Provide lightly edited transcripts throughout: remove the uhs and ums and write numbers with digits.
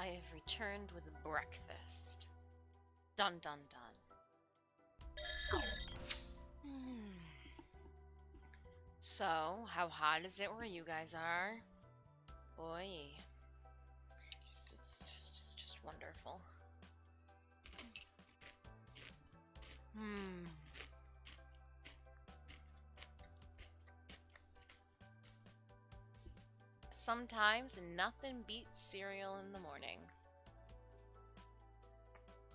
I have returned with breakfast. Dun dun dun. So, how hot is it where you guys are? Boy, it's just wonderful. Sometimes nothing beats cereal in the morning.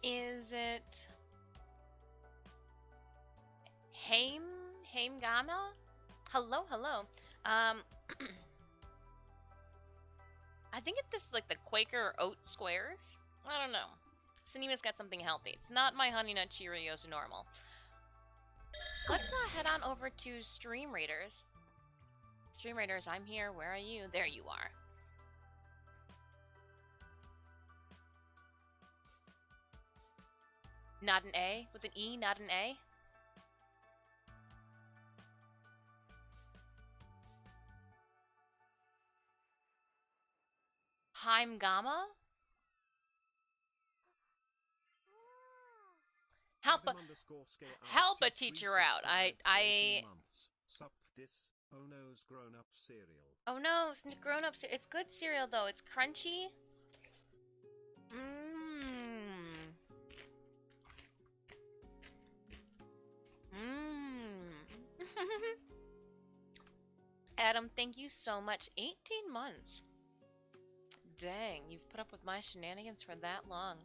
Is it Heimgama? Hello, hello. I think this is like the Quaker oat squares. I don't know. Sanima's got something healthy. It's not my Honey Nut Cheerios normal. Let's head on over to Stream Raiders. Stream Raiders, I'm here. Where are you? There you are. Not an A? With an E, not an A? Heimgama? Help a teacher out. Oh no's grown-up cereal. Oh no, grown-up cereal. It's good cereal though. It's crunchy. Mmm. Mmm. Adam, thank you so much. 18 months. Dang, you've put up with my shenanigans for that long.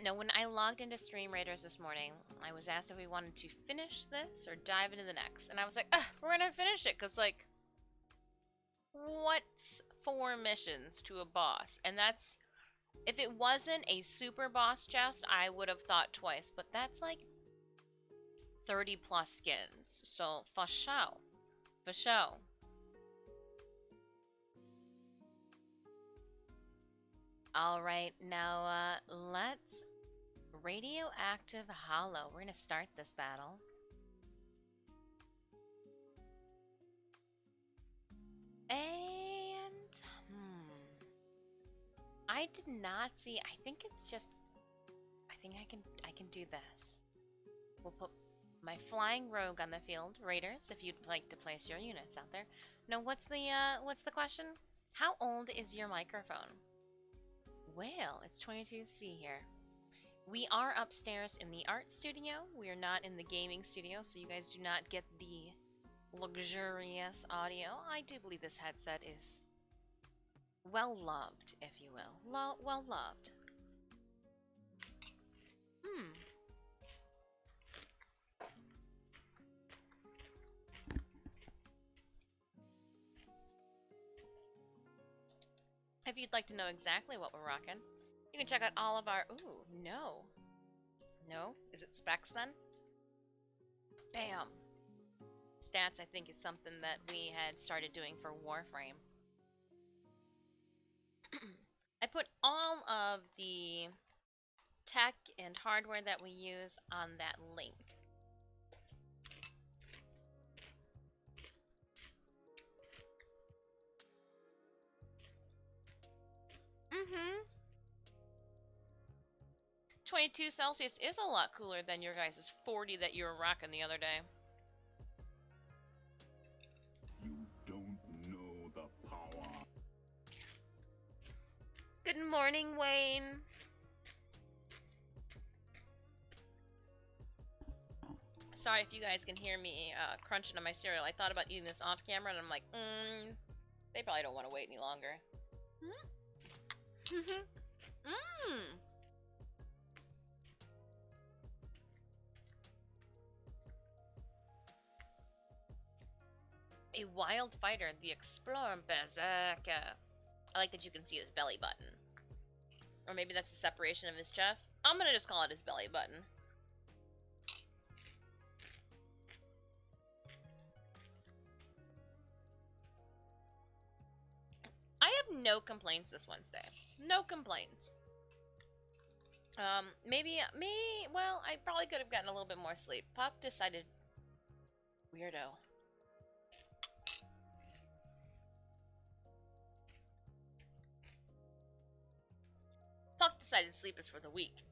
No, when I logged into Stream Raiders this morning, I was asked if we wanted to finish this or dive into the next. And I was like, we're gonna finish it, because, like, what's 4 missions to a boss? And that's, if it wasn't a super boss chest, I would have thought twice. But that's, like, 30 plus skins. So, for show. For show. Alright, now let's Radioactive Hollow. We're gonna start this battle. And I did not see. I think it's just. I think I can do this. We'll put my flying rogue on the field, Raiders. If you'd like to place your units out there. No, what's the question? How old is your microphone? Well, it's 22C here. We are upstairs in the art studio. We are not in the gaming studio, so you guys do not get the luxurious audio. I do believe this headset is well loved, if you will. Well loved. If you'd like to know exactly what we're rocking, you can check out all of our... Ooh, no. No? Is it specs then? Bam. Stats, I think, is something that we had started doing for Warframe. I put all of the tech and hardware that we use on that link. 22 Celsius is a lot cooler than your guys' 40 that you were rocking the other day. You don't know the power. Good morning, Wayne. Sorry if you guys can hear me crunching on my cereal. I thought about eating this off camera and I'm like, they probably don't want to wait any longer. A wild fighter, the Explorer Berserker. I like that you can see his belly button. Or maybe that's the separation of his chest. I'm gonna just call it his belly button. I have no complaints this Wednesday. No complaints. Well, I probably could have gotten a little bit more sleep. Pop decided... Weirdo. Puck decided sleep is for the weak.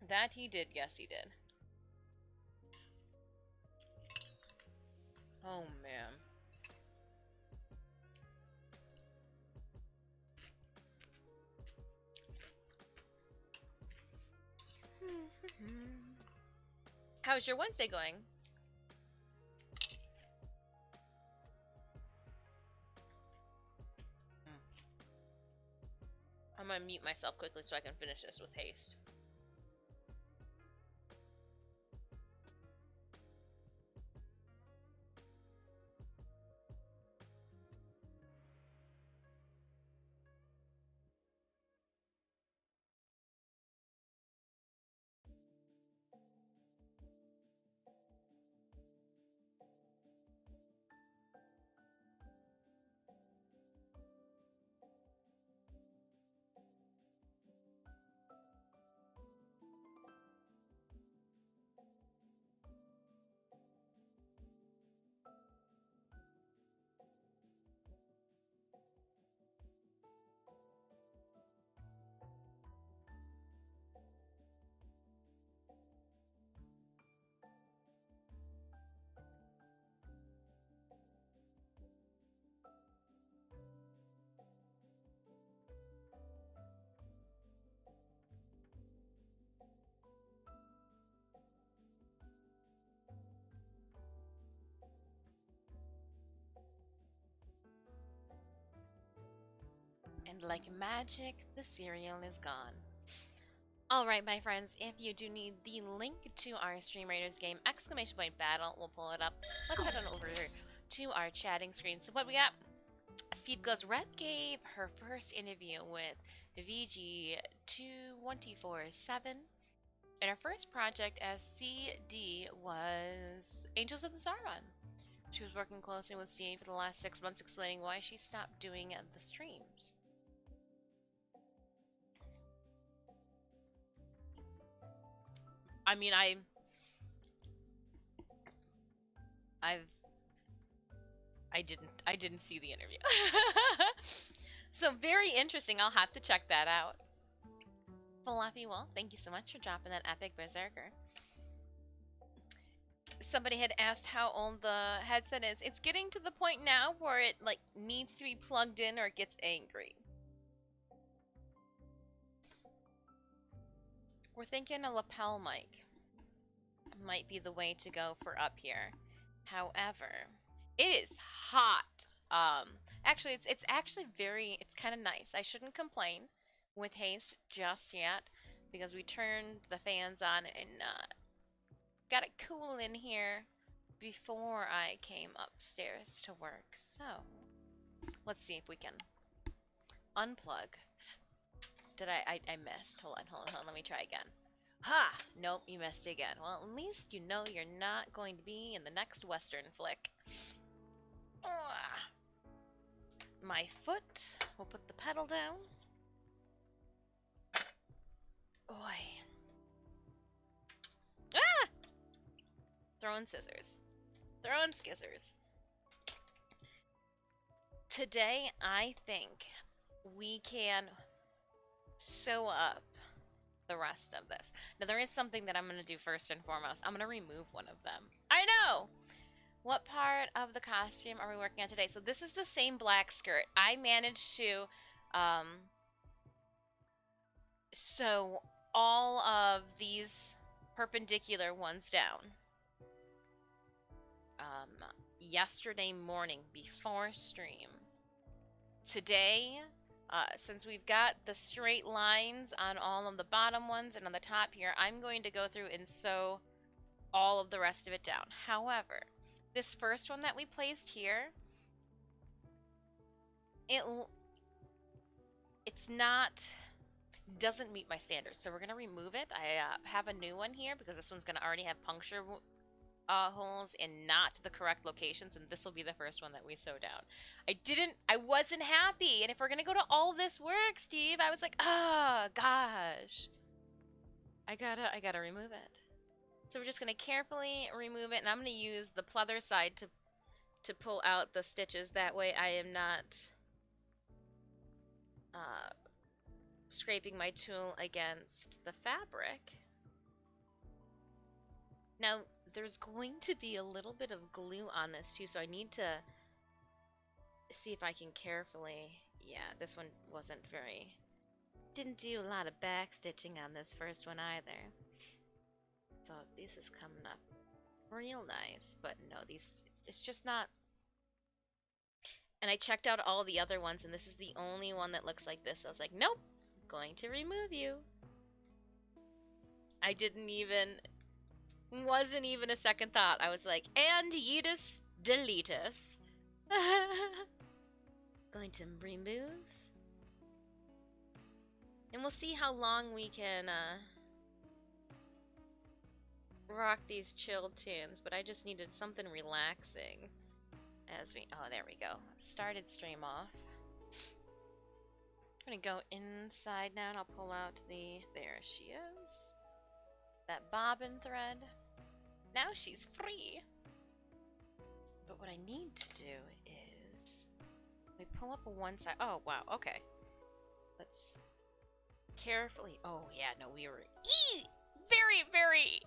That he did, yes he did. Oh man. How's your Wednesday going? I'm gonna mute myself quickly so I can finish this with haste. And like magic, the cereal is gone. Alright, my friends, if you do need the link to our Stream Raiders game, exclamation point battle, we'll pull it up. Let's head on over to our chatting screen. So what we got? Steve goes, Rep gave her first interview with VG224-7, and her first project as CD was Angels of the Sauron. She was working closely with Steve for the last 6 months, explaining why she stopped doing the streams. I mean, I've I didn't see the interview. So very interesting. I'll have to check that out. Fluffy Wolf, thank you so much for dropping that epic berserker. Somebody had asked how old the headset is. It's getting to the point now where it like needs to be plugged in or it gets angry. We're thinking a lapel mic might be the way to go for up here. However, it is hot. Actually, it's actually it's kind of nice. I shouldn't complain with haste just yet because we turned the fans on and got it cool in here before I came upstairs to work. So let's see if we can unplug. Did I missed? Hold on. Let me try again. Ha! Nope, you missed again. Well, at least you know you're not going to be in the next Western flick. My foot. We'll put the pedal down. Oi. Ah! Throwing scissors. Throwing skizzers. Today, I think we can sew up the rest of this. Now, there is something that I'm going to do first and foremost. I'm going to remove one of them. I know! What part of the costume are we working on today? So this is the same black skirt. I managed to sew all of these perpendicular ones down yesterday morning before stream. Today, since we've got the straight lines on all of the bottom ones and on the top here, I'm going to go through and sew all of the rest of it down. However, this first one that we placed here, doesn't meet my standards, so we're gonna remove it. I have a new one here because this one's gonna already have puncture holes in not the correct locations, and this will be the first one that we sew down. I wasn't happy, and if we're gonna go to all this work, Steve, I was like, oh gosh, I gotta remove it. So we're just gonna carefully remove it, and I'm gonna use the pleather side to pull out the stitches. That way I am not scraping my tool against the fabric. Now, there's going to be a little bit of glue on this too, so I need to see if I can carefully... Yeah, this one wasn't very... Didn't do a lot of back stitching on this first one either. So this is coming up real nice, but no, it's just not... And I checked out all the other ones, and this is the only one that looks like this. I was like, nope, going to remove you. I didn't even... Wasn't even a second thought. I was like, and you just delete us. Going to remove. And we'll see how long we can rock these chill tunes, but I just needed something relaxing as we... Oh, there we go. Started stream off. I'm gonna go inside now and I'll pull out the... There she is. That bobbin thread. Now she's free. But what I need to do is... We pull up one side... Oh, wow, okay. Let's carefully... Oh, yeah, no, we were very, very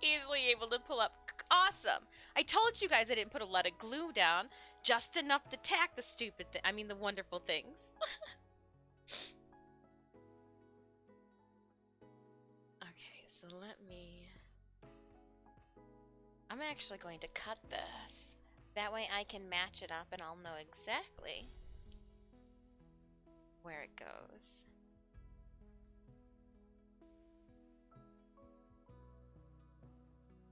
easily able to pull up. Awesome! I told you guys I didn't put a lot of glue down. Just enough to tack the stupid thing. I mean, the wonderful things. Okay, so let me... I'm actually going to cut this. That way I can match it up and I'll know exactly where it goes.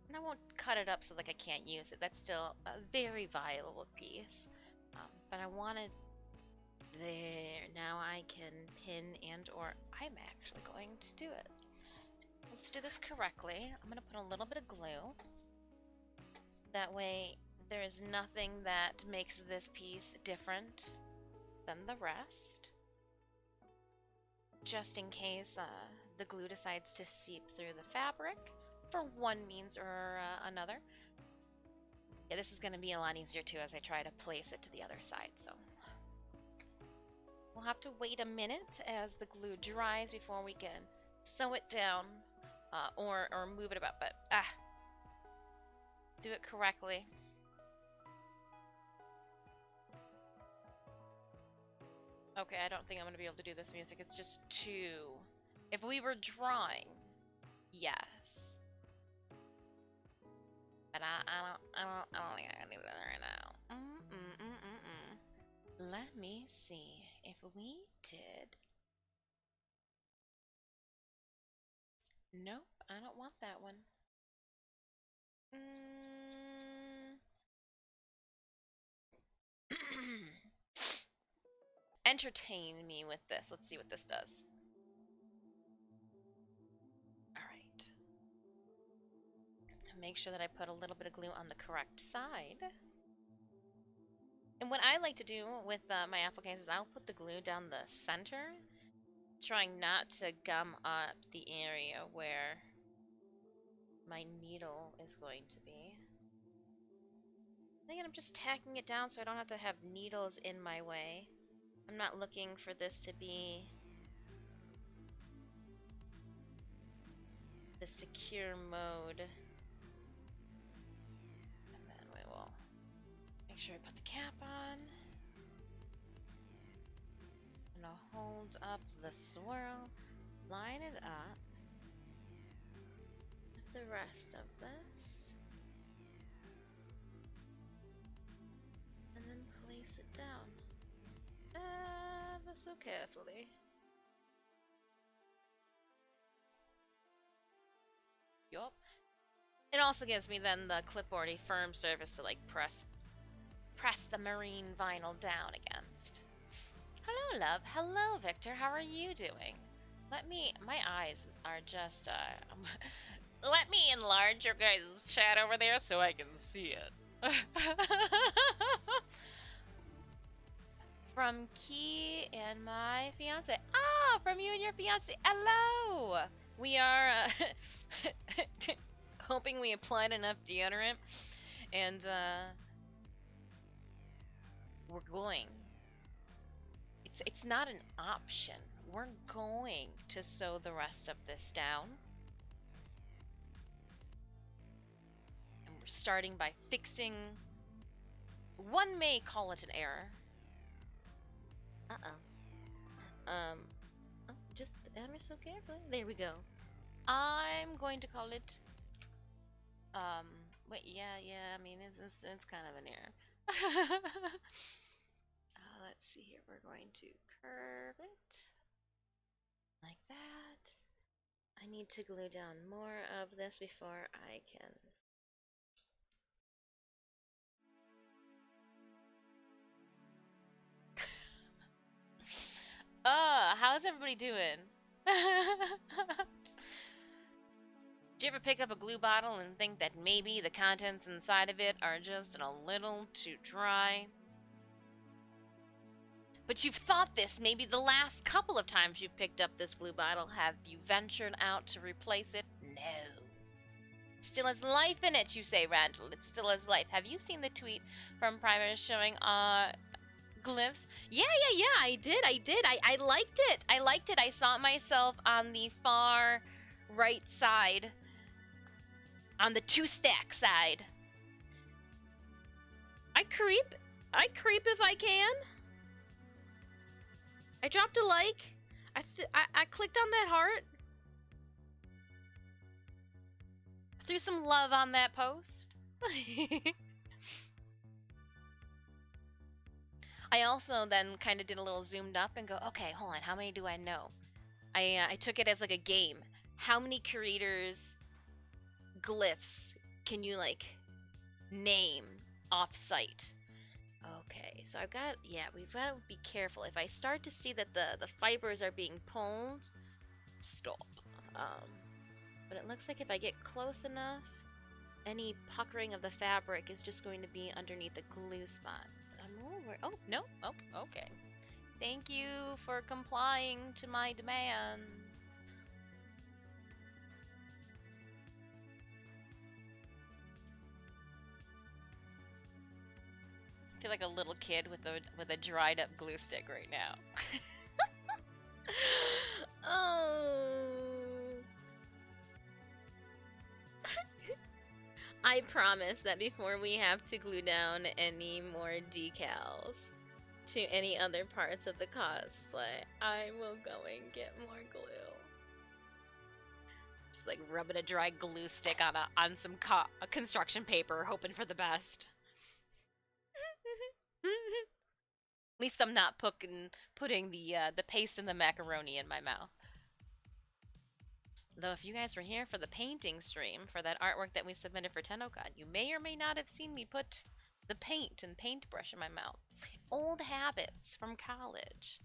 And I won't cut it up so like I can't use it. That's still a very viable piece. But I wanted... There. Now I can pin and or... I'm actually going to do it. Let's do this correctly. I'm going to put a little bit of glue. That way there is nothing that makes this piece different than the rest. Just in case the glue decides to seep through the fabric for one means or another. Yeah, this is going to be a lot easier too as I try to place it to the other side. So we'll have to wait a minute as the glue dries before we can sew it down or move it about. But do it correctly. Okay, I don't think I'm going to be able to do this music. It's just too... If we were drawing, yes. But I don't think I can do that right now. Let me see if we did... Nope, I don't want that one. Entertain me with this. Let's see what this does. Alright. Make sure that I put a little bit of glue on the correct side. And what I like to do with my appliques is I'll put the glue down the center, trying not to gum up the area where my needle is going to be. Again, I'm just tacking it down so I don't have to have needles in my way. I'm not looking for this to be the secure mode. And then we will make sure I put the cap on. And I'll hold up the swirl, line it up with the rest of this, and then place it down ever so carefully. Yup. It also gives me then the clipboardy firm surface to like press the marine vinyl down against. Hello, love. Hello, Victor. How are you doing? My eyes are just, let me enlarge your guys' chat over there so I can see it. From Key and my fiance. Ah, from you and your fiance. Hello. We are hoping we applied enough deodorant, and we're going. It's not an option. We're going to sew the rest of this down. And we're starting by fixing, one may call it an error. Just ever so carefully. There we go. I'm going to call it, wait, yeah, I mean, it's kind of an error. Let's see here. We're going to curve it like that. I need to glue down more of this before I can. How's everybody doing? Do you ever pick up a glue bottle and think that maybe the contents inside of it are just a little too dry? But you've thought this maybe the last couple of times you've picked up this glue bottle. Have you ventured out to replace it? No. It still has life in it, you say, Randall. It still has life. Have you seen the tweet from Primer showing glyphs? Yeah, I did. I liked it. I saw myself on the far right side. On the 2-stack side. I creep if I can. I dropped a like. I clicked on that heart. I threw some love on that post. I also then kind of did a little zoomed up and go, okay, hold on, how many do I know? I took it as like a game. How many creators' glyphs can you like name off-site? Okay, so I've got, yeah, we've got to be careful. If I start to see that the fibers are being pulled, stop. But it looks like if I get close enough, any puckering of the fabric is just going to be underneath the glue spot. But I'm over. Oh, no. Oh, okay. Thank you for complying to my demands. I feel like a little kid with a dried up glue stick right now. Oh. I promise that before we have to glue down any more decals to any other parts of the cosplay, I will go and get more glue. Just like rubbing a dry glue stick on some construction paper, hoping for the best. At least I'm not putting the paste and the macaroni in my mouth. Though if you guys were here for the painting stream for that artwork that we submitted for TennoCon, you may or may not have seen me put the paint and paintbrush in my mouth. Old habits from college.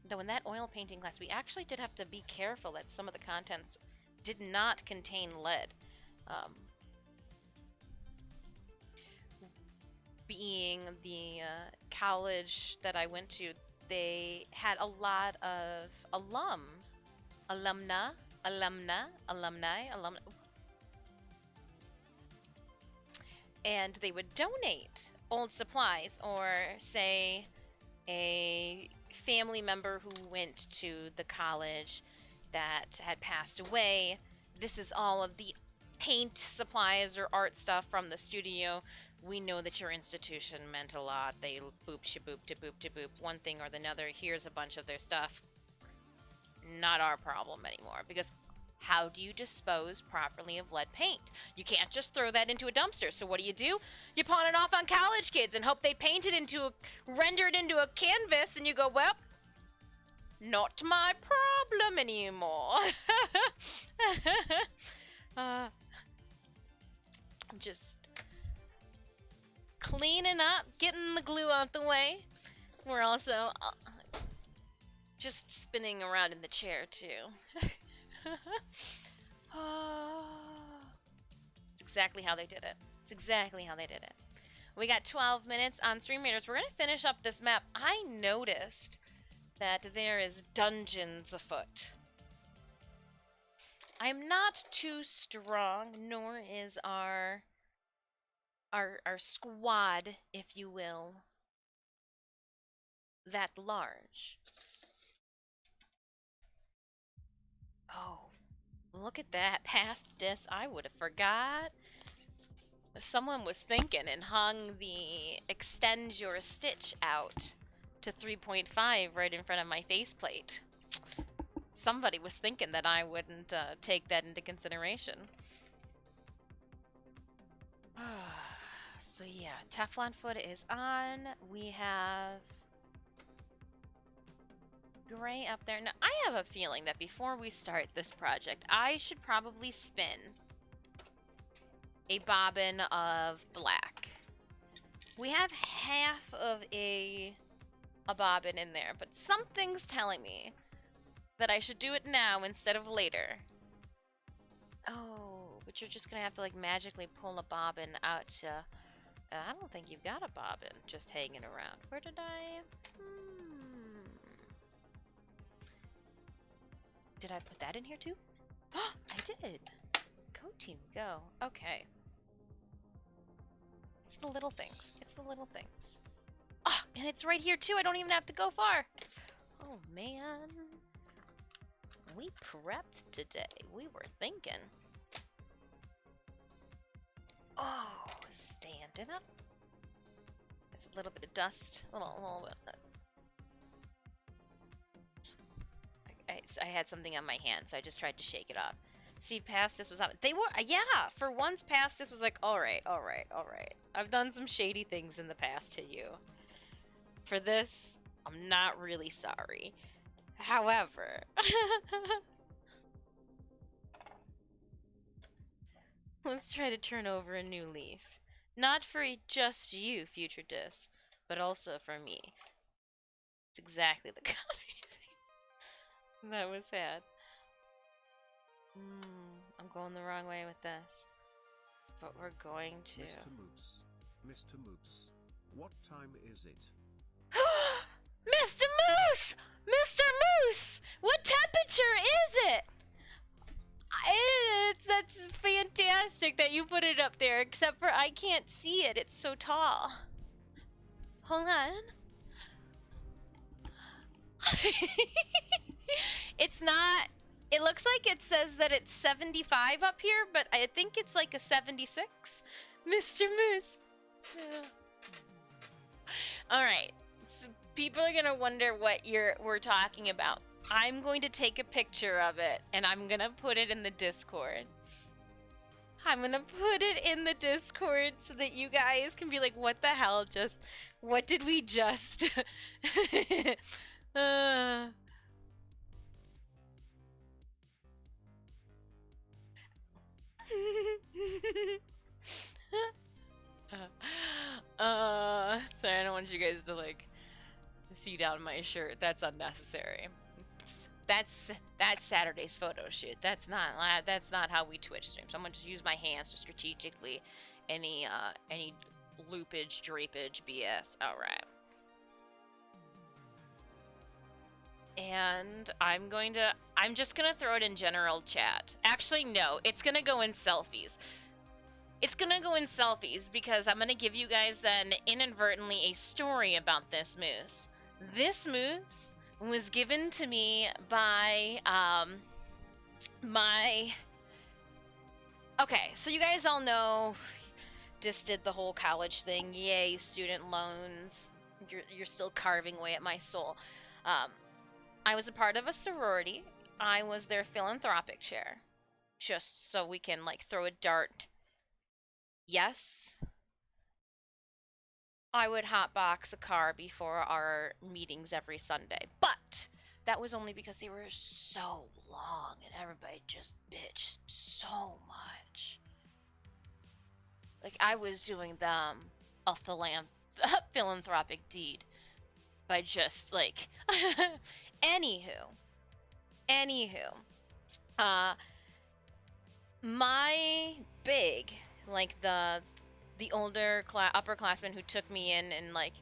Though in that oil painting class, we actually did have to be careful that some of the contents did not contain lead. Being the college that I went to, they had a lot of alumni, and they would donate old supplies, or say a family member who went to the college that had passed away. This is all of the paint supplies or art stuff from the studio. We know that your institution meant a lot. They boop shaboop to boop to boop, one thing or another. Here's a bunch of their stuff. Not our problem anymore, because how do you dispose properly of lead paint? You can't just throw that into a dumpster. So what do? You pawn it off on college kids and hope they render it into a canvas, and you go, well, not my problem anymore. Just cleaning up, getting the glue out the way. We're also just spinning around in the chair too. It's exactly how they did it. We got 12 minutes on Stream Raiders. We're going to finish up this map. I noticed that there is dungeons afoot. I'm not too strong, nor is our our squad, if you will, that large. Oh, look at that past dis. I would have forgot. Someone was thinking and hung the extend your stitch out to 3.5 right in front of my faceplate. Somebody was thinking that I wouldn't take that into consideration. So yeah, Teflon foot is on. We have gray up there. Now, I have a feeling that before we start this project, I should probably spin a bobbin of black. We have half of a bobbin in there, but something's telling me that I should do it now instead of later. Oh, but you're just gonna have to like magically pull a bobbin out to... I don't think you've got a bobbin just hanging around. Where did I... Did I put that in here too? I did! Go team, go. Okay. It's the little things. It's the little things. Oh, and it's right here too. I don't even have to go far. Oh man. We prepped today. We were thinking. Oh, standing up. There's a little bit of dust. A little bit. I had something on my hand, so I just tried to shake it off. See, Pastis was on. They were, yeah. For once, Pastis was like, all right. I've done some shady things in the past to you. For this, I'm not really sorry. However, let's try to turn over a new leaf. Not for just you, future Dis, but also for me. It's exactly the combination that was had. I'm going the wrong way with this. But we're going to... Mr. Moose, what time is it? Mr. Moose! Mr. Moose! What temperature is it? That's fantastic that you put it up there, except for I can't see it. It's so tall. Hold on. It's not... It looks like it says that it's 75 up here, but I think it's like a 76. Mr. Moose. Alright. So people are gonna wonder what we're talking about. I'm going to take a picture of it, and I'm gonna put it in the Discord. I'm gonna put it in the Discord so that you guys can be like, what the hell what did we just... Sorry, I don't want you guys to like see down my shirt. That's unnecessary. That's Saturday's photo shoot. That's not how we Twitch stream. So I'm gonna just use my hands to strategically any loopage, drapage, BS. All right. And I'm just gonna throw it in general chat. Actually, no, it's gonna go in selfies. It's gonna go in selfies because I'm gonna give you guys then inadvertently a story about this moose. This moose was given to me by okay, so you guys all know just did the whole college thing. Yay, student loans. You're still carving away at my soul. I was a part of a sorority. I was their philanthropic chair. Just so we can like throw a dart. Yes, I would hotbox a car before our meetings every Sunday, but that was only because they were so long and everybody just bitched so much. Like, I was doing them a philanthropic deed by just, like... Anywho, my big, like, the older upperclassman who took me in and, like,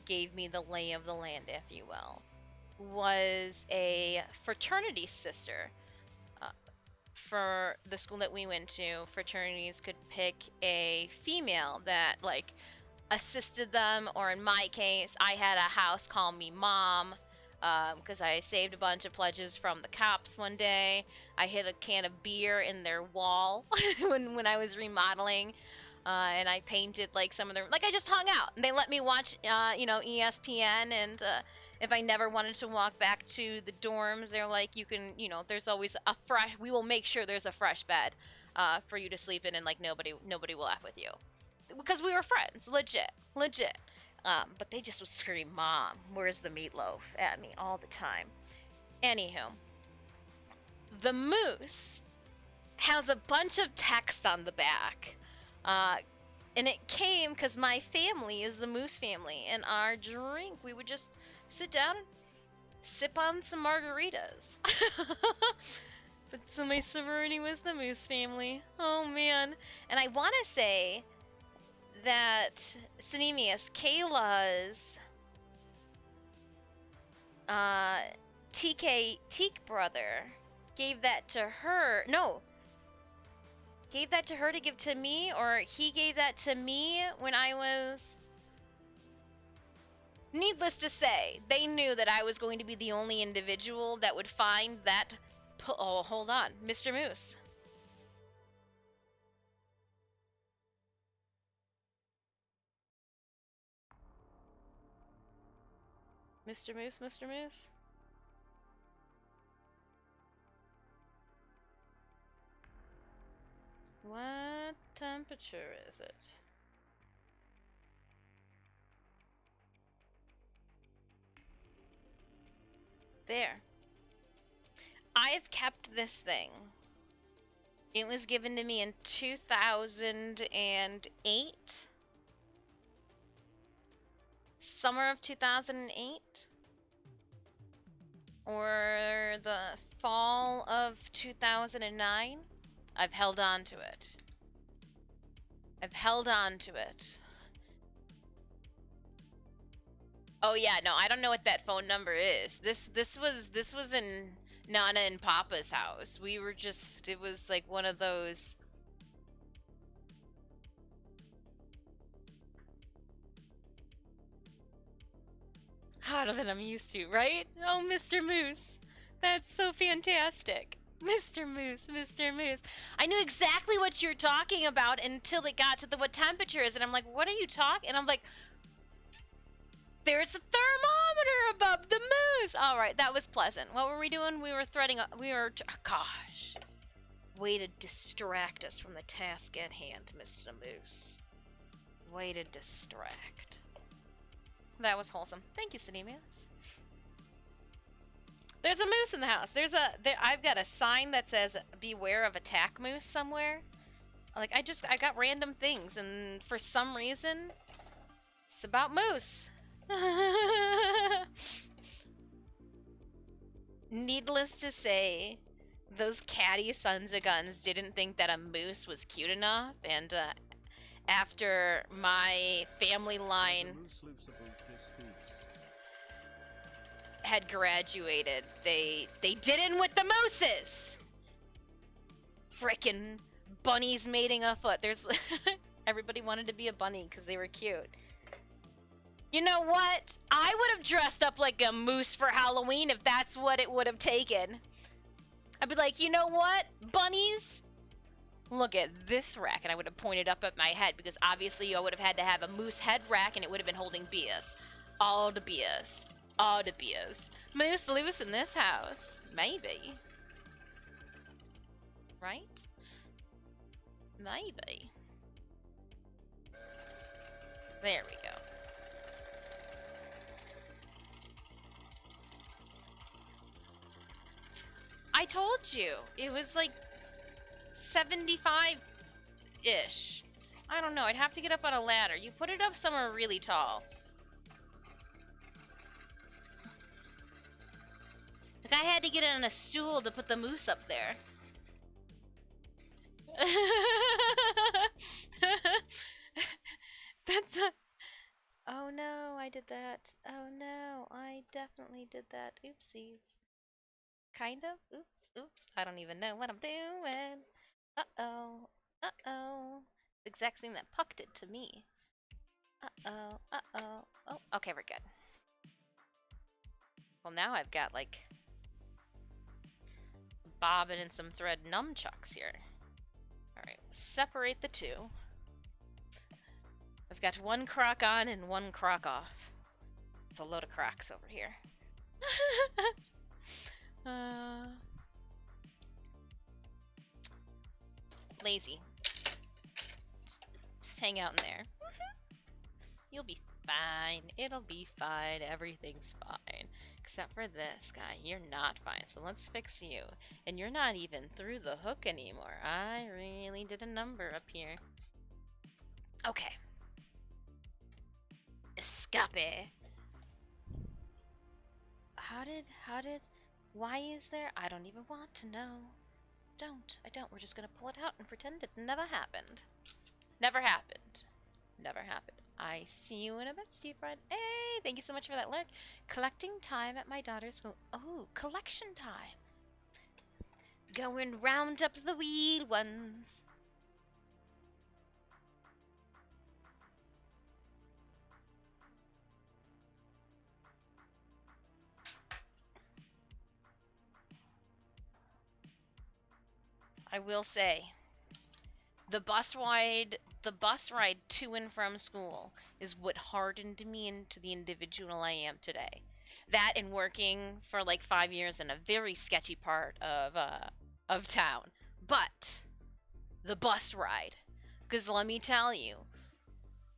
gave me the lay of the land, if you will, was a fraternity sister for the school that we went to, fraternities could pick a female that like assisted them, or in my case, I had a house call me mom because I saved a bunch of pledges from the cops one day. I hid a can of beer in their wall when I was remodeling, and I painted like some of their, like I just hung out and they let me watch ESPN, and if I never wanted to walk back to the dorms, they're like, you can, there's always a fresh, we will make sure there's a fresh bed for you to sleep in, and like nobody will F with you, because we were friends, legit. But they just would scream, "Mom, where's the meatloaf?" at me all the time. Anywho, the moose has a bunch of text on the back. And it came because my family is the Moose family, and our drink, we would just sit down and sip on some margaritas. But so my sorority was the Moose family. Oh man. And I want to say that Synemius, Kayla's Teak brother gave that to her. No, gave that to her to give to me, or he gave that to me when I was... Needless to say, they knew that I was going to be the only individual that would find that... Oh, hold on. Mr. Moose. Mr. Moose, Mr. Moose? What temperature is it? There. I've kept this thing. It was given to me in 2008. Summer of 2008. Or the fall of 2009. I've held on to it. I've held on to it. Oh yeah, no, I don't know what that phone number is. This was in Nana and Papa's house. We were just, it was like one of those... Hotter than I'm used to, right? Oh, Mr. Moose. That's so fantastic. Mr. Moose, Mr. Moose. I knew exactly what you're talking about until it got to the what temperature is, and I'm like, what are you talking? And I'm like, there's a thermometer above the moose. All right, that was pleasant. What were we doing? We were threading. Gosh. Way to distract us from the task at hand, Mr. Moose. Way to distract. That was wholesome. Thank you, Cinemius. There's a moose in the house. I've got a sign that says "Beware of attack moose" somewhere. Like I got random things, and for some reason, it's about moose. Needless to say, those catty sons of guns didn't think that a moose was cute enough, and after my family line had graduated, they did in with the mooses. Frickin' bunnies mating afoot. There's everybody wanted to be a bunny because they were cute. You know what? I would have dressed up like a moose for Halloween if that's what it would have taken. I'd be like, you know what, bunnies? Look at this rack, and I would have pointed up at my head, because obviously I would have had to have a moose head rack, and it would have been holding beers. All the beers. All the beers. Moose loose in this house. Maybe. Right? Maybe. There we go. I told you. It was like 75-ish. I don't know. I'd have to get up on a ladder. You put it up somewhere really tall. Like I had to get on a stool to put the moose up there. That's not... Oh no, I did that. Oh no, I definitely did that. Oopsies. kind of. Oops. I don't even know what I'm doing. Uh-oh. Uh-oh. The exact thing that pucked it to me. Uh-oh. Oh, okay, we're good. Well, now I've got, like, bobbin and some thread nunchucks here. Alright, separate the two. I've got one crock on and one crock off. It's a load of crocks over here. Lazy. Just hang out in there. You'll be fine. It'll be fine. Everything's fine. Except for this guy. You're not fine. So let's fix you. And you're not even through the hook anymore. I really did a number up here. Okay. Escape. Why is there? I don't even want to know. I don't. We're just gonna pull it out and pretend it never happened. Never happened. Never happened. I see you in a bit, Steve Bryan. Hey, thank you so much for that lurk. Collecting time at my daughter's school. Oh, collection time. Go and round up the weed ones. I will say, the bus ride to and from school is what hardened me into the individual I am today. That and working for like 5 years in a very sketchy part of town. But the bus ride, because let me tell you,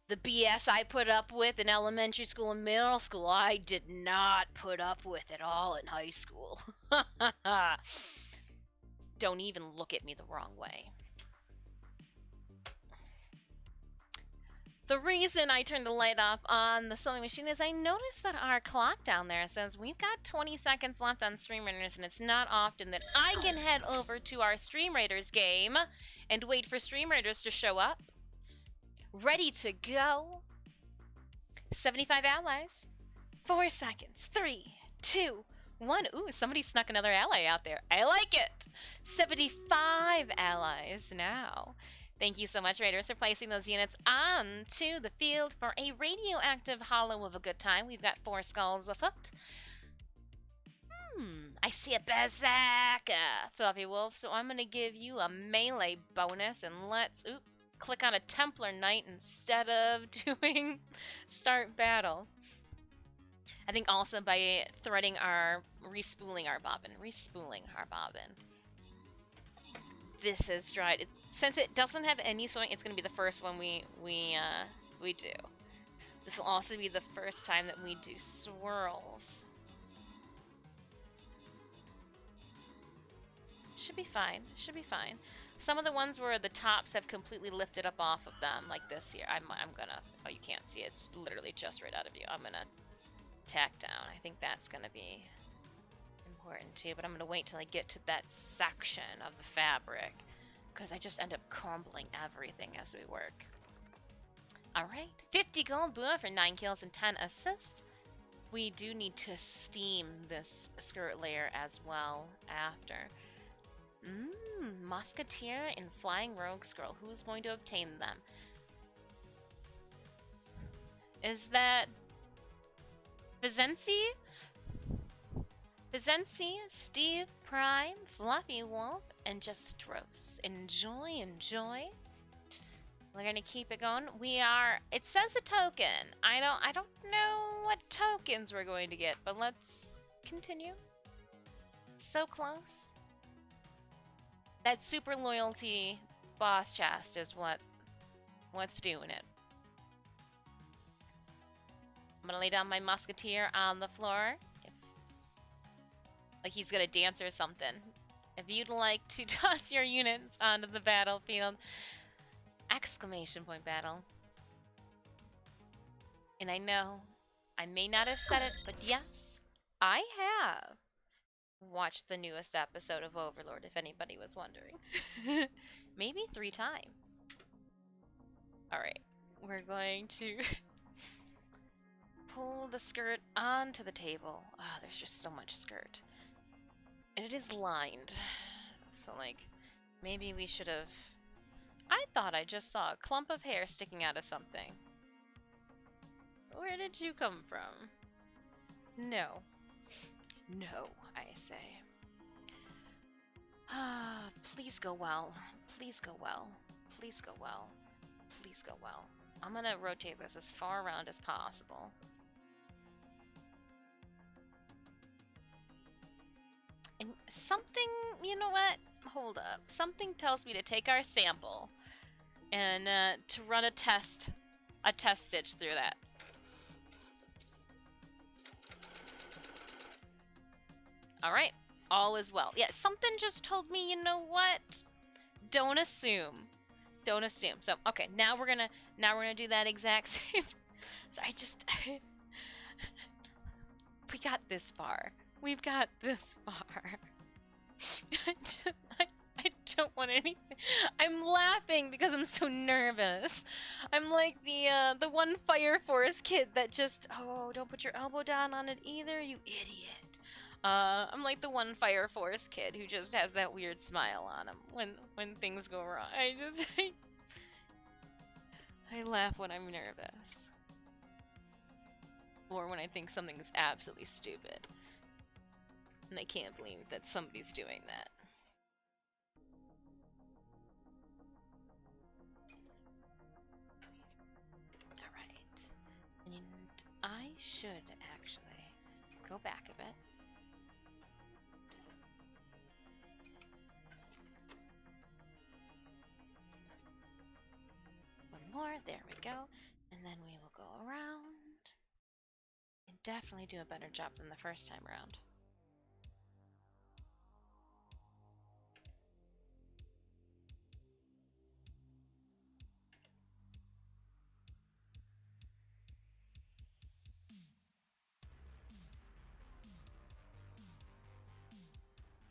the BS I put up with in elementary school and middle school, I did not put up with at all in high school. Don't even look at me the wrong way. The reason I turned the light off on the sewing machine is I noticed that our clock down there says we've got 20 seconds left on Stream Raiders, and it's not often that I can head over to our Stream Raiders game and wait for Stream Raiders to show up. Ready to go. 75 allies. 4 seconds. 3, 2, 1. Ooh, somebody snuck another ally out there. I like it. 75 allies now. Thank you so much, Raiders, for placing those units onto the field for a radioactive hollow of a good time. We've got 4 skulls afoot. I see a berserker, Fluffy Wolf, so I'm going to give you a melee bonus, and let's click on a Templar Knight instead of doing start battle. I think also by respooling our bobbin. This is dried. Since it doesn't have any sewing, it's going to be the first one we do. This will also be the first time that we do swirls. Should be fine. Some of the ones where the tops have completely lifted up off of them, like this here, I'm gonna, oh, you can't see it. It's literally just right out of view. I'm gonna tack down. I think that's gonna be important too, but I'm gonna wait till I get to that section of the fabric, because I just end up crumbling everything as we work. Alright, 50 gold Bua for 9 kills and 10 assists. We do need to steam this skirt layer as well after. Musketeer and Flying Rogue Scroll. Who's going to obtain them? Is that Vizenci? Steve Prime, Fluffy Wolf, and just Stros. Enjoy. We're gonna keep it going. It says a token. I don't know what tokens we're going to get, but let's continue. So close. That super loyalty boss chest is what's doing it. I'm gonna lay down my musketeer on the floor. Like he's gonna dance or something. If you'd like to toss your units onto the battlefield, exclamation point battle. And I know I may not have said it, but yes, I have watched the newest episode of Overlord, if anybody was wondering. Maybe 3 times. Alright, we're going to pull the skirt onto the table. Oh, there's just so much skirt. And it is lined. So, like, maybe we should have... I thought I just saw a clump of hair sticking out of something. Where did you come from? No. No, I say. Ah, please go well. Please go well. Please go well. Please go well. I'm gonna rotate this as far around as possible. And something, you know what? Hold up. Something tells me to take our sample and to run a test stitch through that. All right, all is well. Yeah, something just told me, you know what? Don't assume. Don't assume. So, okay, now we're gonna do that exact same. So we got this far. We've got this far. I don't want anything. I'm laughing because I'm so nervous. I'm like the one Fire Force kid that just, oh, don't put your elbow down on it either, you idiot. I'm like the one Fire Force kid who just has that weird smile on him when things go wrong. I laugh when I'm nervous. Or when I think something is absolutely stupid. And I can't believe that somebody's doing that. Alright. And I should actually go back a bit. One more, there we go. And then we will go around. And definitely do a better job than the first time around.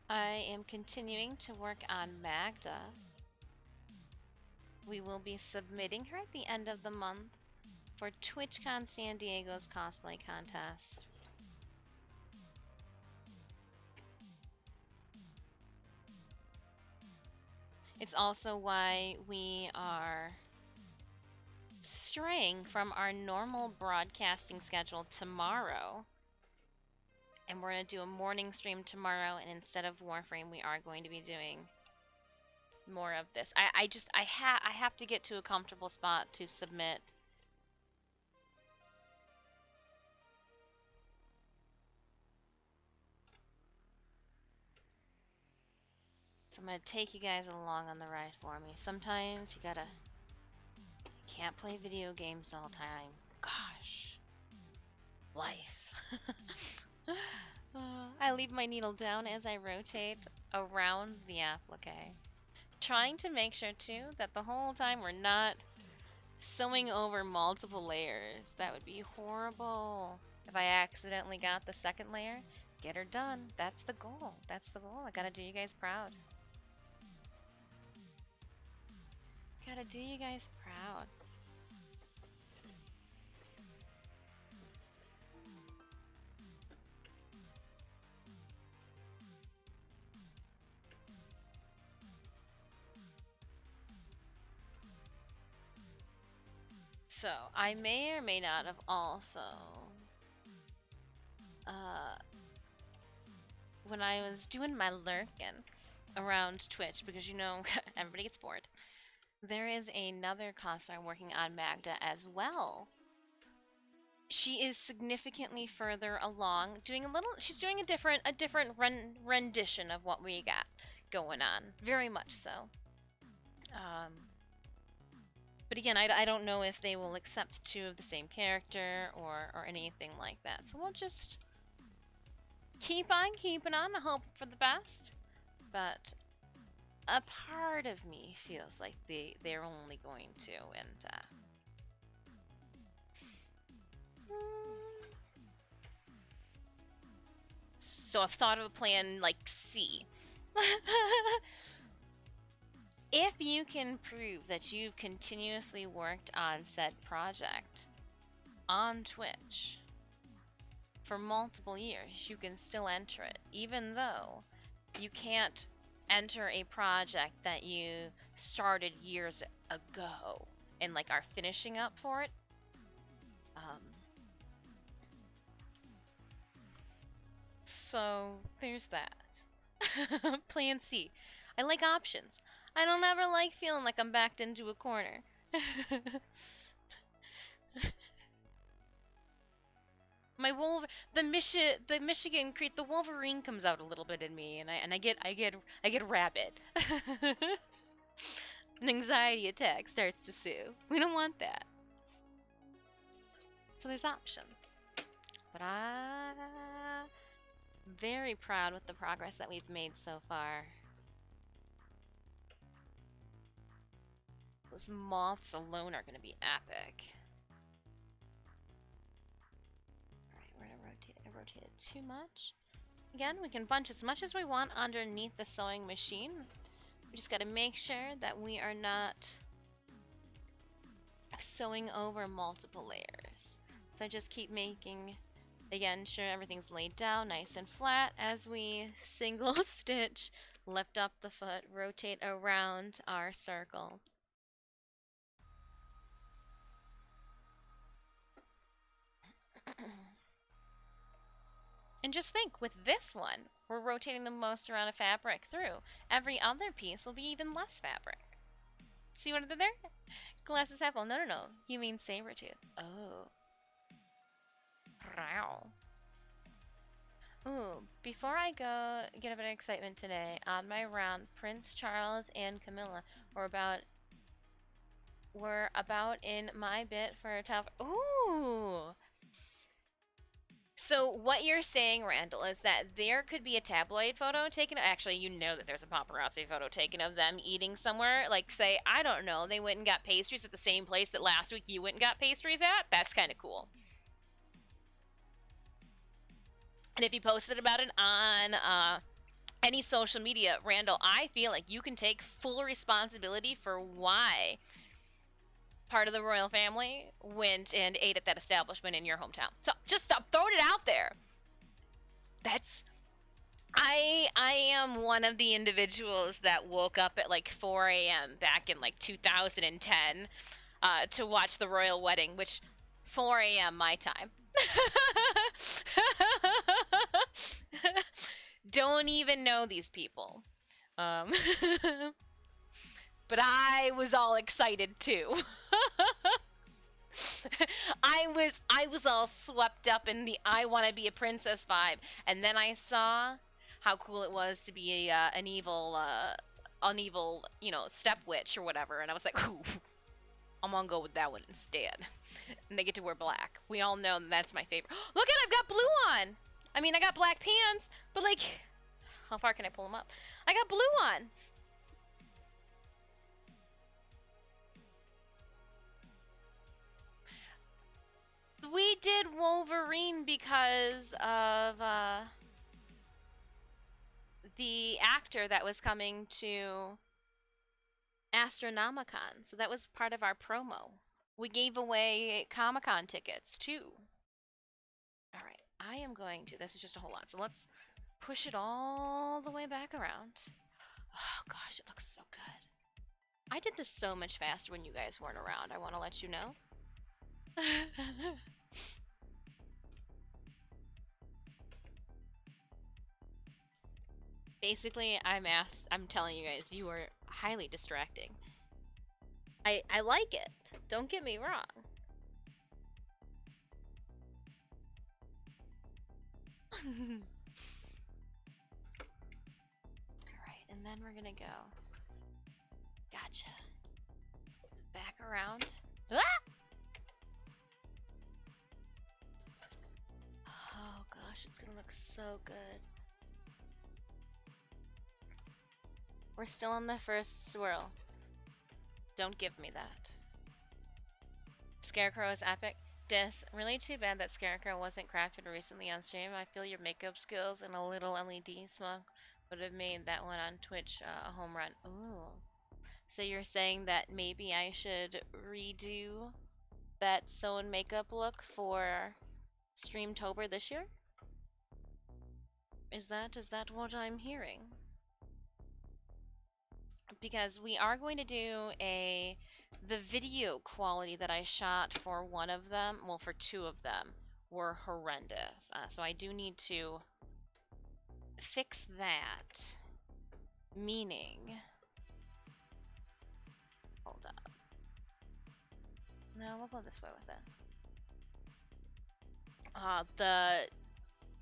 I am continuing to work on Maghda. We will be submitting her at the end of the month for TwitchCon San Diego's cosplay contest. It's also why we are straying from our normal broadcasting schedule tomorrow. And we're going to do a morning stream tomorrow, and instead of Warframe, we are going to be doing more of this. I have to get to a comfortable spot to submit. So I'm going to take you guys along on the ride for me. Sometimes you can't play video games all the time. Gosh. Life. I leave my needle down as I rotate around the applique. Trying to make sure, too, that the whole time we're not sewing over multiple layers. That would be horrible. If I accidentally got the second layer, get her done. That's the goal. That's the goal. I gotta do you guys proud. Gotta do you guys proud. So, I may or may not have also, when I was doing my lurking around Twitch, because you know, everybody gets bored, there is another cosplayer working on Maghda as well. She is significantly further along, she's doing a different rendition of what we got going on, very much so. But again, I don't know if they will accept two of the same character or anything like that. So we'll just keep on keeping on, hope for the best. But a part of me feels like they're only going to, and so I've thought of a plan like C. If you can prove that you've continuously worked on said project on Twitch for multiple years, you can still enter it, even though you can't enter a project that you started years ago and like are finishing up for it. So there's that. Plan C. I like options. I don't ever like feeling like I'm backed into a corner. My the Michigan Creek, the Wolverine comes out a little bit in me, and I get rabid. An anxiety attack starts to sue. We don't want that. So there's options. But I'm very proud with the progress that we've made so far. Those moths alone are gonna be epic. Alright, we're gonna rotate it. I rotated too much. Again, we can bunch as much as we want underneath the sewing machine. We just gotta make sure that we are not sewing over multiple layers. So I just keep making, again, sure everything's laid down nice and flat as we single stitch, lift up the foot, rotate around our circle. And just think, with this one, we're rotating the most amount of fabric through. Every other piece will be even less fabric. See what I did there? Glasses half full. No, no, no. You mean Sabretooth. Oh. Wow. Ooh, before I go get a bit of excitement today, on my round, Prince Charles and Camilla were about in my bit for a top. Ooh. So what you're saying, Randall, is that there could be a tabloid photo taken. Actually, you know that there's a paparazzi photo taken of them eating somewhere. Like, say, I don't know, they went and got pastries at the same place that last week you went and got pastries at. That's kind of cool. And if you posted about it on any social media, Randall, I feel like you can take full responsibility for why part of the royal family went and ate at that establishment in your hometown. So just stop throwing it out there. That's I am one of the individuals that woke up at like 4 a.m. back in like 2010 to watch the royal wedding, which 4 a.m. my time. Don't even know these people. But I was all excited too. I was all swept up in the I want to be a princess vibe, and then I saw how cool it was to be an evil step witch or whatever, and I was like, ooh, I'm gonna go with that one instead. And they get to wear black. We all know that's my favorite. Look at, I've got blue on. I mean, I got black pants, but like, how far can I pull them up? I got blue on. We did Wolverine because of the actor that was coming to Astronomicon. So that was part of our promo. We gave away Comic-Con tickets too. Alright, I am going to, this is just a whole lot, so let's push it all the way back around. Oh gosh, it looks so good. I did this so much faster when you guys weren't around, I want to let you know. Basically, I'm telling you guys, you are highly distracting. I like it. Don't get me wrong. Alright, and then we're gonna go. Gotcha. Back around. Ah! Oh gosh, it's gonna look so good. We're still on the first swirl. Don't give me that. Scarecrow is epic. Really too bad that Scarecrow wasn't crafted recently on stream. I feel your makeup skills and a little LED smoke would have made that one on Twitch a home run. Ooh. So you're saying that maybe I should redo that sewn makeup look for Streamtober this year? Is that what I'm hearing? Because we are going to do the video quality that I shot for one of them, well, for two of them, were horrendous. So I do need to fix that. Meaning, hold up. No, we'll go this way with it.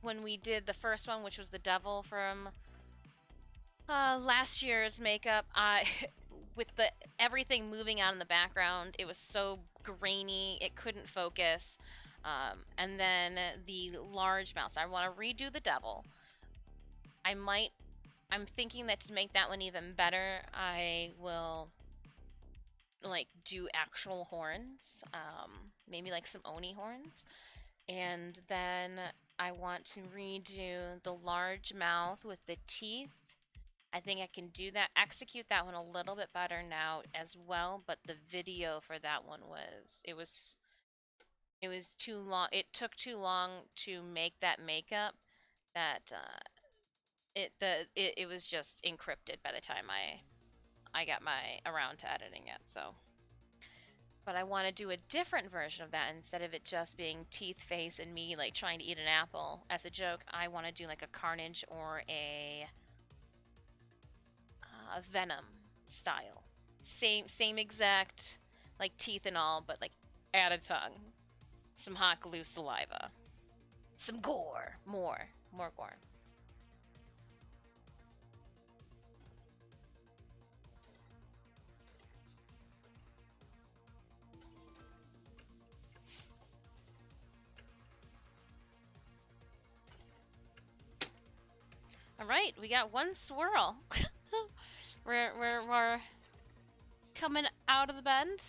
When we did the first one, which was the devil from last year's makeup, with everything moving out in the background, it was so grainy, it couldn't focus. And then the large mouse, I want to redo the devil. I'm thinking that to make that one even better, I will like do actual horns, maybe like some Oni horns. And then I want to redo the large mouth with the teeth. I think I can do that, execute that one a little bit better now as well, but the video for that one it was too long. It took too long to make that makeup that it was just encrypted by the time I got around to editing it. So, but I want to do a different version of that. Instead of it just being teeth, face, and me like trying to eat an apple as a joke, I want to do like a Carnage or a Venom style. Same exact like teeth and all, but like add a tongue, some hot glue saliva, some gore, more gore. All right, we got one swirl. we're coming out of the bend.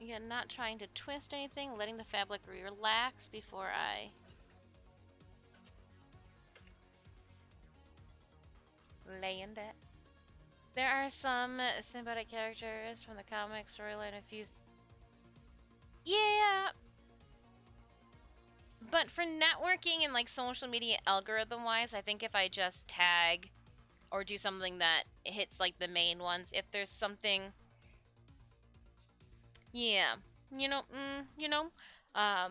Again, not trying to twist anything, letting the fabric relax before I land it. There are some symbiotic characters from the comic storyline a few. Yeah, but for networking and like social media algorithm wise, I think if I just tag or do something that hits like the main ones, if there's something, yeah, you know, I've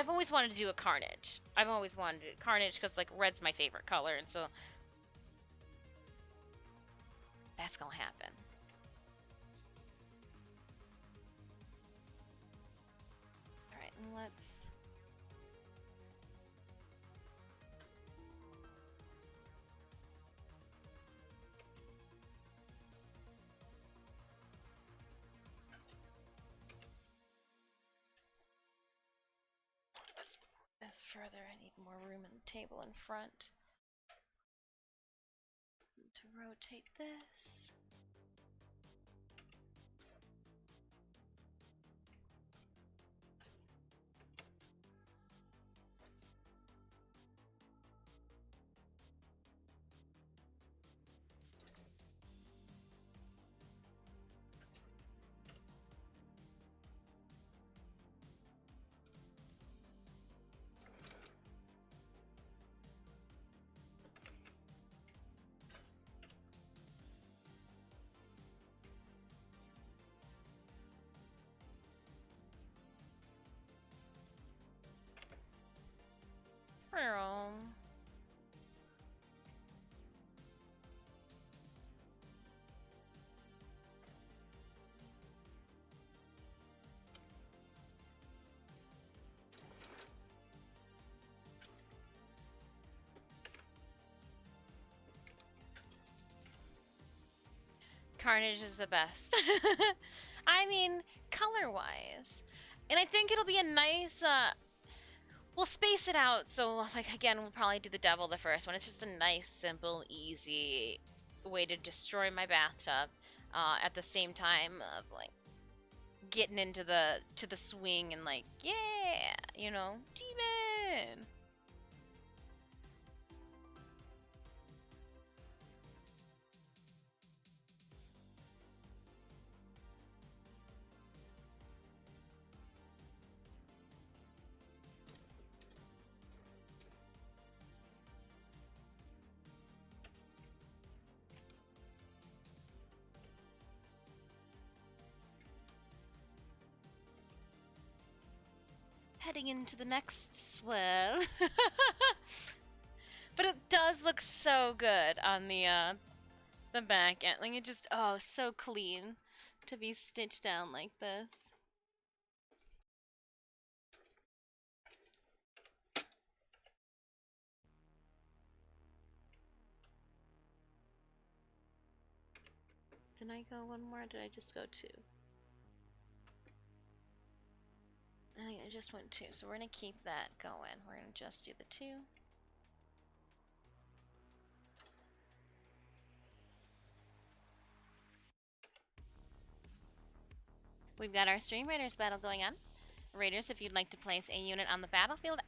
always wanted to do a Carnage. I've always wanted to Carnage because like red's my favorite color, and so that's gonna happen. All right, let's. This further. I need more room in the table in front to rotate this. Carnage is the best. I mean, color-wise. And I think it'll be a nice, we'll space it out. So, like, again, we'll probably do the devil the first one. It's just a nice, simple, easy way to destroy my bathtub. At the same time of like getting into the swing and like, yeah, demon. Heading into the next swell. But it does look so good on the back end. Like it just so clean to be stitched down like this. Did I go one more or did I just go two? I think I just went two, so we're gonna keep that going. We're gonna just do the two. We've got our Stream Raiders battle going on. Raiders, if you'd like to place a unit on the battlefield,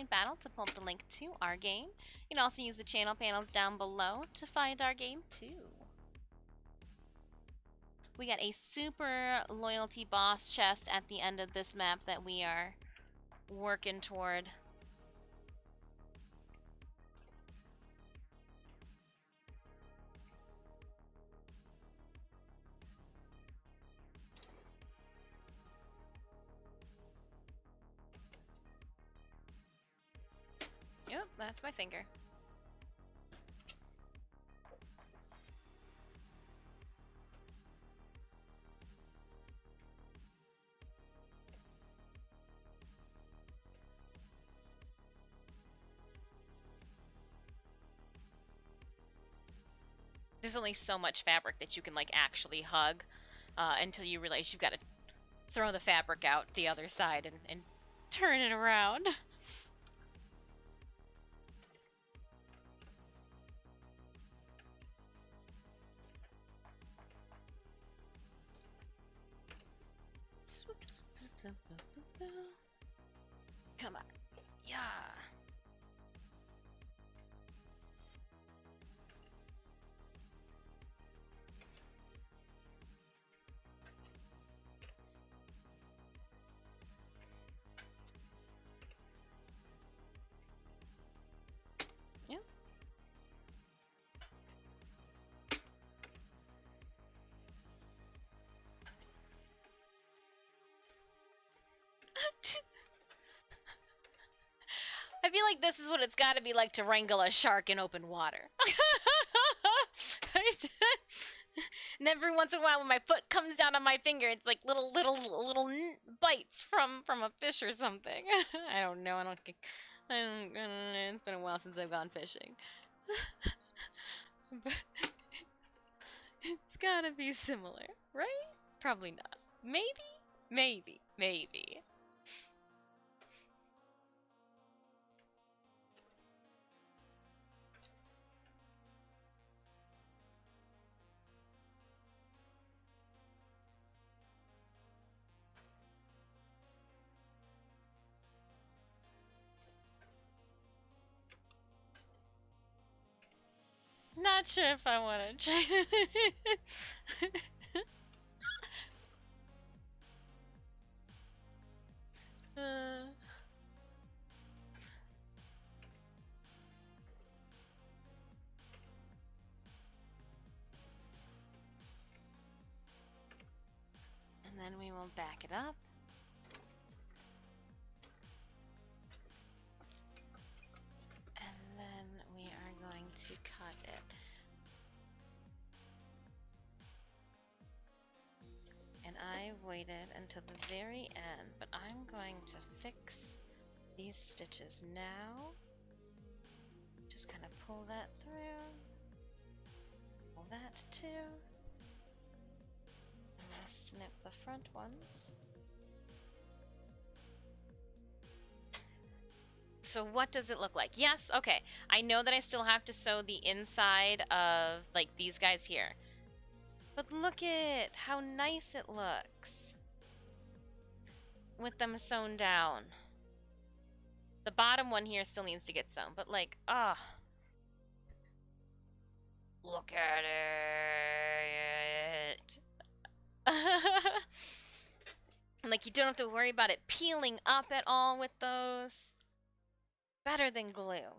!battle to pull up the link to our game. You can also use the channel panels down below to find our game too. We got a super loyalty boss chest at the end of this map that we are working toward. Yep, that's my finger. There's only so much fabric that you can like actually hug until you realize you've got to throw the fabric out the other side and turn it around. Come on. Yeah. Yep. I feel like this is what it's got to be like to wrangle a shark in open water. And every once in a while, when my foot comes down on my finger, it's like little bites from a fish or something. I don't know. I don't know. It's been a while since I've gone fishing. But it's gotta be similar, right? Probably not. Maybe? Maybe. Maybe. Not sure if I want to try. And then we will back it up. And then we are going to cut it. And I waited until the very end, but I'm going to fix these stitches now. Just kind of pull that through. Pull that too. I'm going to snip the front ones. So what does it look like? Yes, okay. I know that I still have to sew the inside of, like, these guys here. But look at how nice it looks with them sewn down. The bottom one here still needs to get sewn, but like, look at it. Like, you don't have to worry about it peeling up at all with those. Better than glue.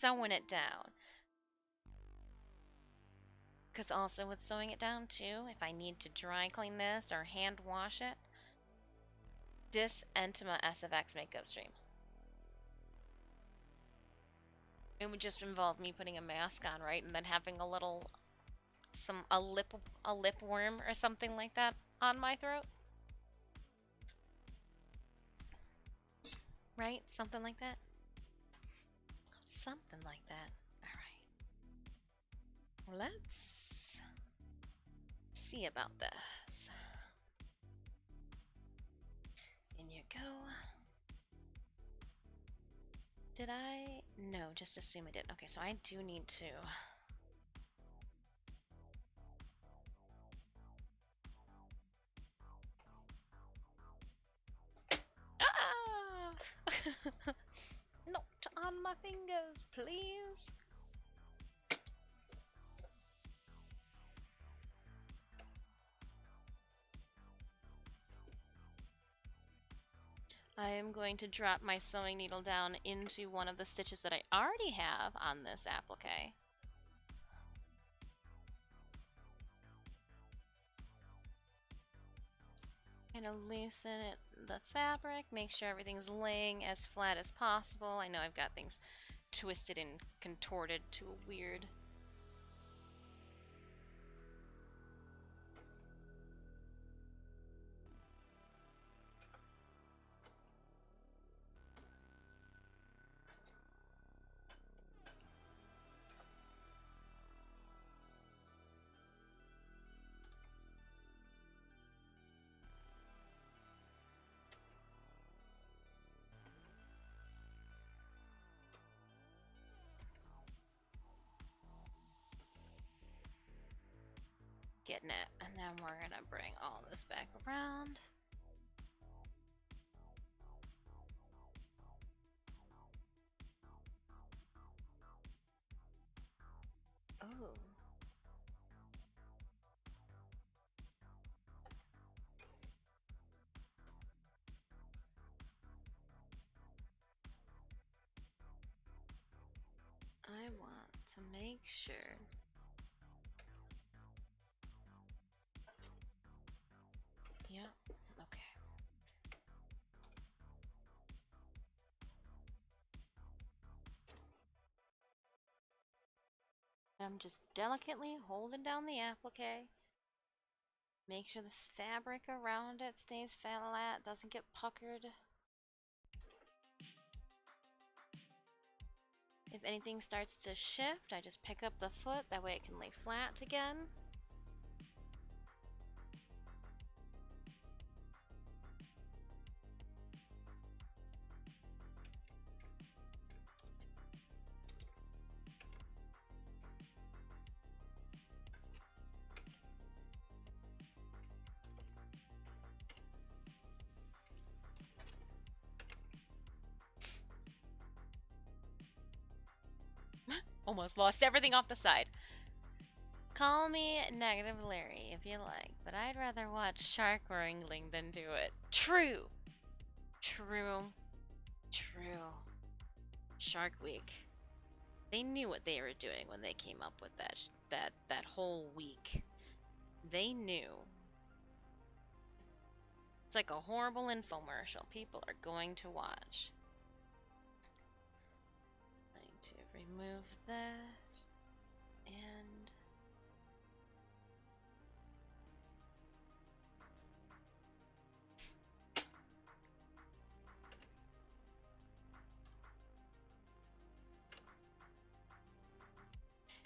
Sewing it down. Because also with sewing it down too, if I need to dry clean this or hand wash it, Entima SFX makeup stream. It would just involve me putting a mask on, right? And then having a little, a lip worm or something like that on my throat. Right? Something like that? Something like that. Alright. Let's see about this. In you go. Did I? No, just assume I did. Okay, so I do need to. Ah! Not on my fingers, please. I am going to drop my sewing needle down into one of the stitches that I already have on this applique. Kind of loosen the fabric, make sure everything's laying as flat as possible. I know I've got things twisted and contorted to a weird. Getting it, and then we're gonna bring all this back around. Oh. I want to make sure. Yep, okay. I'm just delicately holding down the applique. Make sure the fabric around it stays flat, doesn't get puckered. If anything starts to shift, I just pick up the foot, that way it can lay flat again. Almost lost everything off the side. Call me Negative Larry if you like, but I'd rather watch shark wrangling than do it. True. True. True. Shark Week. They knew what they were doing when they came up with that whole week. They knew. It's like a horrible infomercial people are going to watch. I'm going to remove this and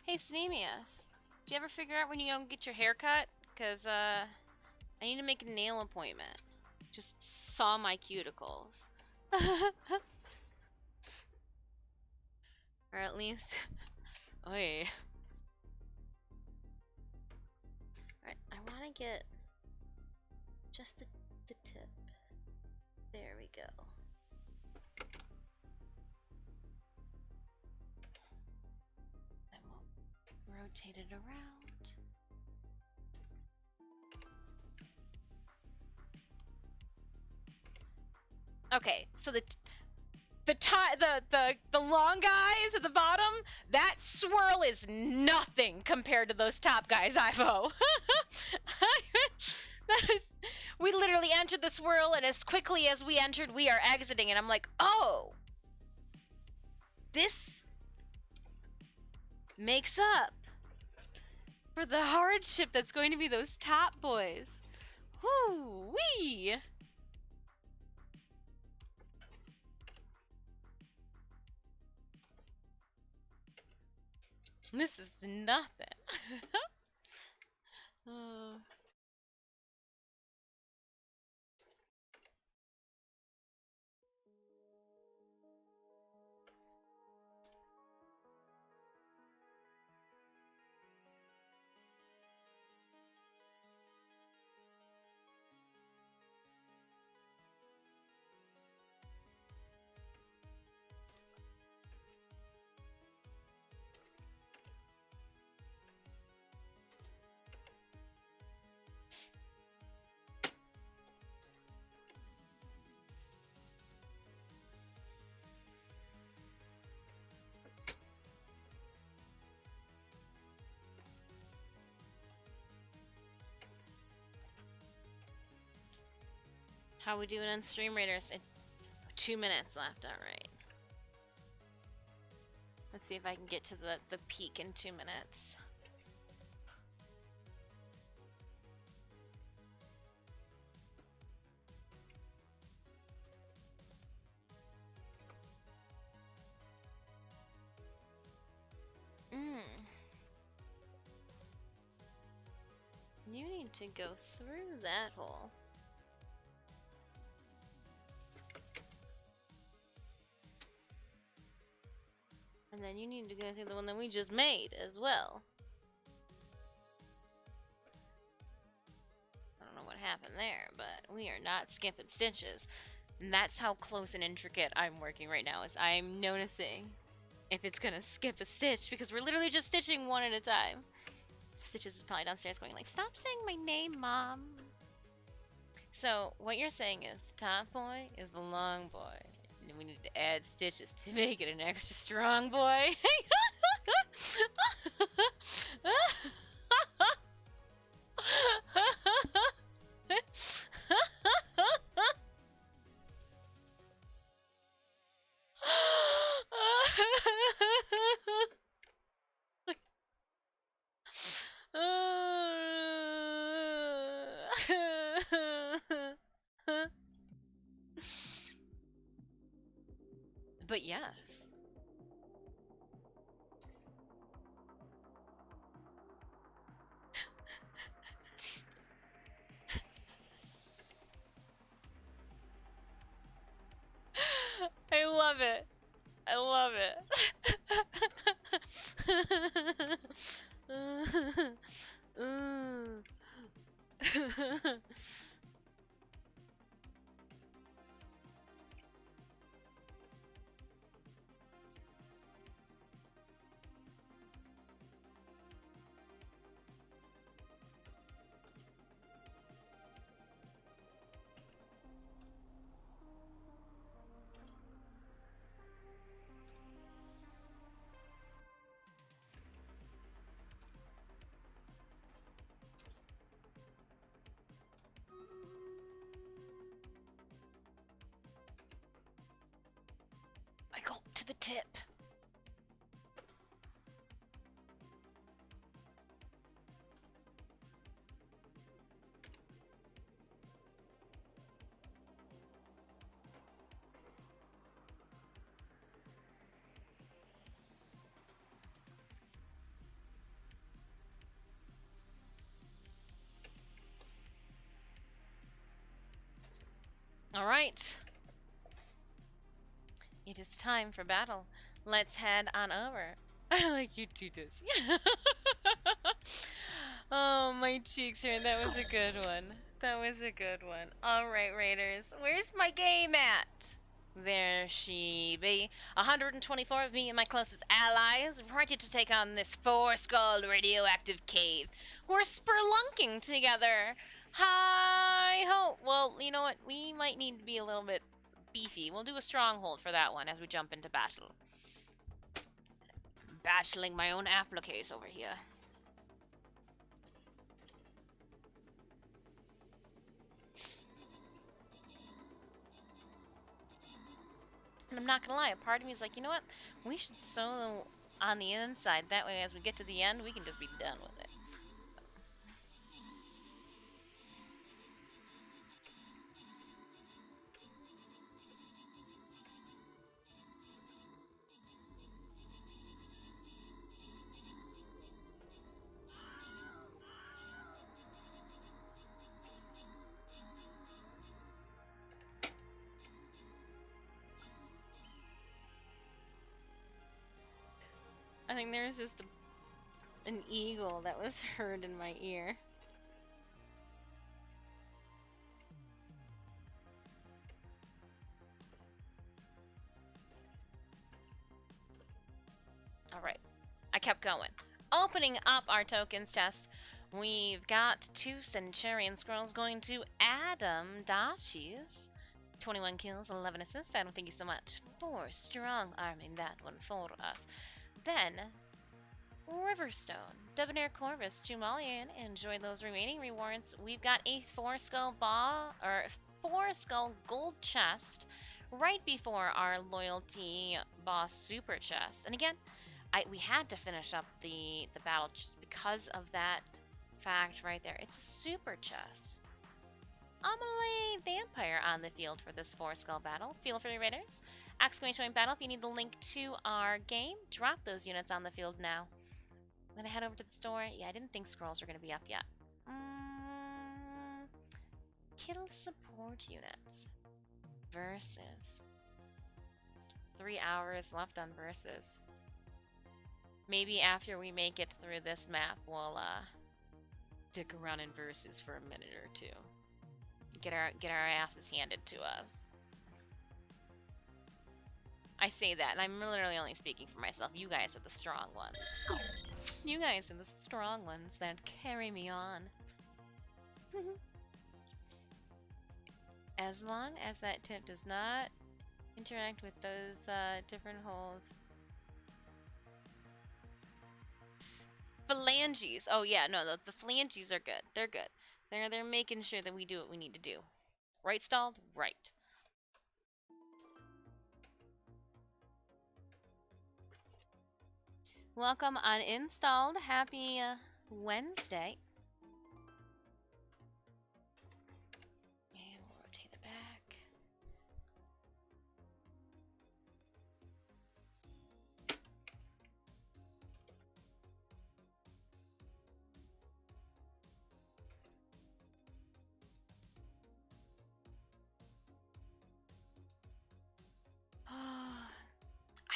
hey, Sneemius, do you ever figure out when you go get your hair cut? Cause I need to make a nail appointment. Just saw my cuticles. Or at least... Oy. Alright, I want to get just the tip. There we go. Then we'll rotate it around. Okay, so the long guys at the bottom, that swirl is nothing compared to those top guys, Ivo. We literally entered the swirl, and as quickly as we entered, we are exiting, and I'm like, oh, this makes up for the hardship that's going to be those top boys. Whoo-wee! This is nothing. How we doing on Stream Raiders? 2 minutes left, alright. Let's see if I can get to the peak in 2 minutes. You need to go through that hole. And then you need to go through the one that we just made as well. I don't know what happened there, but we are not skipping stitches. And that's how close and intricate I'm working right now, is I'm noticing if it's gonna skip a stitch, because we're literally just stitching one at a time. Stitches is probably downstairs going like, stop saying my name, Mom. So what you're saying is the top boy is the long boy. And we need to add stitches to make it an extra strong boy. But yes. I love it. I love it. I go to the tip. All right. It is time for battle. let's head on over. I like you too, Dizzy. Oh, my cheeks hurt. That was a good one. That was a good one. Alright, Raiders. Where's my game at? There she be. 124 of me and my closest allies, ready to take on this four-skulled radioactive cave. We're spelunking together. Hi ho. Well, you know what? We might need to be a little bit beefy. We'll do a stronghold for that one as we jump into battle. Battling my own appliques over here. And I'm not gonna lie, a part of me is like, you know what? We should solo on the inside. That way, as we get to the end, we can just be done with it. I think there's just an eagle that was heard in my ear. Alright, I kept going. Opening up our tokens chest, we've got 2 Centurion Scrolls going to Adam Dachies. 21 kills, 11 assists. Adam, thank you so much for strong arming that one for us. Then, Riverstone, Debonair Corvus, Jumalian, enjoy those remaining rewards. We've got a 4-skull gold chest right before our loyalty boss super chest. And again, we had to finish up the battle just because of that fact right there. It's a super chest. I'm gonna lay Vampire on the field for this 4-skull battle. Feel free, Raiders. Exclamation point battle. If you need the link to our game, drop those units on the field now. I'm gonna head over to the store. Yeah, I didn't think scrolls were gonna be up yet. Kill support units. Versus. 3 hours left on versus. Maybe after we make it through this map, we'll stick around in versus for a minute or two. Get our asses handed to us. I say that, and I'm literally only speaking for myself. You guys are the strong ones. You guys are the strong ones that carry me on. As long as that tip does not interact with those different holes. Phalanges. Oh yeah, no, the phalanges are good. They're good. They're making sure that we do what we need to do. Right, stalled? Right. Welcome uninstalled. Happy Wednesday. And we'll rotate it back.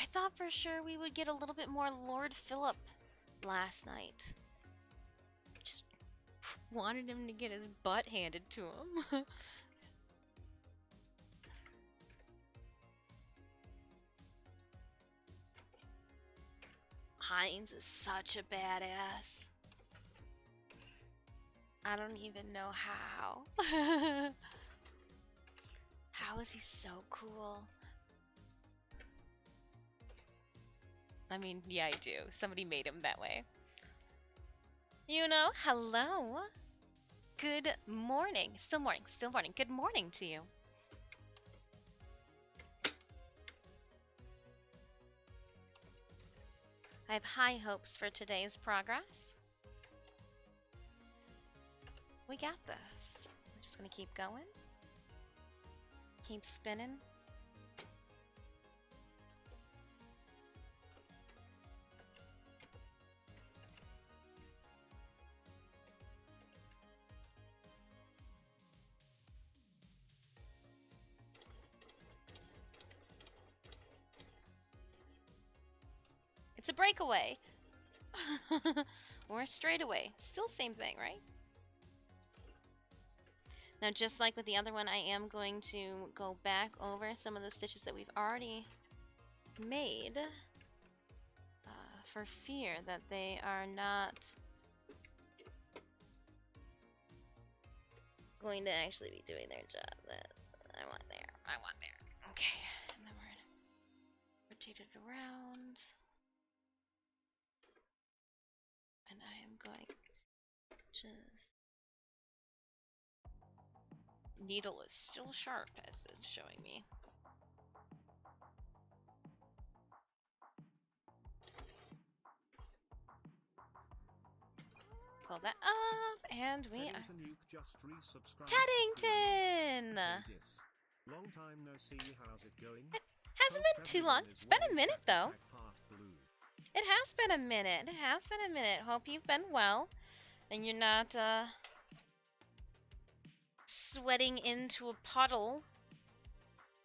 I thought for sure we would get a little bit more Lord Philip last night. Just wanted him to get his butt handed to him. Hines is such a badass. I don't even know how. How is he so cool? I mean, yeah, I do. Somebody made him that way. You know, hello. Good morning. Still morning. Still morning. Good morning to you. I have high hopes for today's progress. We got this. We're just gonna keep going. Keep spinning. It's a breakaway. Or a straightaway. Still same thing, right? Now, just like with the other one, I am going to go back over some of the stitches that we've already made for fear that they are not going to actually be doing their job that I want there. Okay, and then we're gonna rotate it around. And I am going just... Needle is still sharp, as it's showing me. Pull that up, and we are... Just resubscribed Teddington! Long time no see, how's it going? It hasn't been too long. It's been a minute, though. It has been a minute. Hope you've been well. And you're not, sweating into a puddle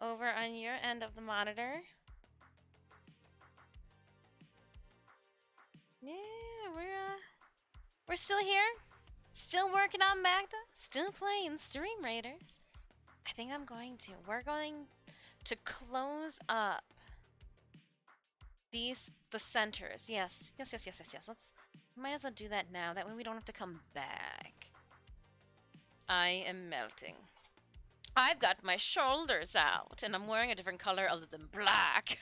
over on your end of the monitor. Yeah, we're still here. Still working on Maghda. Still playing Stream Raiders. I think we're going to close up the centers. Yes. Might as well do that now. That way we don't have to come back. I am melting. I've got my shoulders out, and I'm wearing a different color other than black.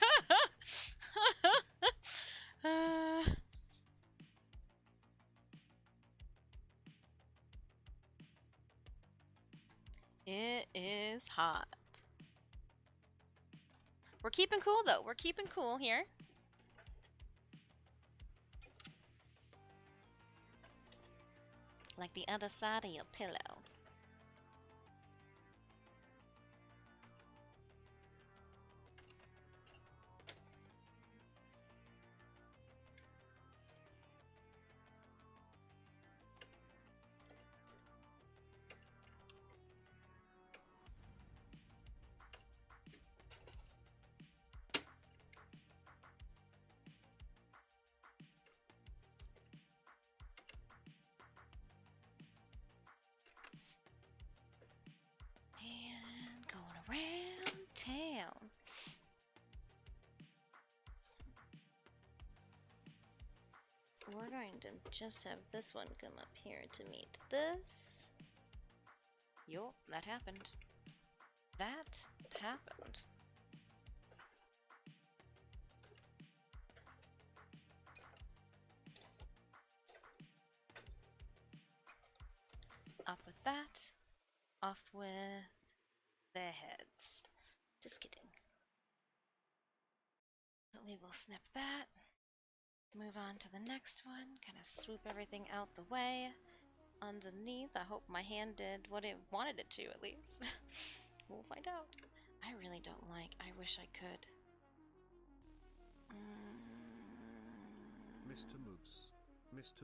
It is hot. We're keeping cool, though. We're keeping cool here. Like the other side of your pillow. Around town. We're going to just have this one come up here to meet this. Yup, that happened. That happened. Up with that. Off with their heads. Just kidding. But we will snip that. Move on to the next one. Kind of swoop everything out the way. Underneath, I hope my hand did what it wanted it to, at least. We'll find out. I really don't like. I wish I could. Mr.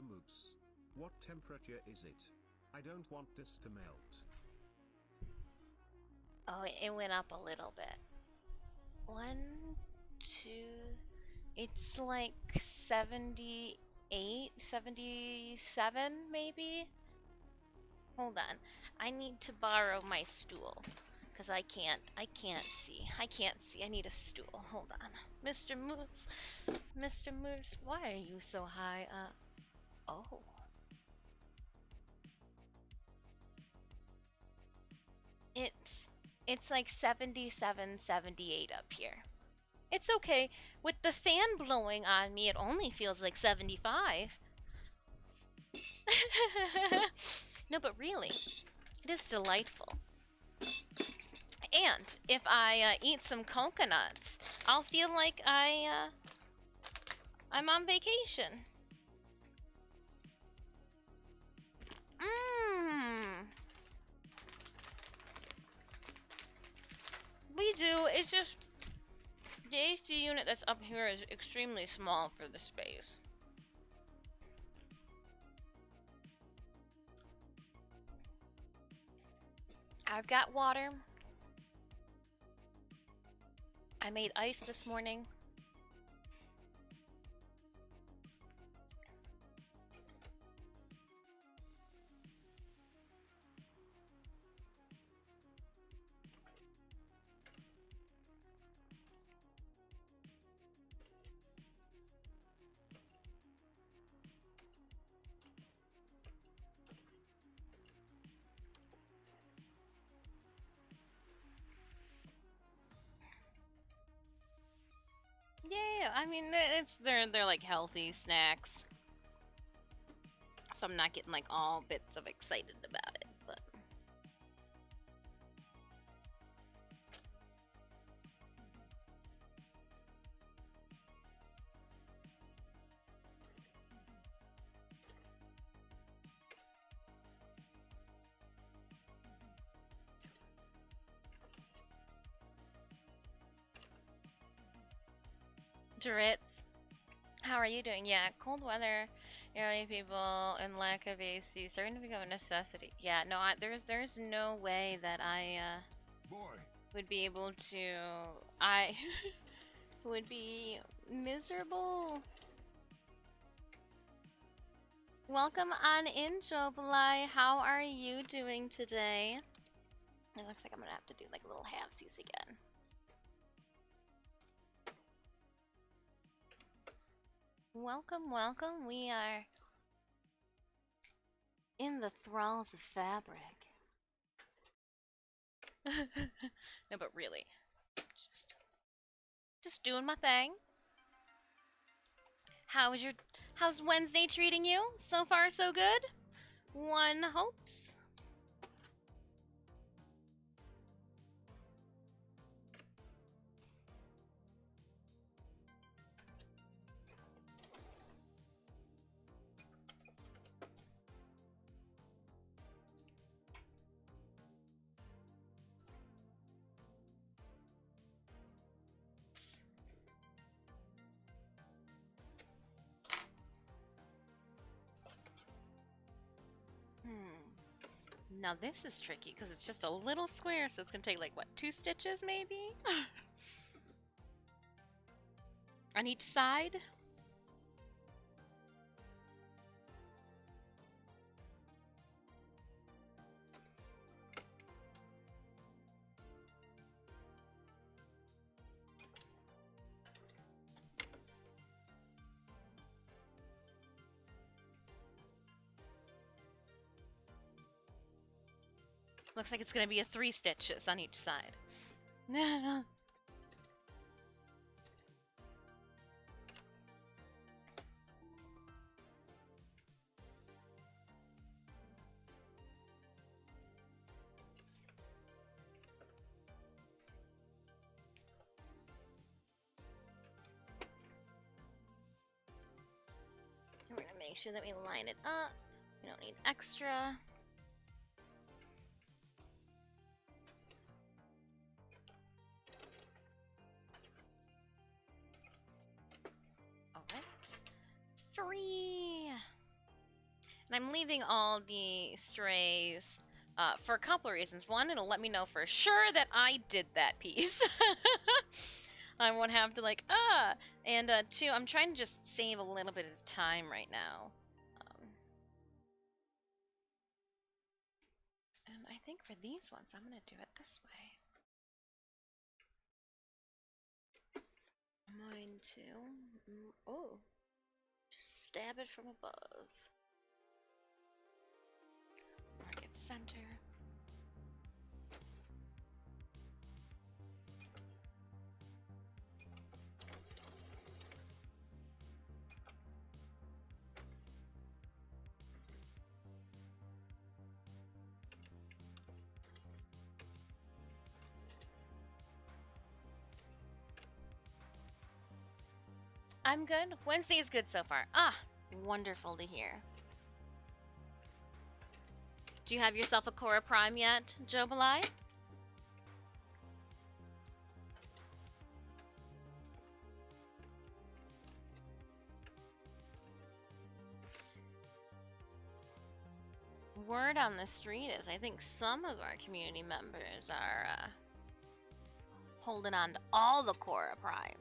Moose, what temperature is it? I don't want this to melt. Oh, it went up a little bit. 1, 2... It's like 78, 77 maybe? Hold on. I need to borrow my stool. Because I can't see. I need a stool. Hold on. Mr. Moose, why are you so high up? Oh. It's like 77, 78 up here. It's okay. With the fan blowing on me, it only feels like 75. No, but really, it is delightful. And if I eat some coconuts, I'll feel like I'm on vacation. We do. It's just the AC unit that's up here is extremely small for the space. I've got water. I made ice this morning. I mean, they're like healthy snacks, so I'm not getting like all bits of excited about it, but. Duritz, how are you doing? Yeah, cold weather, elderly people, and lack of AC starting to become a necessity. Yeah, no, there's no way that I would be able to. I would be miserable. Welcome on in, Jobalai. How are you doing today? It looks like I'm gonna have to do like a little halfsies again. Welcome, welcome. We are in the thralls of fabric. No, but really, just doing my thing. How's Wednesday treating you? So far, so good? One hopes. Now this is tricky because it's just a little square, so it's gonna take like what, 2 stitches maybe? On each side? Looks like it's gonna be a 3 stitches on each side. We're gonna make sure that we line it up. We don't need extra. Alright. 3! And I'm leaving all the strays for a couple of reasons. One, it'll let me know for sure that I did that piece. I won't have to like, And 2, I'm trying to just save a little bit of time right now. And I think for these ones, I'm gonna do it this way. I'm going to, just stab it from above. Mark it center. I'm good. Wednesday is good so far. Wonderful to hear. Do you have yourself a Cora Prime yet, Jobalai? Word on the street is I think some of our community members are holding on to all the Cora Primes.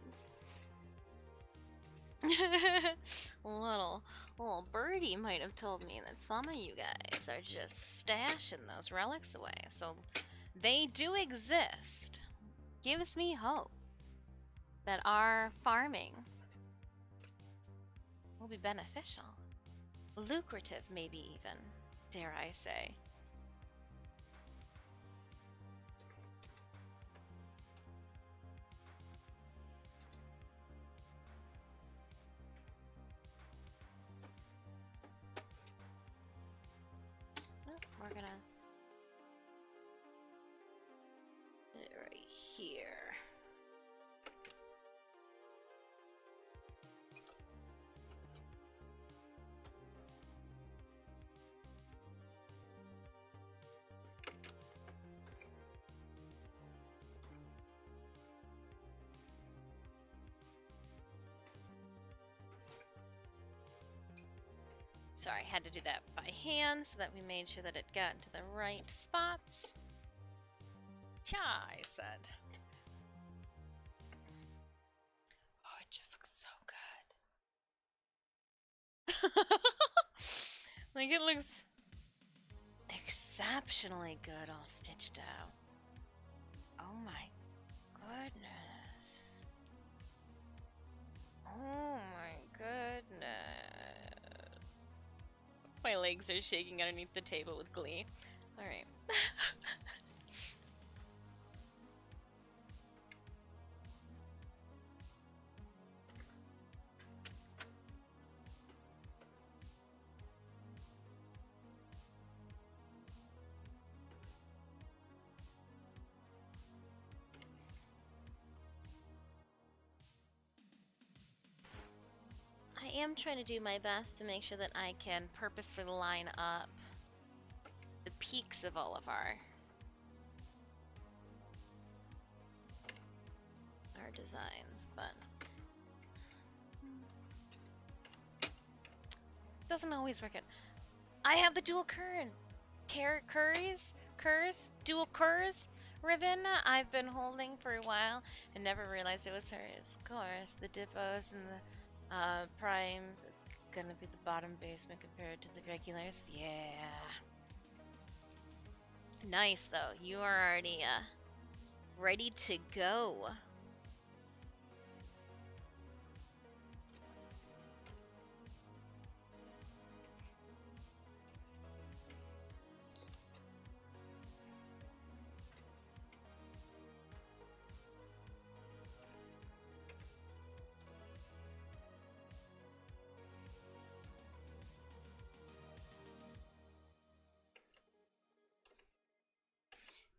little birdie might have told me that some of you guys are just stashing those relics away. So they do exist. Gives me hope that our farming will be beneficial. Lucrative, maybe even, dare I say. Sorry, I had to do that by hand so that we made sure that it got into the right spots. Cha, I said. Oh, it just looks so good. Like, it looks exceptionally good all stitched out. Oh my goodness. Oh my goodness. My legs are shaking underneath the table with glee. Alright. I am trying to do my best to make sure that I can purposefully line up the peaks of all of our designs, but doesn't always work out. I have the dual dual curs ribbon I've been holding for a while and never realized it was hers. Of course, the dippos and the primes, it's gonna be the bottom basement compared to the regulars. Yeah. Nice though, you are already ready to go.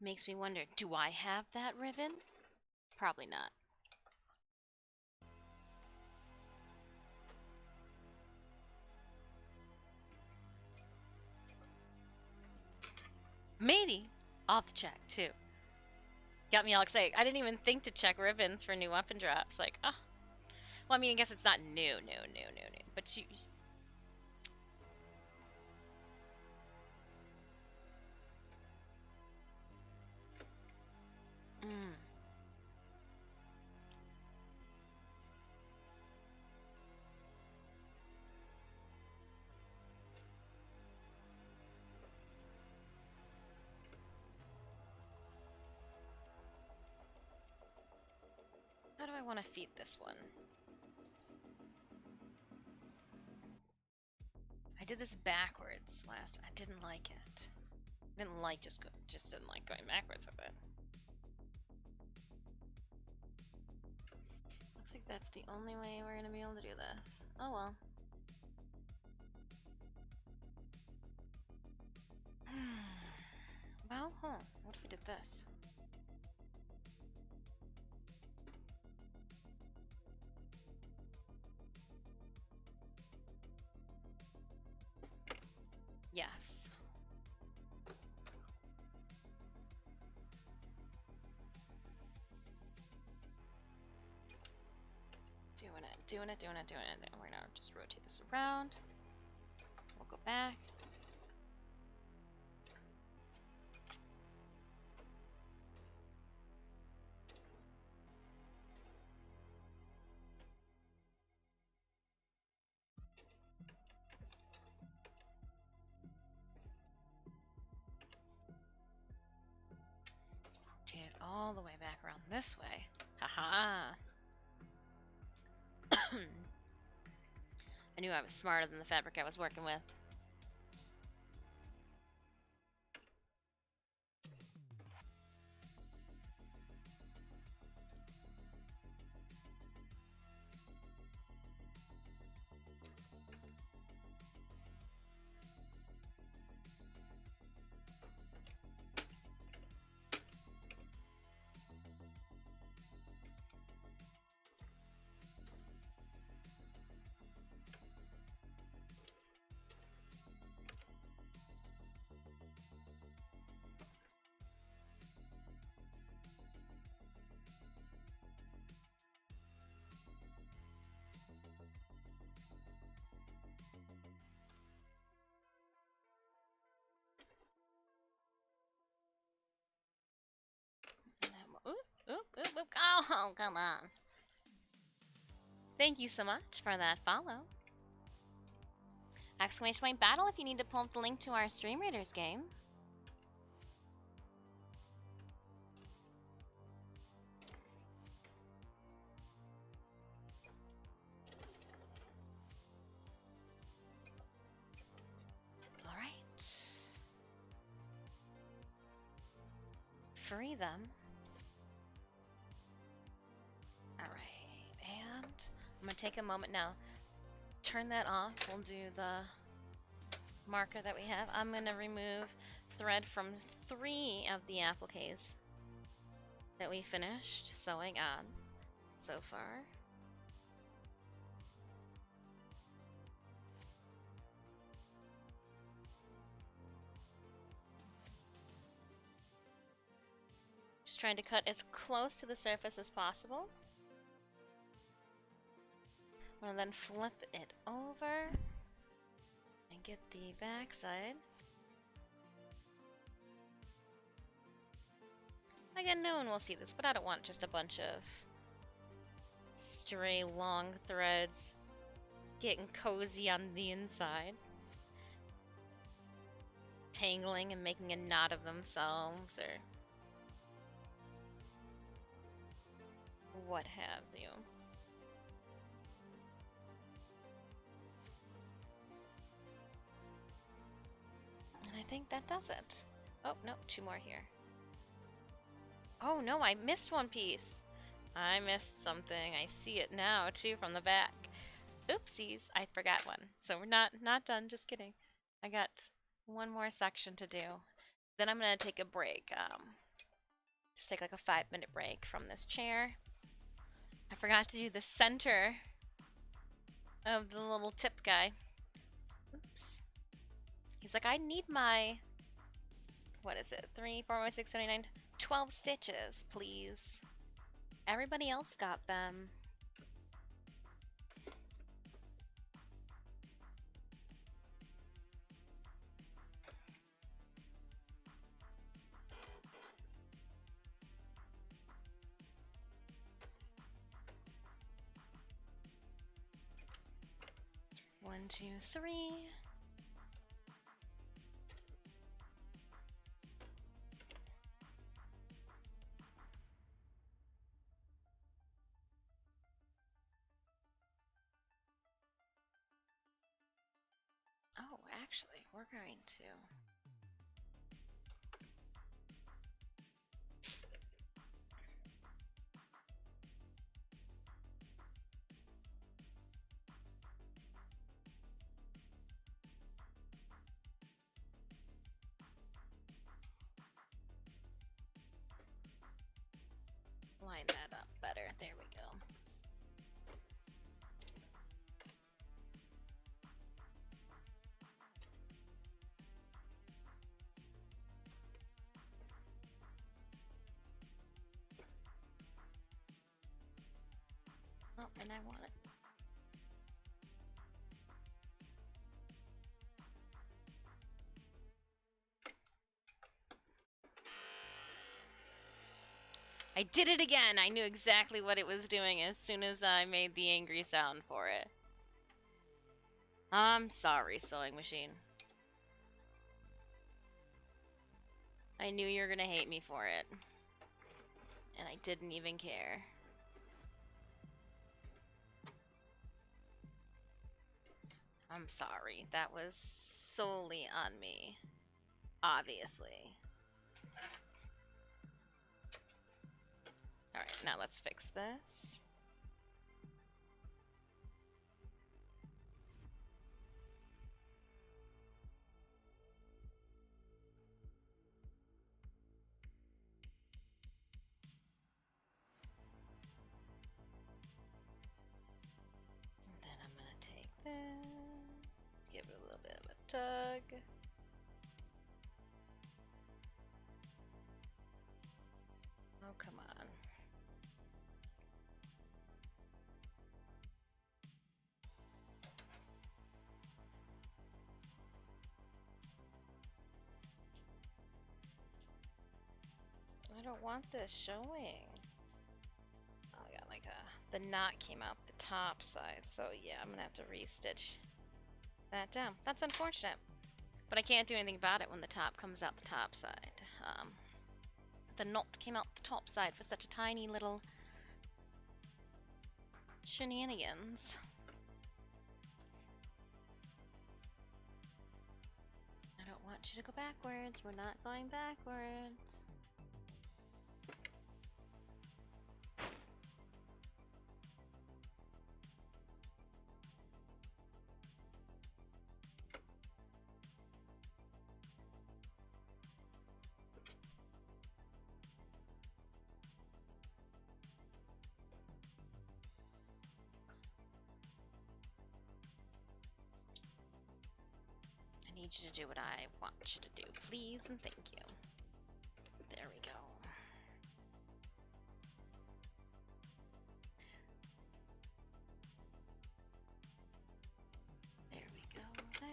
Makes me wonder, do I have that ribbon? Probably not. Maybe. I'll have to check, too. Got me all excited. I didn't even think to check ribbons for new weapon drops. Like, oh. Well, I mean, I guess it's not new. But you... How do I want to feed this one? I did this backwards last. I didn't like it. I didn't like just didn't like going backwards with it. Looks like that's the only way we're gonna be able to do this. Oh well. Well, what if we did this? Yes. Doing it. And we're gonna just rotate this around. So we'll go back. Rotate it all the way back around this way. Haha. I knew I was smarter than the fabric I was working with. Oh, come on. Thank you so much for that follow. Exclamation point battle if you need to pull up the link to our Stream Raiders game. Alright. Free them. Alright, and I'm gonna take a moment now. Turn that off. We'll do the marker that we have. I'm gonna remove thread from 3 of the appliques that we finished sewing on so far. Just trying to cut as close to the surface as possible. And then flip it over and get the back side. Again, no one will see this, but I don't want just a bunch of stray long threads getting cozy on the inside, tangling and making a knot of themselves or what have you. And I think that does it. Oh, no, 2 more here. Oh no, I missed one piece. I missed something. I see it now too from the back. Oopsies, I forgot one. So we're not done, just kidding. I got one more section to do. Then I'm gonna take a break. Just take like a 5-minute break from this chair. I forgot to do the center of the little tip guy. Oops. He's like, I need my, what is it? 3, 4, 5, 6, 7, 8, 9, 12 stitches, please. Everybody else got them. One, 2, 3. Oh, actually, we're going to line that up better. There we go. Oh, and I want it. I did it again! I knew exactly what it was doing as soon as I made the angry sound for it. I'm sorry, sewing machine. I knew you were gonna hate me for it. And I didn't even care. I'm sorry. That was solely on me. Obviously. Alright, now let's fix this. And then I'm gonna take this, give it a little bit of a tug. Oh, come on. I don't want this showing. the knot came out the top side, so yeah, I'm gonna have to re-stitch that down. That's unfortunate, but I can't do anything about it when the top comes out the top side. The knot came out the top side for such a tiny little shenanigans. I don't want you to go backwards. We're not going backwards. I need you to do what I want you to do, please and thank you. There we go. There we go, there.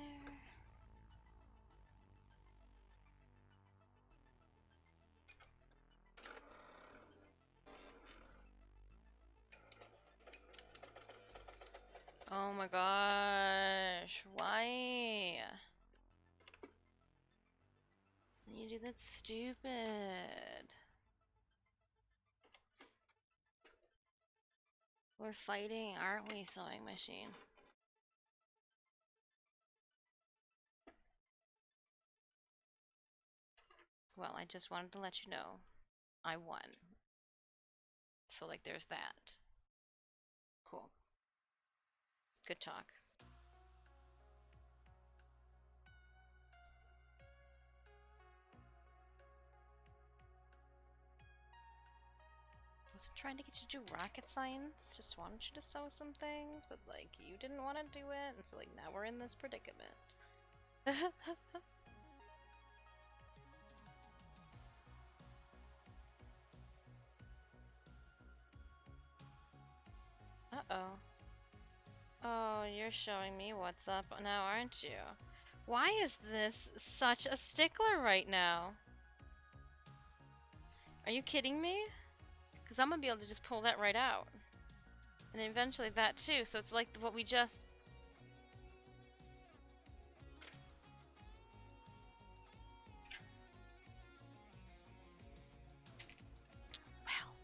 Oh my gosh, why? You do that stupid. We're fighting, aren't we, sewing machine? Well, I just wanted to let you know I won. So, like, there's that. Cool. Good talk. Wasn't trying to get you to do rocket science, just wanted you to sew some things, but like you didn't want to do it, and so like now we're in this predicament. Uh-oh. Oh, you're showing me what's up now, aren't you? Why is this such a stickler right now? Are you kidding me? Because I'm gonna be able to just pull that right out. And eventually that too, so it's like what we just... Well.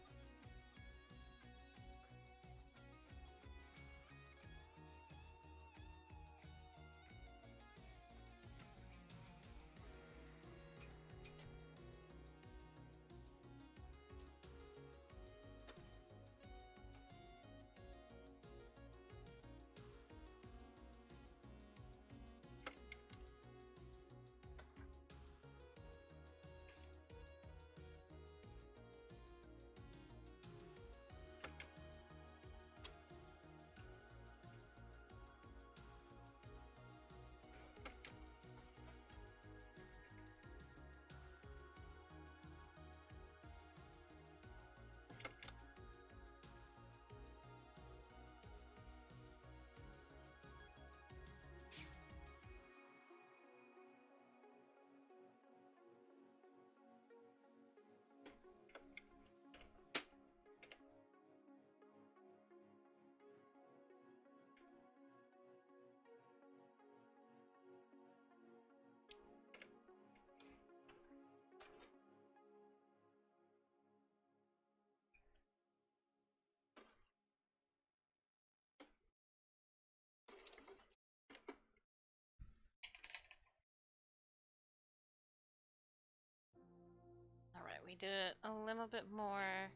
Alright, we did it a little bit more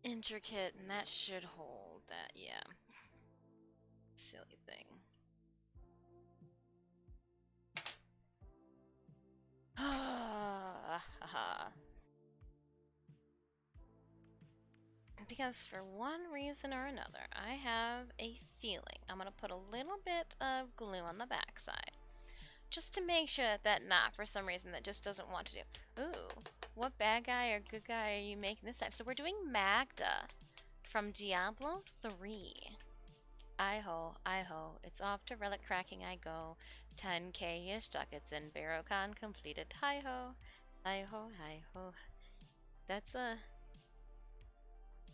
intricate, and that should hold that, yeah. Silly thing. Because for one reason or another, I have a feeling I'm gonna put a little bit of glue on the backside. Just to make sure that that knot, for some reason, that just doesn't want to do. Ooh, what bad guy or good guy are you making this time? So we're doing Maghda from Diablo 3. I-ho, it's off to relic cracking I go. 10k-ish ducats in Barrowcon completed. Hi-ho, hi-ho, hi-ho. That's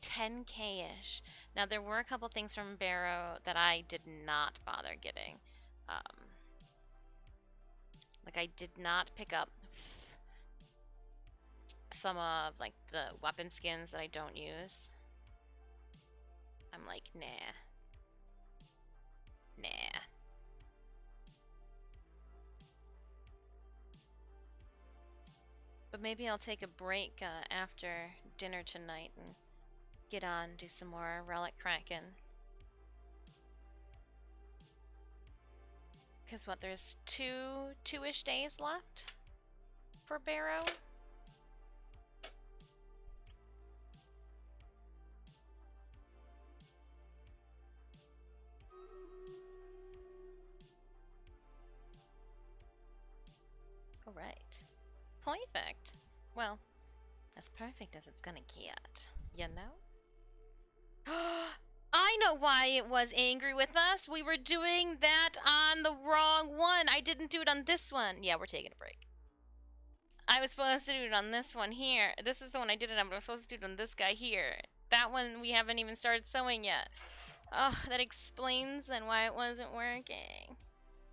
10K-ish. Now, there were a couple things from Barrow that I did not bother getting. Like, I did not pick up some of, like, the weapon skins that I don't use. I'm like, nah. Nah. But maybe I'll take a break after dinner tonight and get on, do some more relic cracking. Because what, there's two-ish days left for Barrow? Alright. Perfect. Well, as perfect as it's gonna get, you know? I know why it was angry with us! We were doing that on the wrong one! I didn't do it on this one! Yeah, we're taking a break. I was supposed to do it on this one here. This is the one I did it on, but I was supposed to do it on this guy here. That one we haven't even started sewing yet. Oh, that explains then why it wasn't working.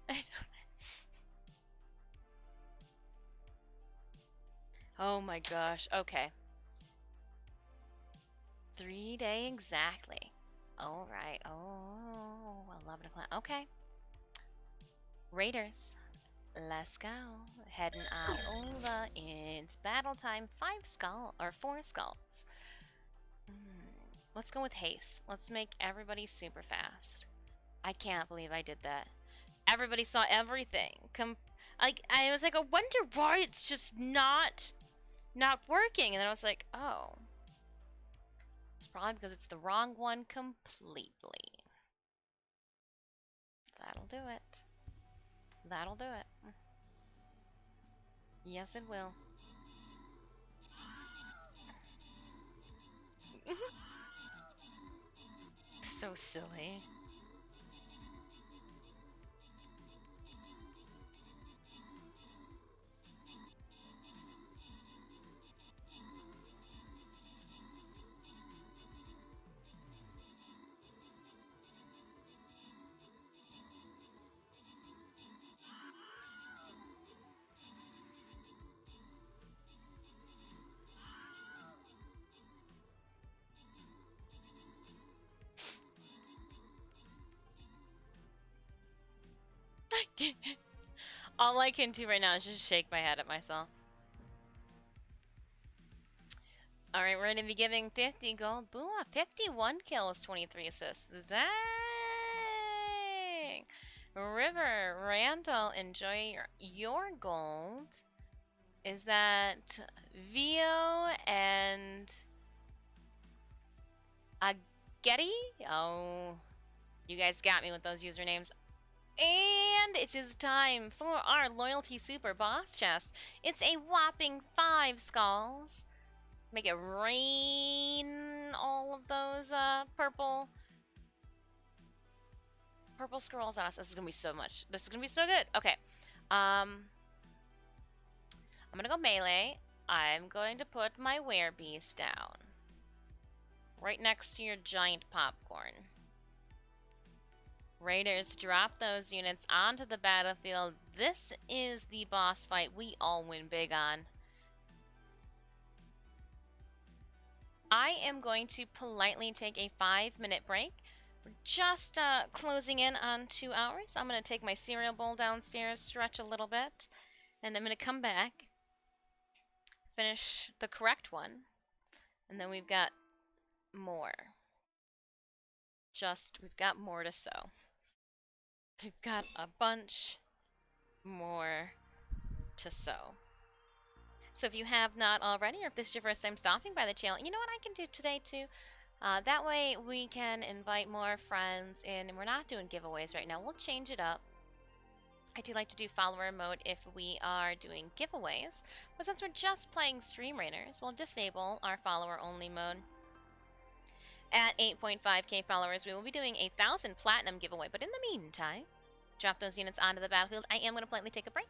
I don't. Oh my gosh. Okay. 3-day exactly. Alright. Oh, 11 o'clock. Okay. Raiders. Let's go. Heading on over. It's battle time. 4 skulls. Let's go with haste. Let's make everybody super fast. I can't believe I did that. Everybody saw everything. I was like, I wonder why it's just not working. And then I was like, oh. It's probably because it's the wrong one completely. That'll do it. That'll do it. Yes, it will. So silly. All I can do right now is just shake my head at myself. Alright, we're gonna be giving 50 gold. Boo, 51 kills, 23 assists. Zang! River, Randall, enjoy your gold. Is that Vio and Ageti? Oh, you guys got me with those usernames. And it is time for our loyalty super boss chest. It's a whopping 5 skulls. Make it rain all of those purple scrolls on us. This is gonna be so much. This is gonna be so good. Okay. I'm gonna go melee. I'm going to put my werebeast down. Right next to your giant popcorn. Raiders, drop those units onto the battlefield. This is the boss fight we all win big on. I am going to politely take a 5-minute break. We're just closing in on 2 hours. I'm going to take my cereal bowl downstairs, stretch a little bit, and I'm going to come back, finish the correct one, and then we've got more. We've got more to sew. We've got a bunch more to sew. So if you have not already, or if this is your first time stopping by the channel, you know what I can do today too? That way we can invite more friends in, and we're not doing giveaways right now. We'll change it up. I do like to do follower mode if we are doing giveaways, but since we're just playing Stream Raiders, we'll disable our follower only mode. At 8.5k followers, we will be doing a 1,000 platinum giveaway, but in the meantime, drop those units onto the battlefield, I am going to politely take a break.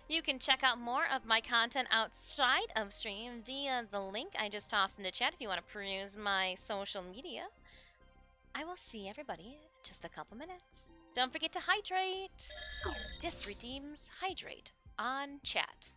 You can check out more of my content outside of stream via the link I just tossed in the chat if you want to peruse my social media. I will see everybody in just a couple minutes. Don't forget to hydrate! Dis redeems hydrate on chat.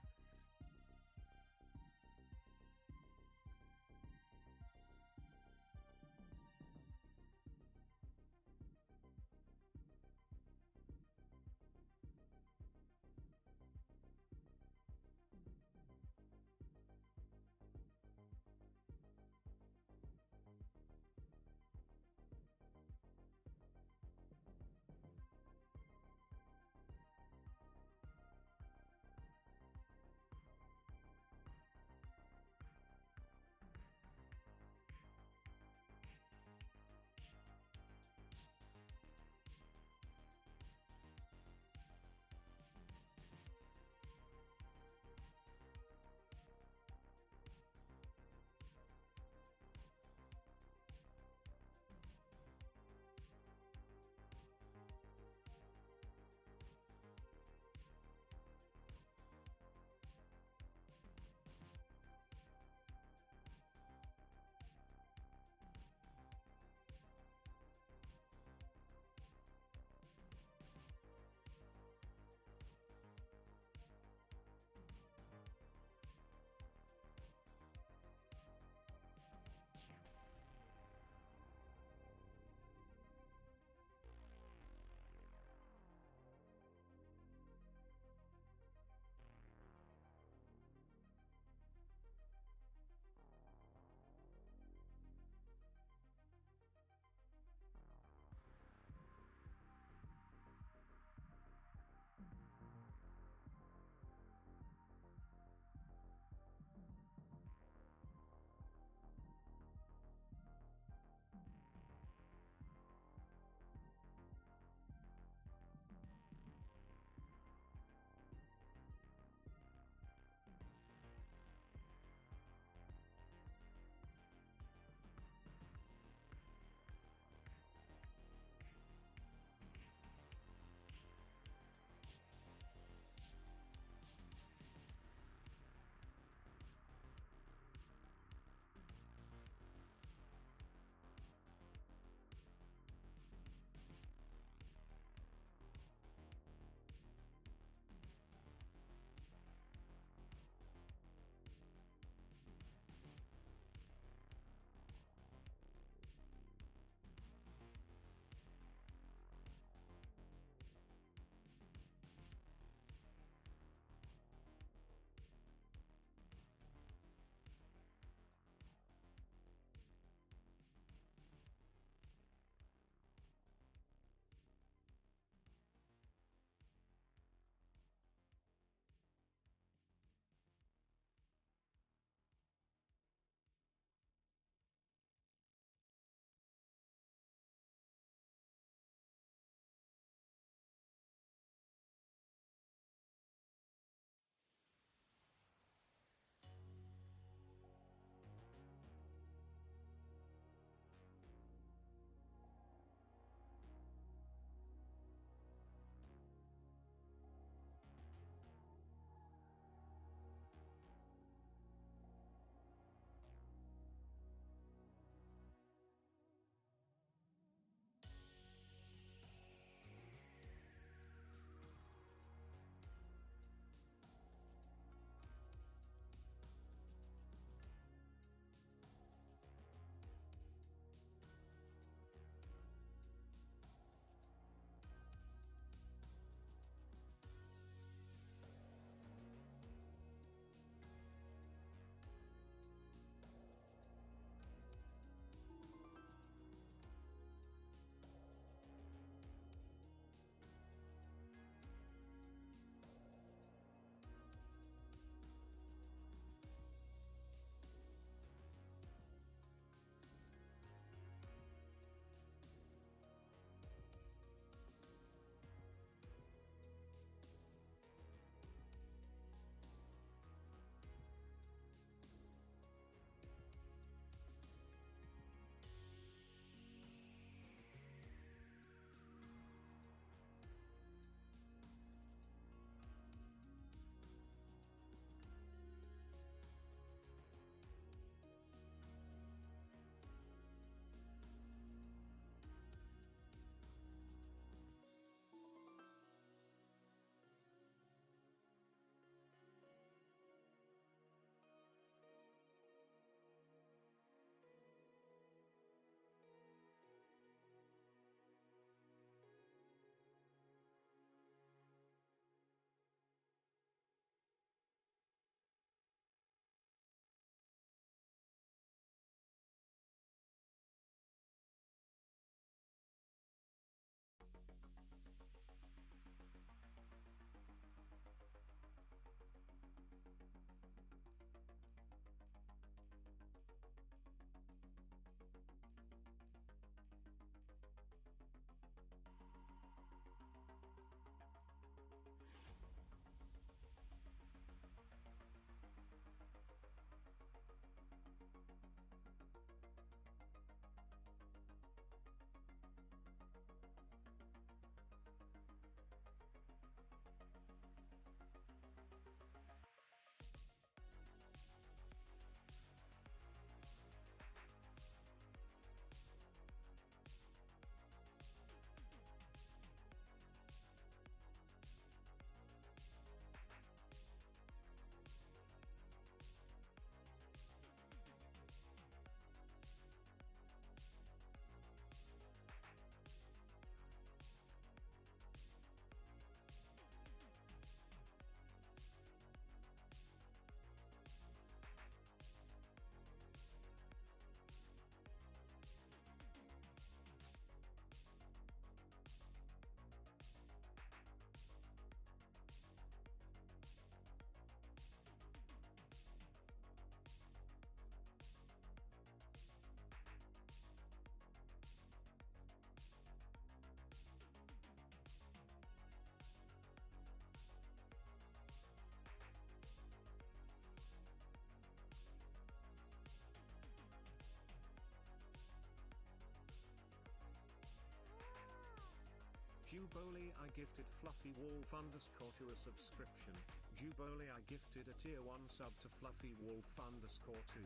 Juboli, I gifted Fluffy Wolf underscore to a subscription. Juboli, I gifted a tier 1 sub to Fluffy Wolf underscore 2.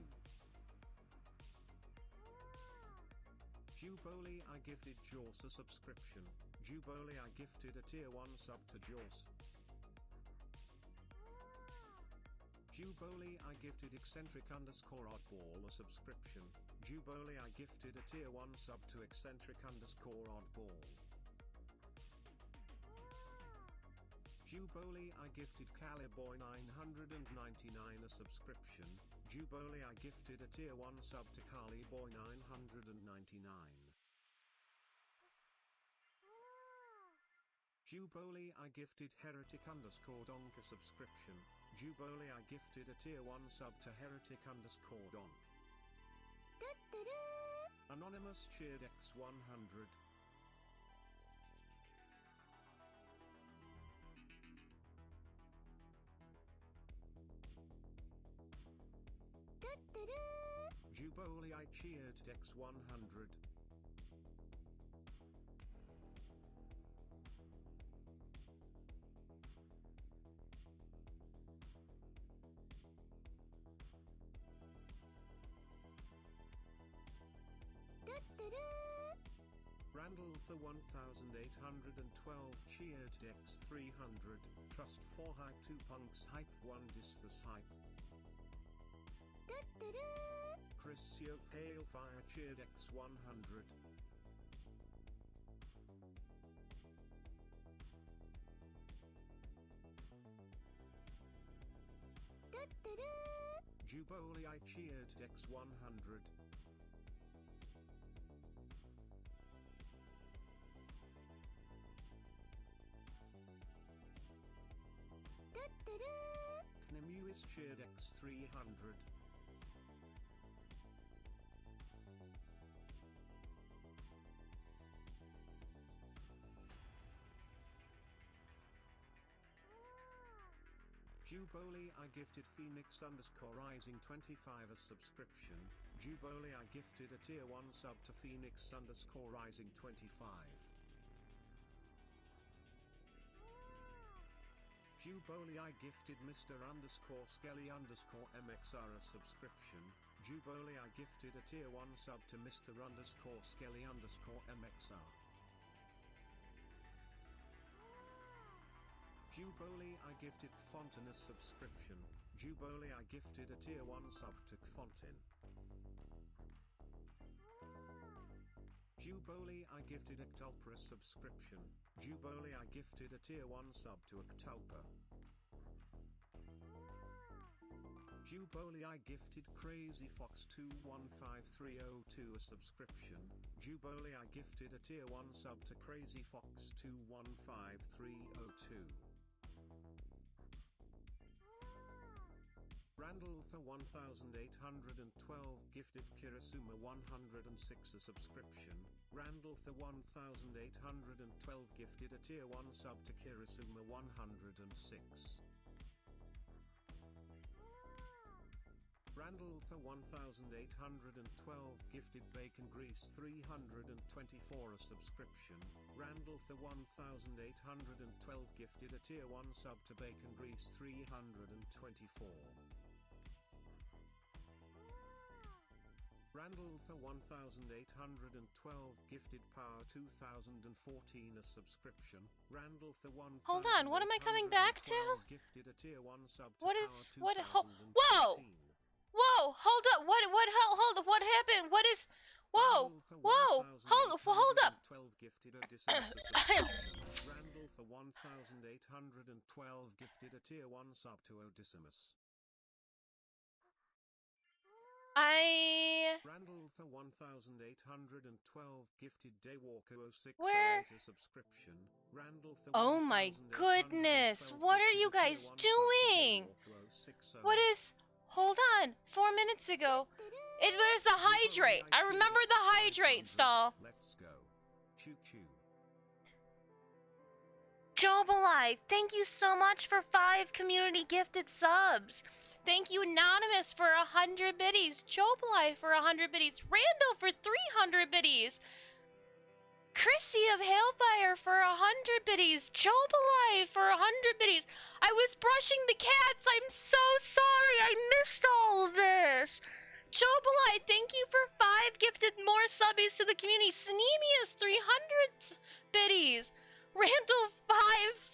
Juboli, I gifted Jaws a subscription. Juboli, I gifted a tier 1 sub to Jaws. Juboli, I gifted eccentric underscore oddball a subscription. Juboli, I gifted a tier 1 sub to eccentric underscore oddball. Juboli, I gifted Caliboy 999 a subscription. Juboli, I gifted a tier 1 sub to Caliboy 999. Juboli, I gifted Heretic underscore Donk a subscription. Juboli, I gifted a tier 1 sub to Heretic underscore Donk. Anonymous cheered X100. Juboli, I cheered X100. Randall the 1812 cheered X300. Trust 4 hype 2 punks hype 1 disfus hype. Chrisio Palefire cheered X100. Juboli, I cheered X100. Knemu is cheered X300. Juboli, I gifted Phoenix underscore Rising 25 a subscription. Juboli, I gifted a tier 1 sub to Phoenix underscore Rising 25. Juboli, I gifted Mr. underscore Skelly underscore MXR a subscription. Juboli, I gifted a tier 1 sub to Mr. underscore Skelly underscore MXR. Juboli, I gifted Fontin a subscription. Juboli, I gifted a tier 1 sub to Fontin. Juboli, I gifted Ectulpa a subscription. Juboli, I gifted a tier 1 sub to Ectulpa. Juboli, I gifted Crazy Fox 215302 a subscription. Juboli, I gifted a tier 1 sub to Crazy Fox 215302. Randall the 1812 gifted Kirasuma 106 a subscription. Randall the 1812 gifted a tier 1 sub to Kirasuma 106. Randall the 1812 gifted Bacon Grease 324 a subscription. Randall the 1812 gifted a tier 1 sub to Bacon Grease 324. Randall the 1812 gifted Power 2014 a subscription. Randall the 1812 Hold on, what am I coming back to? Gifted a tier 1 sub to What Power is 2014. whoa! Whoa, hold up. Hold up. What happened? What is whoa! Hold up. Gifted Odysseus a subscription. Randall the 1812 gifted a tier 1 sub to Odysseus. Randall the 1812 gifted Daywalker 0608 a subscription. Randall the Oh my goodness, what are you guys doing? What is... Hold on, 4 minutes ago, it was the hydrate. I remember the hydrate, Saul. Let's go. Choo choo. Jobalai, thank you so much for 5 community gifted subs. Thank you, Anonymous, for 100 biddies. Jobalai for 100 biddies. Randall for 300 biddies. Chrissy of Hailfire for 100 biddies. Chobalai for 100 biddies. I was brushing the cats. I'm so sorry. I missed all of this. Chobalai, thank you for 5 gifted more subbies to the community. Sneemius, 300 biddies. Randall, 5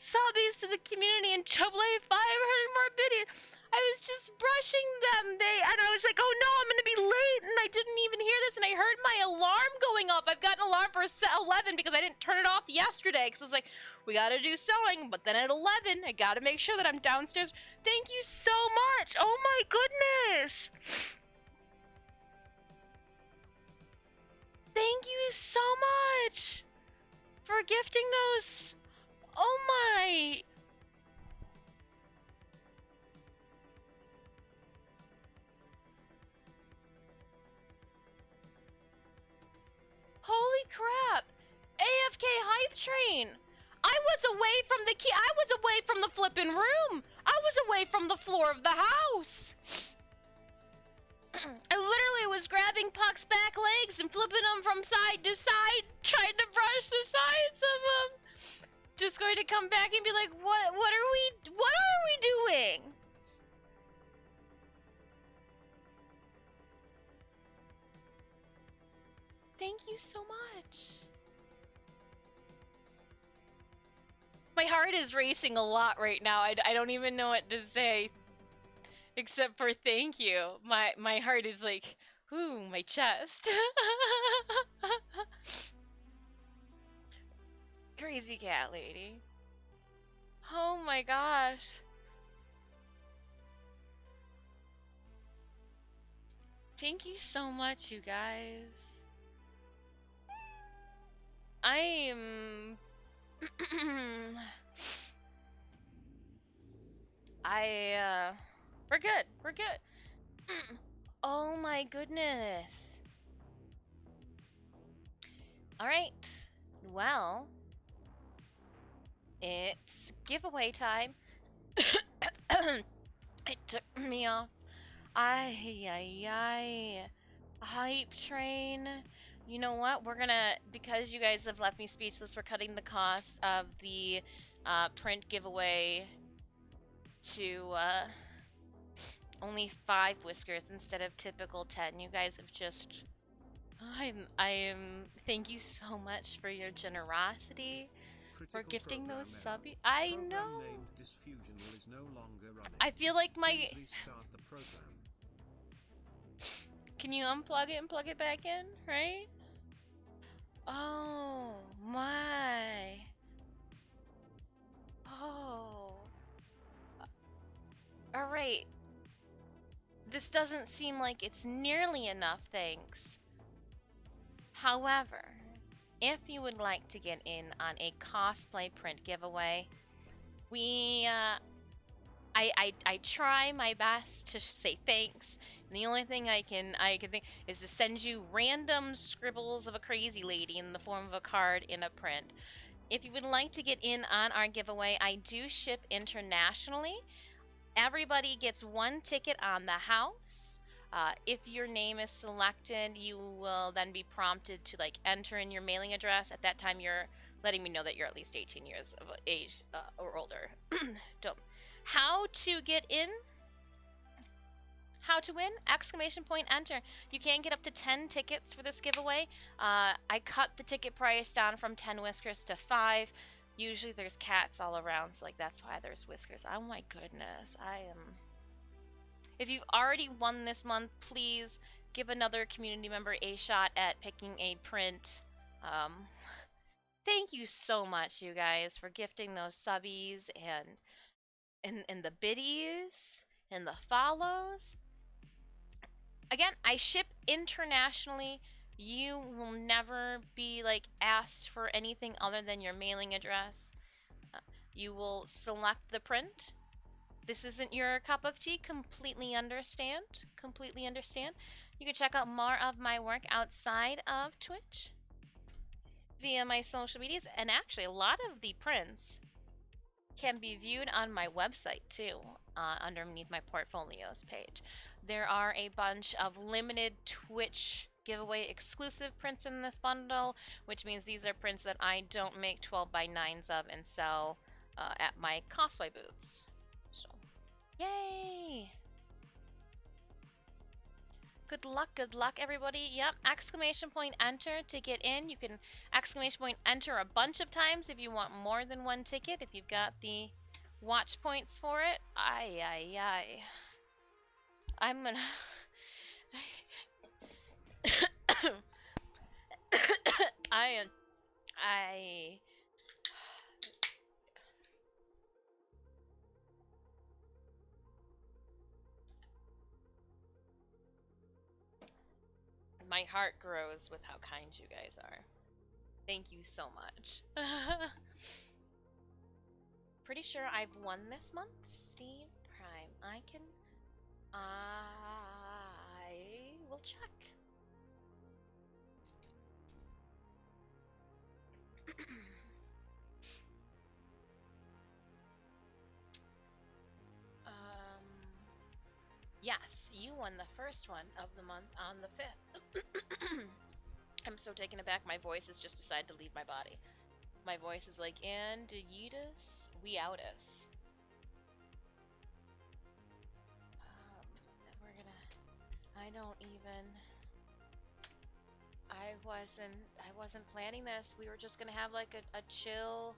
subbies to the community. And Chobalai, 500 more biddies. I was just brushing them. And I was like, oh no, I'm gonna be late, and I didn't even hear this, and I heard my alarm going off. I've got an alarm for 11 because I didn't turn it off yesterday, because I was like, we gotta do sewing, but then at 11, I gotta make sure that I'm downstairs. Thank you so much. Oh my goodness. Thank you so much for gifting those. Oh my. Holy crap! AFK hype train! I was away from the key. I was away from the flippin' room. I was away from the floor of the house. I literally was grabbing Puck's back legs and flipping them from side to side, trying to brush the sides of them. Just going to come back and be like, what are we doing? Thank you so much. My heart is racing a lot right now. I don't even know what to say. Except for thank you. My heart is like, ooh, my chest. Crazy cat lady. Oh my gosh. Thank you so much, you guys. I'm we're good. We're good. Oh my goodness. All right. Well, it's giveaway time. It took me off. Ay. Hype train. You know what? We're gonna, because you guys have left me speechless, we're cutting the cost of the print giveaway to only 5 whiskers instead of typical 10. You guys have just, thank you so much for your generosity. For gifting those subbies. I know. Named Disfusional is no longer running. I feel like my. Please restart the program. Can you unplug it and plug it back in, right? Oh my. Oh. Alright. This doesn't seem like it's nearly enough, thanks. However, if you would like to get in on a cosplay print giveaway, I try my best to say thanks. And the only thing I can think is to send you random scribbles of a crazy lady in the form of a card in a print. If you would like to get in on our giveaway, I do ship internationally. Everybody gets 1 ticket on the house. If your name is selected, you will then be prompted to enter in your mailing address. At that time, you're letting me know that you're at least 18 years of age or older. How to get in? How to win? Exclamation point enter. You can get up to 10 tickets for this giveaway. I cut the ticket price down from 10 whiskers to 5. Usually there's cats all around, so that's why there's whiskers. Oh my goodness, If you've already won this month, please give another community member a shot at picking a print. Thank you so much, you guys, for gifting those subbies and the biddies and the follows. Again, I ship internationally. You will never be asked for anything other than your mailing address. You will select the print. This isn't your cup of tea. Completely understand. Completely understand. You can check out more of my work outside of Twitch via my social medias, and actually a lot of the prints can be viewed on my website too, underneath my portfolios page. There are a bunch of limited Twitch giveaway exclusive prints in this bundle, which means these are prints that I don't make 12 by 9s of and sell at my cosplay booths. So, yay! Good luck, everybody. Yep, exclamation point enter to get in. You can exclamation point enter a bunch of times if you want more than one ticket, if you've got the watch points for it. Ay. I'm gonna... I... My heart grows with how kind you guys are. Thank you so much. Pretty sure I've won this month. Steve Prime. I will check. Yes, you won the first one of the month on the 5th. I'm so taken aback. My voice has just decided to leave my body. My voice is like, and Yeetus, we out us. We're gonna. I wasn't planning this. We were just gonna have like a chill,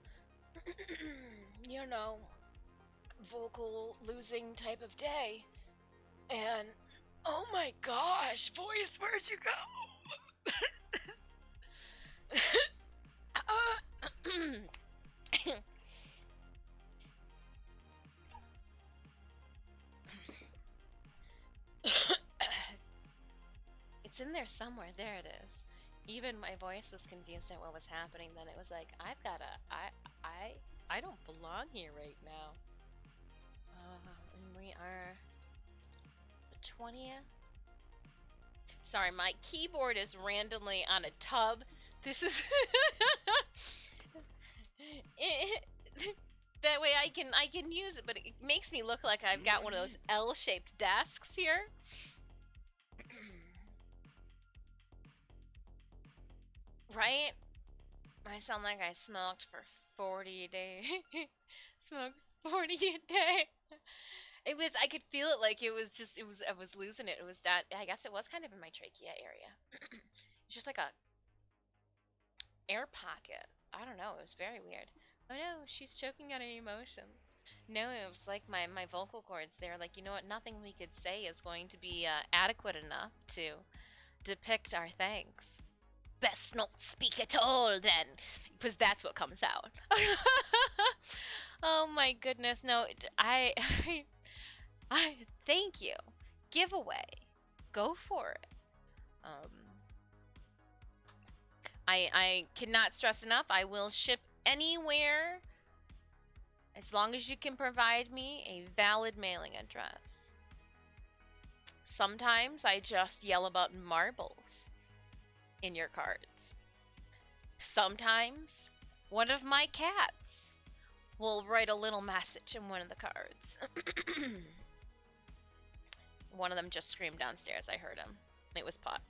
you know, vocal losing type of day. And oh my gosh, voice, where'd you go? It's in there somewhere. There it is. Even my voice was confused at what was happening. Then it was like, I don't belong here right now. And we are the 20th. Sorry, my keyboard is randomly on a tub. This is that way I can use it, but it makes me look like I've got one of those L-shaped desks here. Right? I sound like I smoked for 40 a day. Smoked 40 a day. It was, I could feel it, like I was losing it. It was that, I guess it was kind of in my trachea area. It's just like a air pocket. I don't know, it was very weird. Oh no, she's choking on her emotions. No, it was like my vocal cords. They were like, you know what, nothing we could say is going to be adequate enough to depict our thanks. Best not speak at all then, because that's what comes out. Oh my goodness, no, I thank you. Giveaway. Go for it. I cannot stress enough, I will ship anywhere as long as you can provide me a valid mailing address. Sometimes I just yell about marbles in your cards. Sometimes one of my cats will write a little message in one of the cards. One of them just screamed downstairs. I heard him. It was Puck.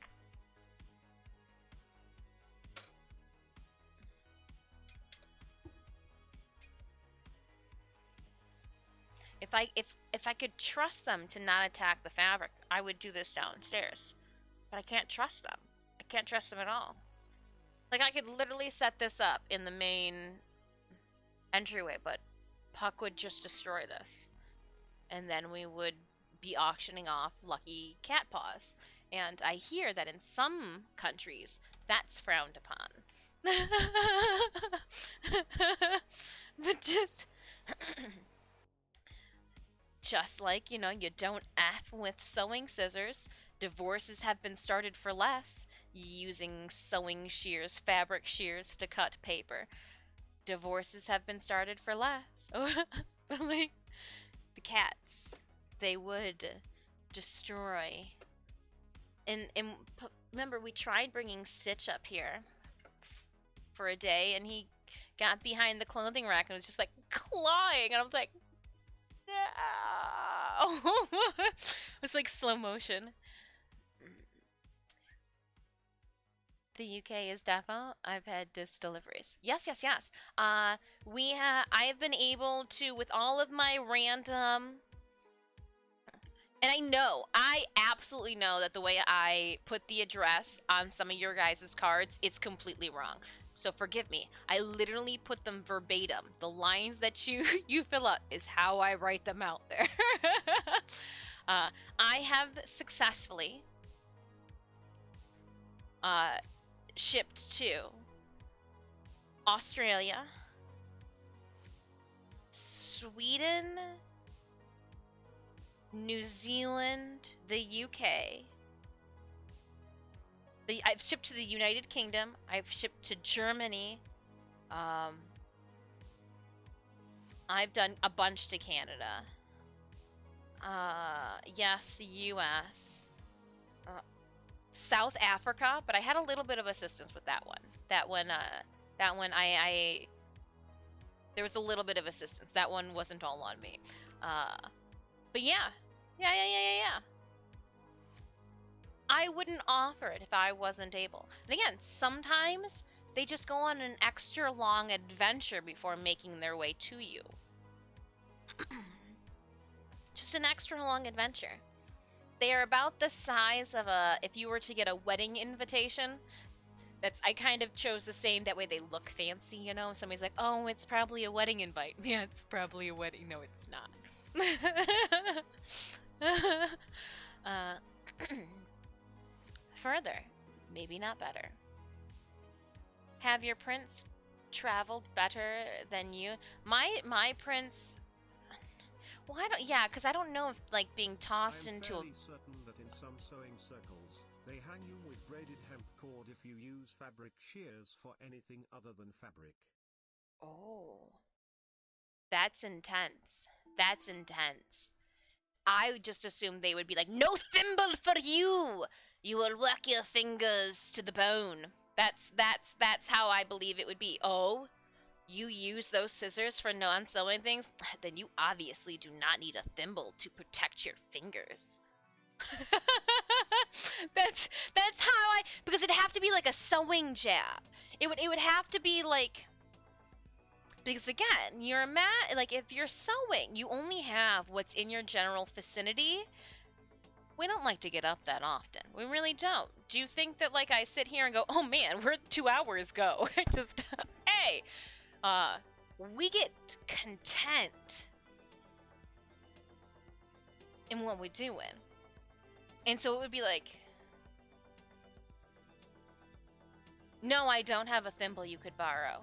If I could trust them to not attack the fabric, I would do this downstairs. But I can't trust them. I can't trust them at all. Like, I could literally set this up in the main entryway, but Puck would just destroy this. And then we would be auctioning off lucky cat paws. And I hear that in some countries, that's frowned upon. But just like, you know, you don't F with sewing scissors. Divorces have been started for less, using sewing shears, fabric shears to cut paper. Divorces have been started for less. But like, the cats, they would destroy. And remember, we tried bringing Stitch up here for a day, and he got behind the clothing rack and was just like clawing, and I was like, no. It was like slow motion. The UK is defo. I've had disc deliveries. Yes, yes, yes. I've been able to, with all of my random, and I absolutely know that the way I put the address on some of your guys' cards, it's completely wrong. So forgive me. I literally put them verbatim. The lines that you you fill out is how I write them out there. I have successfully uh, shipped to Australia, Sweden, New Zealand, the UK. I've shipped to the United Kingdom. I've shipped to Germany. I've done a bunch to Canada. Yes, US. South Africa, but I had a little bit of assistance with that one. That one I there was a little bit of assistance. That one wasn't all on me. But yeah. Yeah. I wouldn't offer it if I wasn't able. And again, sometimes they just go on an extra long adventure before making their way to you. Just an extra long adventure. They are about the size of if you were to get a wedding invitation. I kind of chose the same, that way they look fancy, you know? Somebody's like, oh, it's probably a wedding invite. Yeah, it's probably a wedding. No, it's not. Further, maybe not better. Have your prince traveled better than you? My prince... Well, because I don't know if, like, being tossed into a... I'm fairly certain that in some sewing circles, they hang you with braided hemp cord if you use fabric shears for anything other than fabric. Oh. That's intense. That's intense. I would just assume they would be like, no thimble for you! You will work your fingers to the bone. That's how I believe it would be. Oh, you use those scissors for non-sewing things? Then you obviously do not need a thimble to protect your fingers. that's how because it'd have to be like a sewing jab. It would have to be like, because again, like if you're sewing, you only have what's in your general vicinity. We don't like to get up that often. We really don't. Do you think that, like, I sit here and go, oh man, where'd 2 hours go? Just, hey, we get content in what we're doing. And so it would be like, no, I don't have a thimble you could borrow.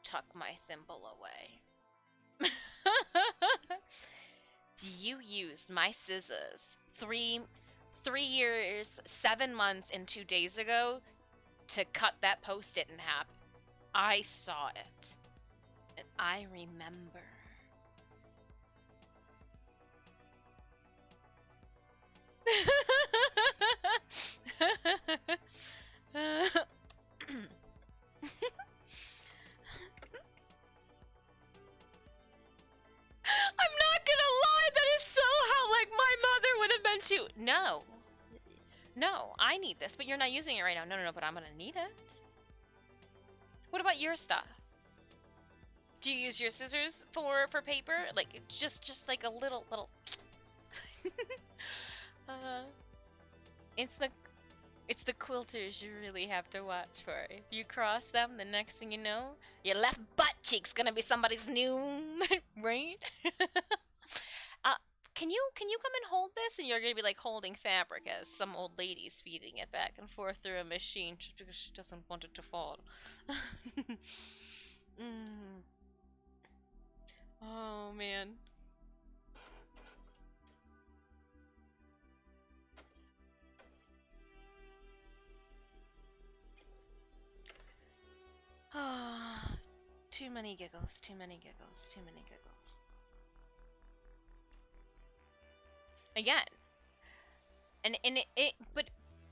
Tuck my thimble away. You used my scissors 3 years, 7 months, and 2 days ago to cut that post-it in half. I saw it. And I remember. I'm not gonna lie, that is so how, like, my mother would have been too. No, I need this, but you're not using it right now. No, but I'm gonna need it. What about your stuff? Do you use your scissors for paper? Like, just like a little. It's the quilters you really have to watch for. If you cross them, the next thing you know, your left butt cheek's gonna be somebody's new, right? Can you come and hold this? And you're gonna be like holding fabric as some old lady's feeding it back and forth through a machine because she doesn't want it to fall. Oh man. Too many giggles, too many giggles, too many giggles. Again.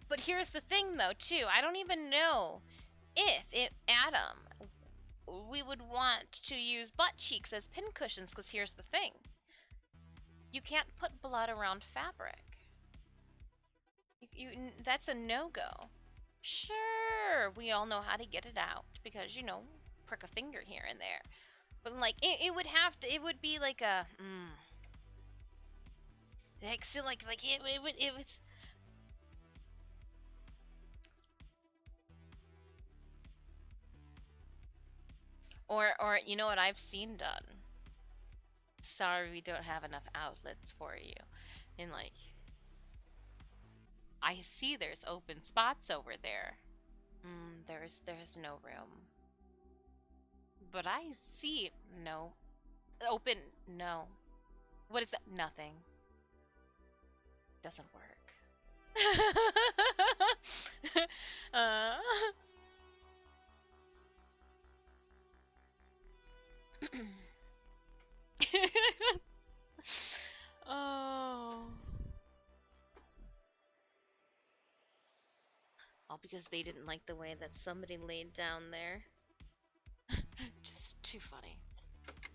But here's the thing though too. I don't even know if Adam, we would want to use butt cheeks as pincushions, because here's the thing. You can't put blood around fabric. That's a no-go. Sure, we all know how to get it out because, you know, prick a finger here and there. But like, it would have to. It would be like a. Like, so like it would. It was. Or you know what I've seen done? Sorry, we don't have enough outlets for you. And like, I see there's open spots over there. There's no room. But I see no open. No. What is that? Nothing. Doesn't work. uh, oh. All because they didn't like the way that somebody laid down there. Just too funny.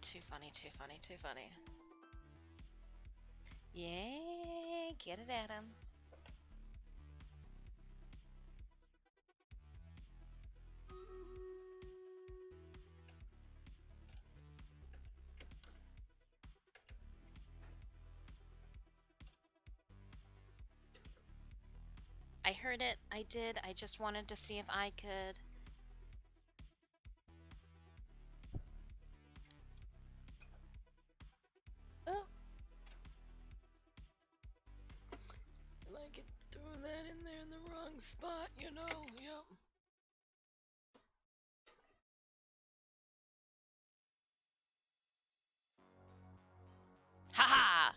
Too funny, too funny, too funny. Yeah, get it at him. I heard it. I did. I just wanted to see if I could. Oh. I might get thrown that in there in the wrong spot, you know. Yep. Haha!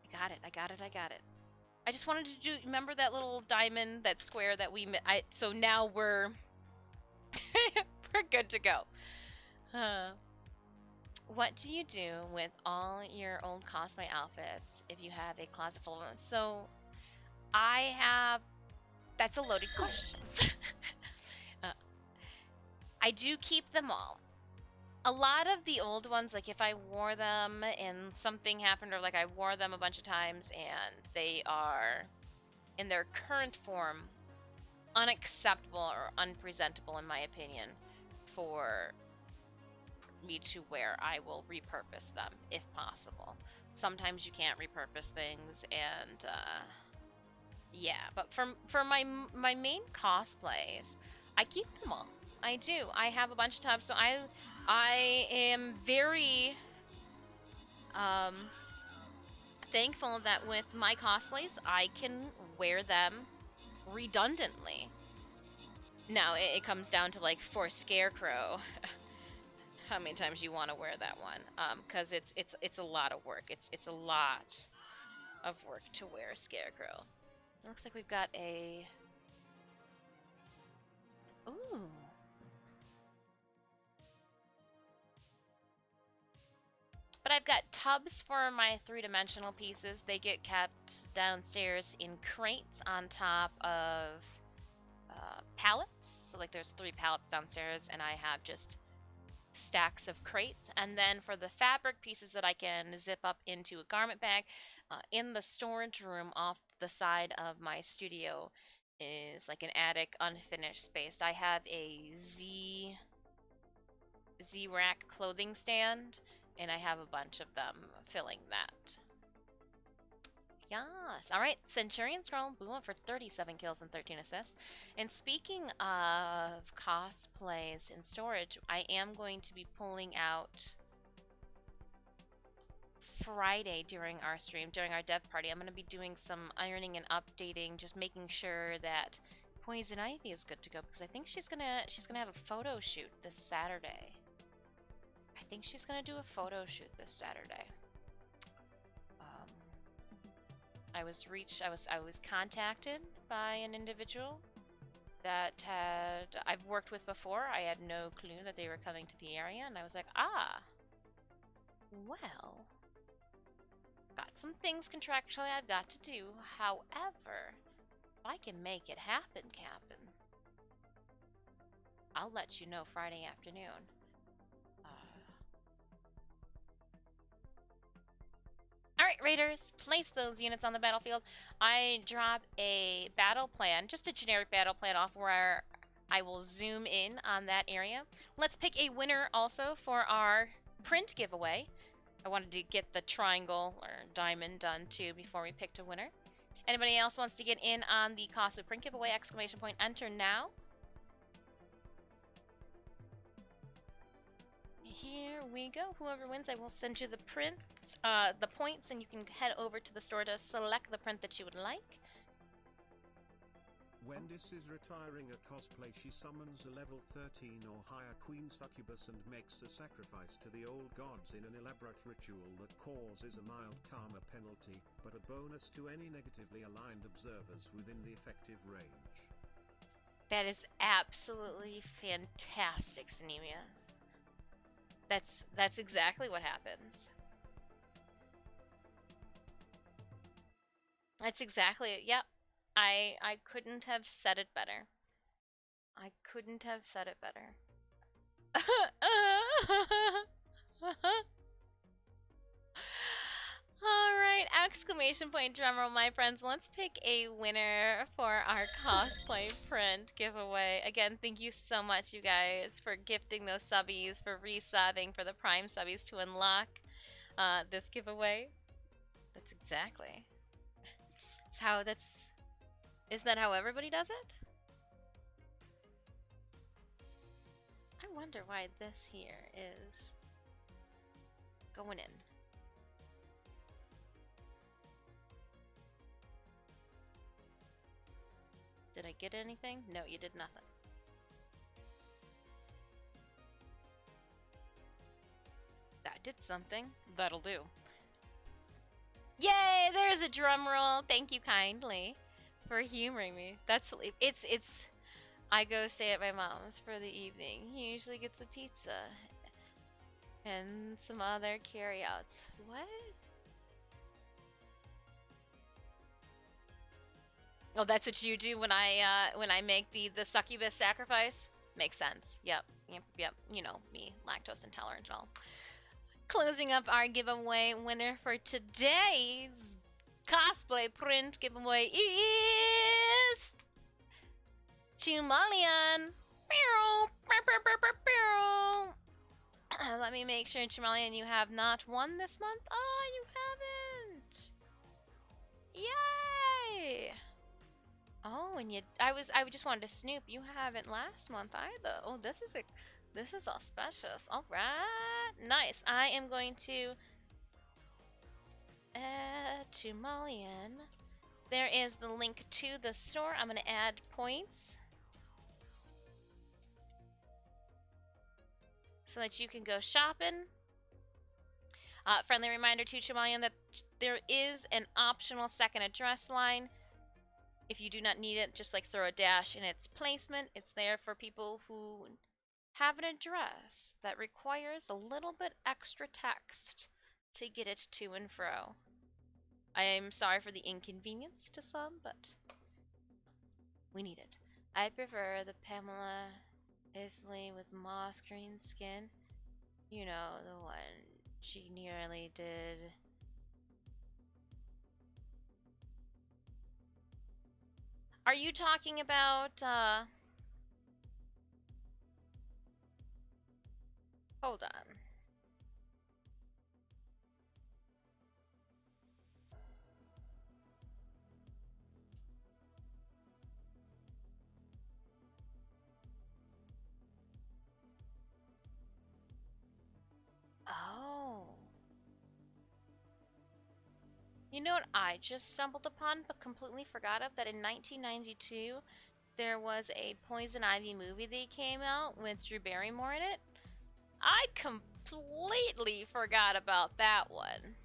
I got it. I got it. I got it. I just wanted to do. Remember that little diamond, that square that we. So now we're. we're good to go. What do you do with all your old cosplay outfits if you have a closet full of them? So, I have. That's a loaded question. uh, I do keep them all. A lot of the old ones, like if I wore them and something happened, or like I wore them a bunch of times and they are in their current form unacceptable or unpresentable, in my opinion, for me to wear, I will repurpose them if possible. Sometimes you can't repurpose things, and yeah. But for my main cosplays, I keep them all. I do. I have a bunch of tubs, so I am very thankful that with my cosplays, I can wear them redundantly. Now it comes down to like for Scarecrow, how many times you want to wear that one? Because it's a lot of work. It's a lot of work to wear Scarecrow. It looks like we've got a. Ooh. But I've got tubs for my three-dimensional pieces. They get kept downstairs in crates on top of pallets. So like there's 3 pallets downstairs, and I have just stacks of crates. And then for the fabric pieces that I can zip up into a garment bag, in the storage room off the side of my studio is like an attic unfinished space. I have a Z-Rack clothing stand, and I have a bunch of them filling that. Yes. All right. Centurion Scroll, boom, for 37 kills and 13 assists. And speaking of cosplays in storage, I am going to be pulling out Friday during our stream, during our dev party. I'm going to be doing some ironing and updating, just making sure that Poison Ivy is good to go, because I think she's gonna have a photo shoot this Saturday. I think she's gonna do a photo shoot this Saturday. I was contacted by an individual that I've worked with before. I had no clue that they were coming to the area, and I was like, well, got some things contractually I've got to do. However, if I can make it happen, Captain, I'll let you know Friday afternoon. All right, Raiders, place those units on the battlefield. I drop a battle plan, just a generic battle plan off where I will zoom in on that area. Let's pick a winner also for our print giveaway. I wanted to get the triangle or diamond done too before we picked a winner. Anybody else wants to get in on the costly print giveaway? Exclamation point, enter now. Here we go. Whoever wins, I will send you the print, the points, and you can head over to the store to select the print that you would like. Wendis is retiring a cosplay. She summons a level 13 or higher queen succubus and makes a sacrifice to the old gods in an elaborate ritual that causes a mild karma penalty, but a bonus to any negatively aligned observers within the effective range. That is absolutely fantastic, Synemius. That's exactly what happens. That's exactly it. Yep. I couldn't have said it better. I couldn't have said it better. Alright, exclamation point drumroll, my friends. Let's pick a winner for our cosplay print giveaway. Again, thank you so much, you guys, for gifting those subbies, for resubbing, for the prime subbies to unlock this giveaway. That's exactly. Is that how everybody does it? I wonder why this here is going in. Did I get anything? No, you did nothing. That did something. That'll do. Yay! There's a drum roll. Thank you kindly for humoring me. It's I go stay at my mom's for the evening. He usually gets a pizza and some other carryouts. What? Oh, that's what you do when I make the succubus sacrifice? Makes sense. Yep. You know me, lactose intolerant and all. Closing up our giveaway winner for today's cosplay print giveaway is Chumalian. Let me make sure, Chumalian, you have not won this month. Oh, you haven't. Yay! Oh, and I just wanted to snoop. You haven't last month either. Oh, this is auspicious. All right, nice. I am going to add to Malian. There is the link to the store. I'm gonna add points so that you can go shopping. Friendly reminder to Chamalian that there is an optional second address line. If you do not need it, just like throw a dash in its placement. It's there for people who have an address that requires a little bit extra text to get it to and fro. I am sorry for the inconvenience to some, but we need it. I prefer the Pamela Isley with moss green skin. You know, the one she nearly did. Are you talking about, hold on. Oh. You know what I just stumbled upon but completely forgot of? That in 1992, there was a Poison Ivy movie that came out with Drew Barrymore in it. I completely forgot about that one.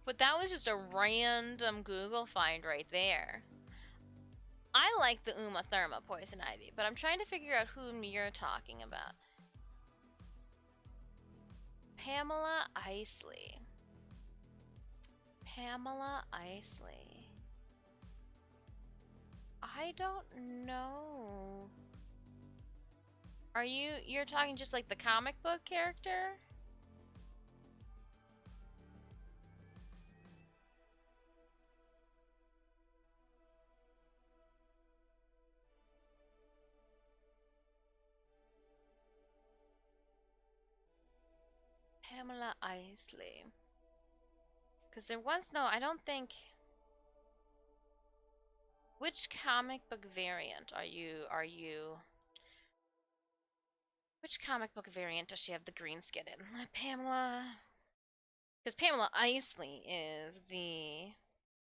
But that was just a random Google find right there. I like the Uma Thurma Poison Ivy, but I'm trying to figure out whom you're talking about. Pamela Isley. Pamela Isley. I don't know. You're talking just like the comic book character? Pamela Isley. Because there was no, I don't think. Which comic book variant which comic book variant does she have the green skin in? Pamela. Because Pamela Isley is the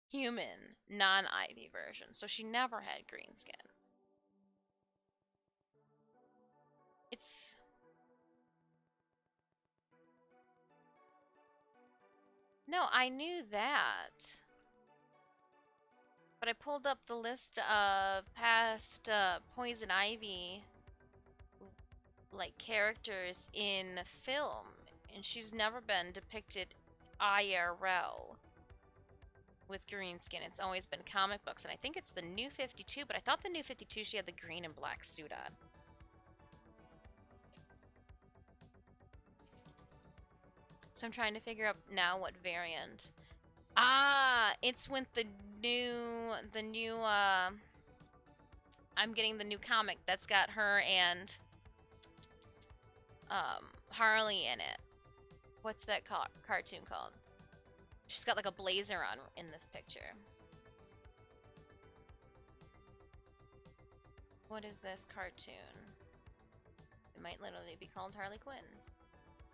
human, non-Ivy version, so she never had green skin. It's... No, I knew that. But I pulled up the list of past Poison Ivy like characters in film, and she's never been depicted IRL with green skin. It's always been comic books, and I think it's the New 52, but I thought the New 52 she had the green and black suit on. So I'm trying to figure out now what variant. Ah, it's with the new I'm getting the new comic that's got her and Harley in it. What's that cartoon called? She's got like a blazer on in this picture. What is this cartoon? It might literally be called Harley Quinn.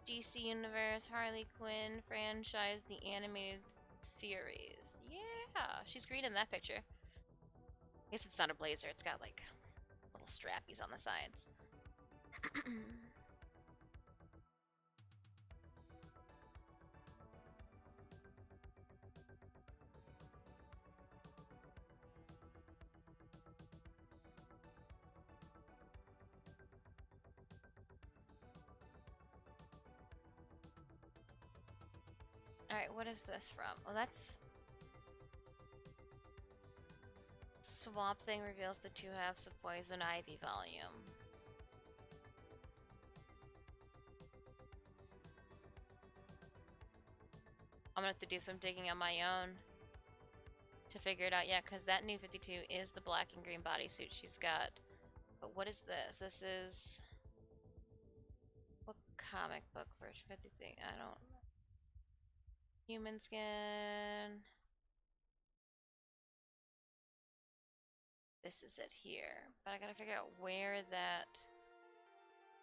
DC Universe Harley Quinn franchise, the animated series. Yeah, she's green in that picture. I guess it's not a blazer, it's got like little strappies on the sides. Alright, what is this from? Oh, that's... Swamp Thing reveals the two halves of Poison Ivy volume. I'm gonna have to do some digging on my own to figure it out. Yeah, because that New 52 is the black and green bodysuit she's got. But what is this? This is... What comic book version 53? I don't... Human skin... This is it here. But I gotta figure out where that...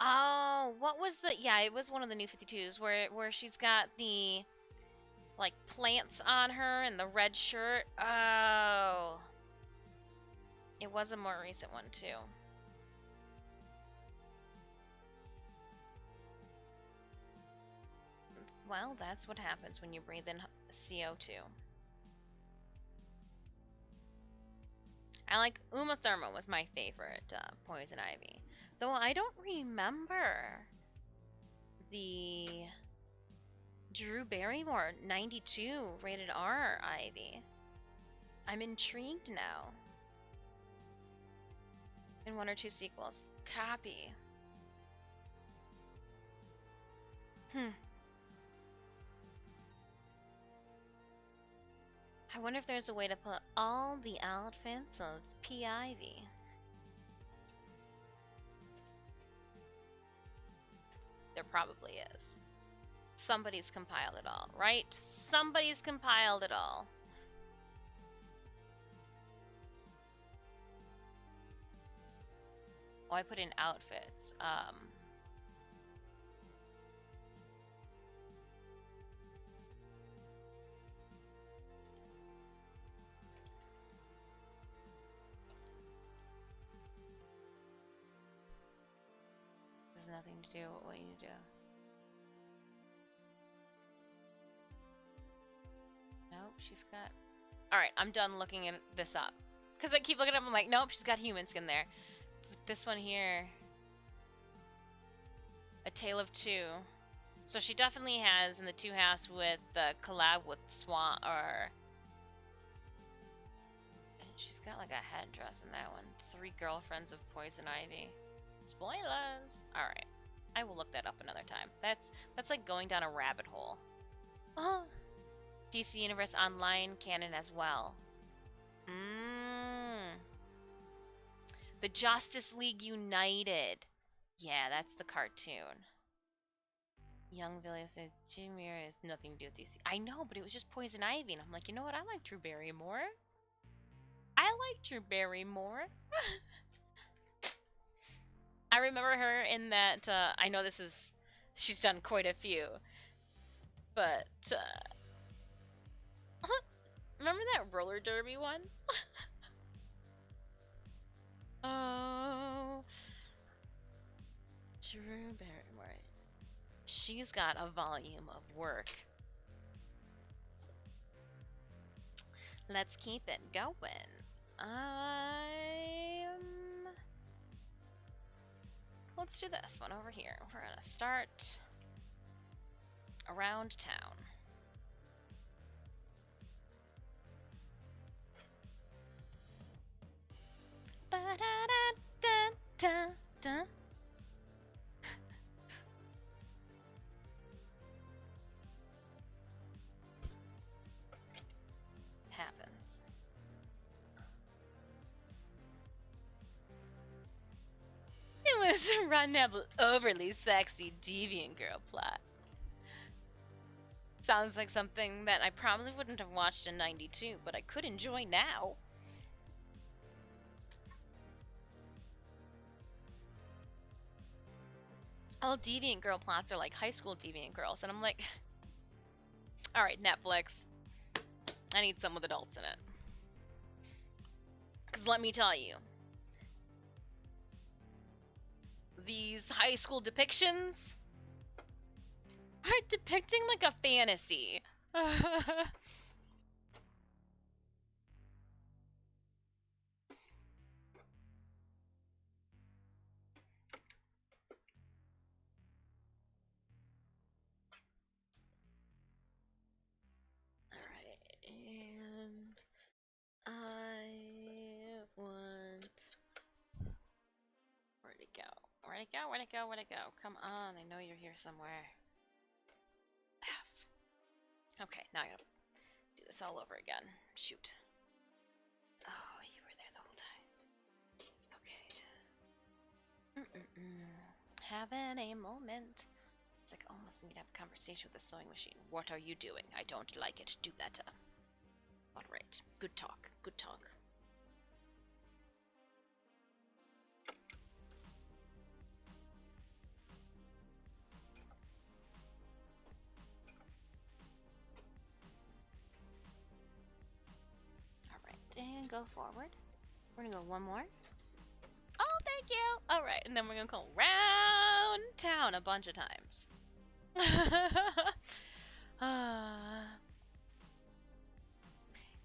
Oh, what was the... Yeah, it was one of the New 52s where she's got the... like plants on her and the red shirt. Oh. It was a more recent one too. Well, that's what happens when you breathe in CO2. I like Uma Thurman was my favorite Poison Ivy. Though I don't remember the Drew Barrymore 92 rated R Ivy. I'm intrigued now. In one or two sequels. Copy. I wonder if there's a way to put all the outfits of P. Ivy. There probably is. Somebody's compiled it all, right? Somebody's compiled it all. Oh, I put in outfits. Has nothing to do with what you do. Nope, she's got... Alright, I'm done looking this up. Because I keep looking up, I'm like, nope, she's got human skin there. But this one here... A Tale of Two. So she definitely has in the two halves with the collab with Swan, or... And she's got like a headdress in that one. 3 girlfriends of Poison Ivy. Spoilers! Alright. I will look that up another time. That's like going down a rabbit hole. Oh! DC Universe Online canon as well. The Justice League United. Yeah, that's the cartoon. Young Billy says Jimmy has nothing to do with DC. I know, but it was just Poison Ivy, and I'm like, you know what? I like Drew Barrymore. I like Drew Barrymore. I remember her in that. I know this is. She's done quite a few, but remember that roller derby one? Oh, Drew Barrymore. She's got a volume of work. Let's keep it going. Let's do this one over here. We're gonna start around town. Ba-da-da-da-da-da. Happens. It was a run-up overly sexy deviant girl plot. Sounds like something that I probably wouldn't have watched in '92, but I could enjoy now. All deviant girl plots are like high school deviant girls, and I'm like, alright, Netflix. I need some with adults in it. Because let me tell you, these high school depictions are depicting like a fantasy. Alright, and I want... Where'd it go? Where'd it go? Where'd it go? Where'd it go? Come on, I know you're here somewhere. F. Okay, now I gotta do this all over again. Shoot. Oh, you were there the whole time. Okay. Having a moment. It's like almost need to have a conversation with the sewing machine. What are you doing? I don't like it. Do better. Alright. Good talk. Good talk. Alright, and go forward. We're gonna go one more. Oh, thank you! Alright, and then we're gonna go round town a bunch of times.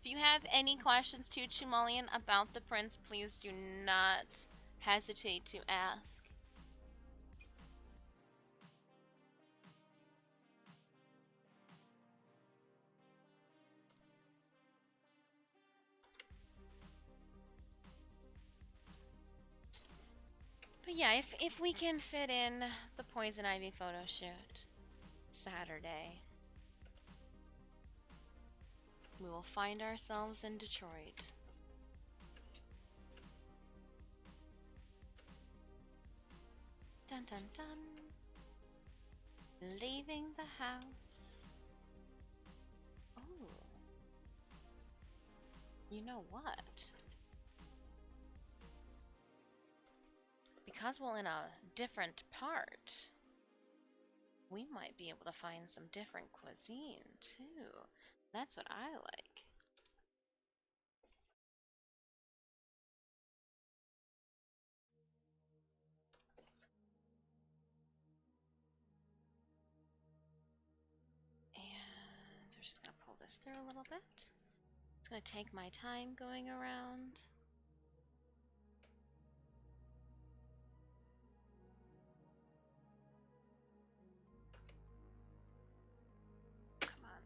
If you have any questions to Chumalian about the prince, please do not hesitate to ask. But yeah, if we can fit in the Poison Ivy photo shoot Saturday, we will find ourselves in Detroit. Dun dun dun. Leaving the house. Oh. You know what? Because we're in a different part, we might be able to find some different cuisine too. That's what I like. And we're just gonna pull this through a little bit. It's gonna take my time going around. Come on.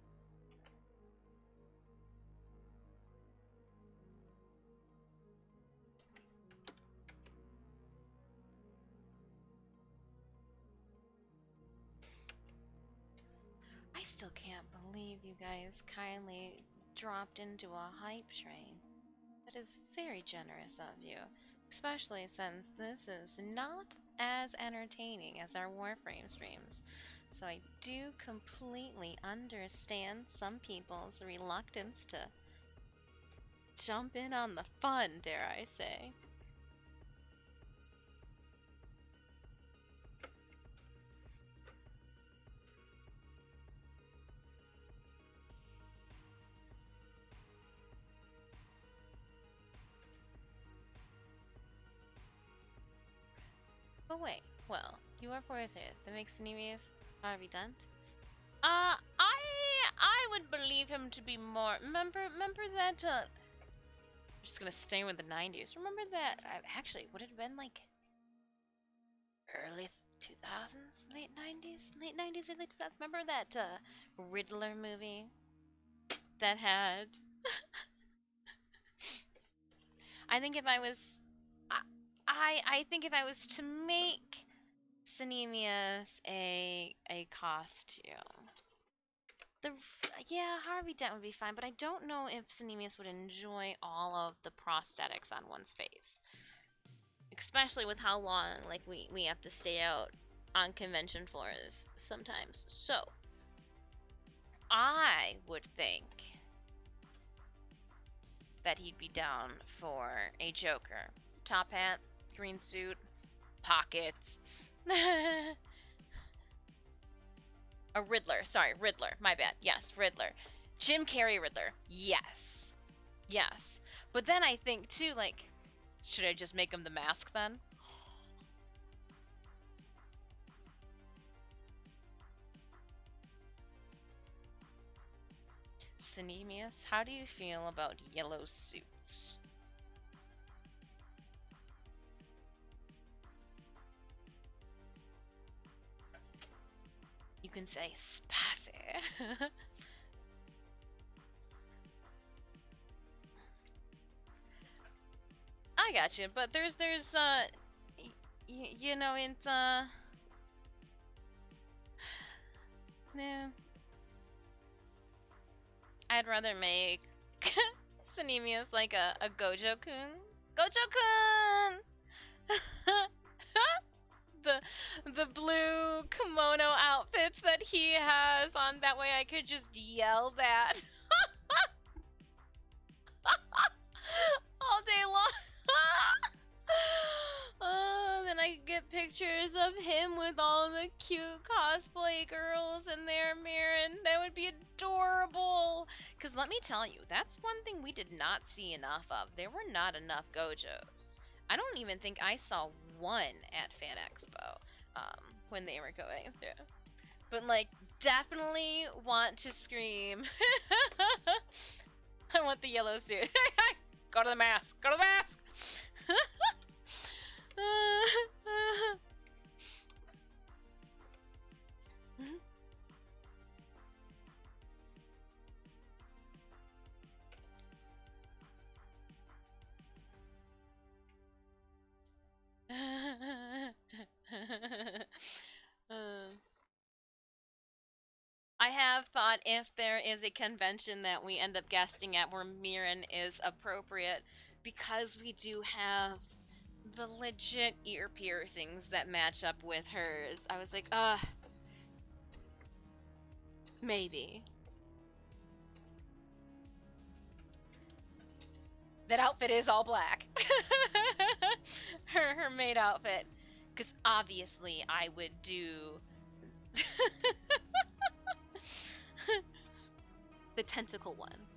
I still can't believe you guys kindly dropped into a hype train. That is very generous of you, especially since this is not as entertaining as our Warframe streams. So I do completely understand some people's reluctance to jump in on the fun, dare I say. But wait, well, you are poisoned. That makes Nemius Harvey Dent. I would believe him to be more. Remember that. I'm just gonna stay with the 90s. Remember that? Actually, would it have been like early 2000s, late 90s, early 2000s? Remember that Riddler movie that had? I think if I was, I think if I was to make Synemius a costume. Yeah, Harvey Dent would be fine, but I don't know if Synemius would enjoy all of the prosthetics on one's face. Especially with how long like we have to stay out on convention floors sometimes. So I would think that he'd be down for a Joker. Top hat, green suit, pockets. A Riddler. Sorry, Riddler. My bad. Yes, Riddler. Jim Carrey Riddler. Yes. Yes. But then I think, too, like, should I just make him the Mask then? Synemius, how do you feel about yellow suits? You can say spassy. I got you, but there's you know, it's nah. I'd rather make Synemius like a Gojo-kun. Gojo-kun! the blue kimono outfits that he has on, that way I could just yell that all day long. Then I could get pictures of him with all the cute cosplay girls in there mirroring. That would be adorable. Because let me tell you, that's one thing we did not see enough of. There were not enough Gojos. I don't even think I saw one at Fan Expo when they were going through. But, like, definitely want to scream. I want the yellow suit. Go to the mask. Go to the mask. I have thought if there is a convention that we end up guesting at where Mirren is appropriate, because we do have the legit ear piercings that match up with hers. I was like, maybe. That outfit is all black. her maid outfit. Because obviously I would do the tentacle one.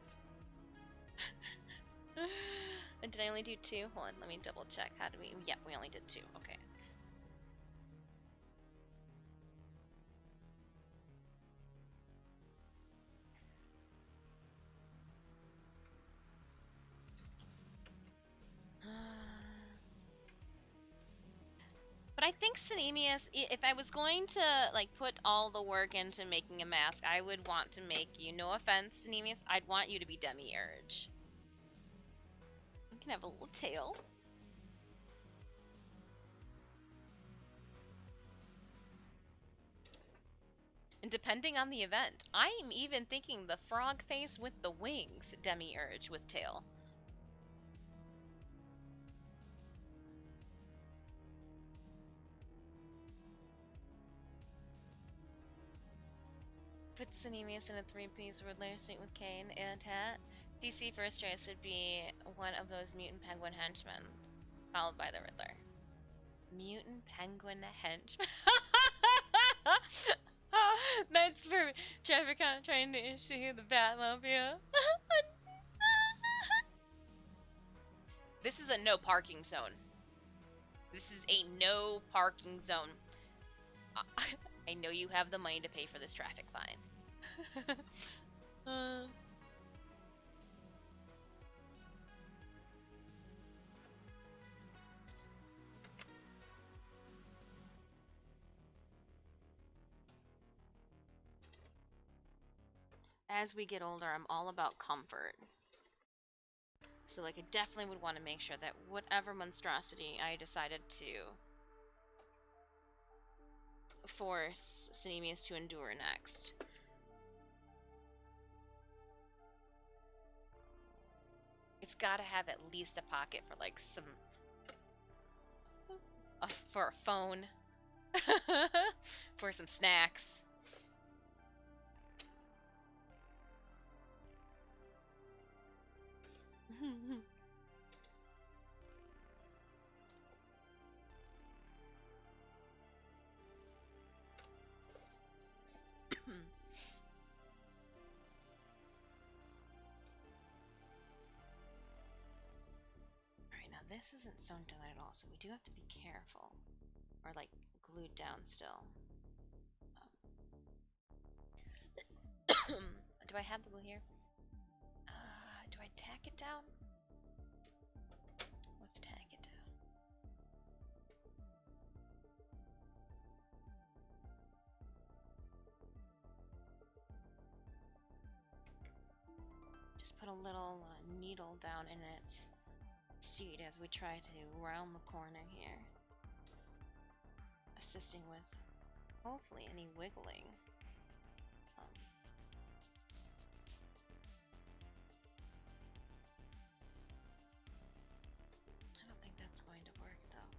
And did I only do 2? Hold on, let me double check. How do we... Yep, we only did 2. Okay. But I think Synemius, if I was going to like put all the work into making a mask, I would want to make you, no offense, Synemius, I'd want you to be Demiurge. You can have a little tail. And depending on the event, I'm even thinking the frog face with the wings, Demiurge with tail. Put Cinemius in a three-piece Riddler suit with cane and hat. DC first choice would be one of those mutant penguin henchmen, followed by the Riddler. Mutant penguin henchman. That's for Trafficon trying to issue the Batmobile. This is a no parking zone. This is a no parking zone. I know you have the money to pay for this traffic fine. As we get older, I'm all about comfort. So, like, I definitely would want to make sure that whatever monstrosity I decided to force Cinemius to endure next, it's gotta have at least a pocket for, like, for a phone, for some snacks. Alright, now this isn't sewn down at all, so we do have to be careful. Or, like, glued down still. Do I have the glue here? Do I tack it down? Let's tack it down. Just put a little needle down in its seat as we try to round the corner here, assisting with hopefully any wiggling. I don't think that's going to work though.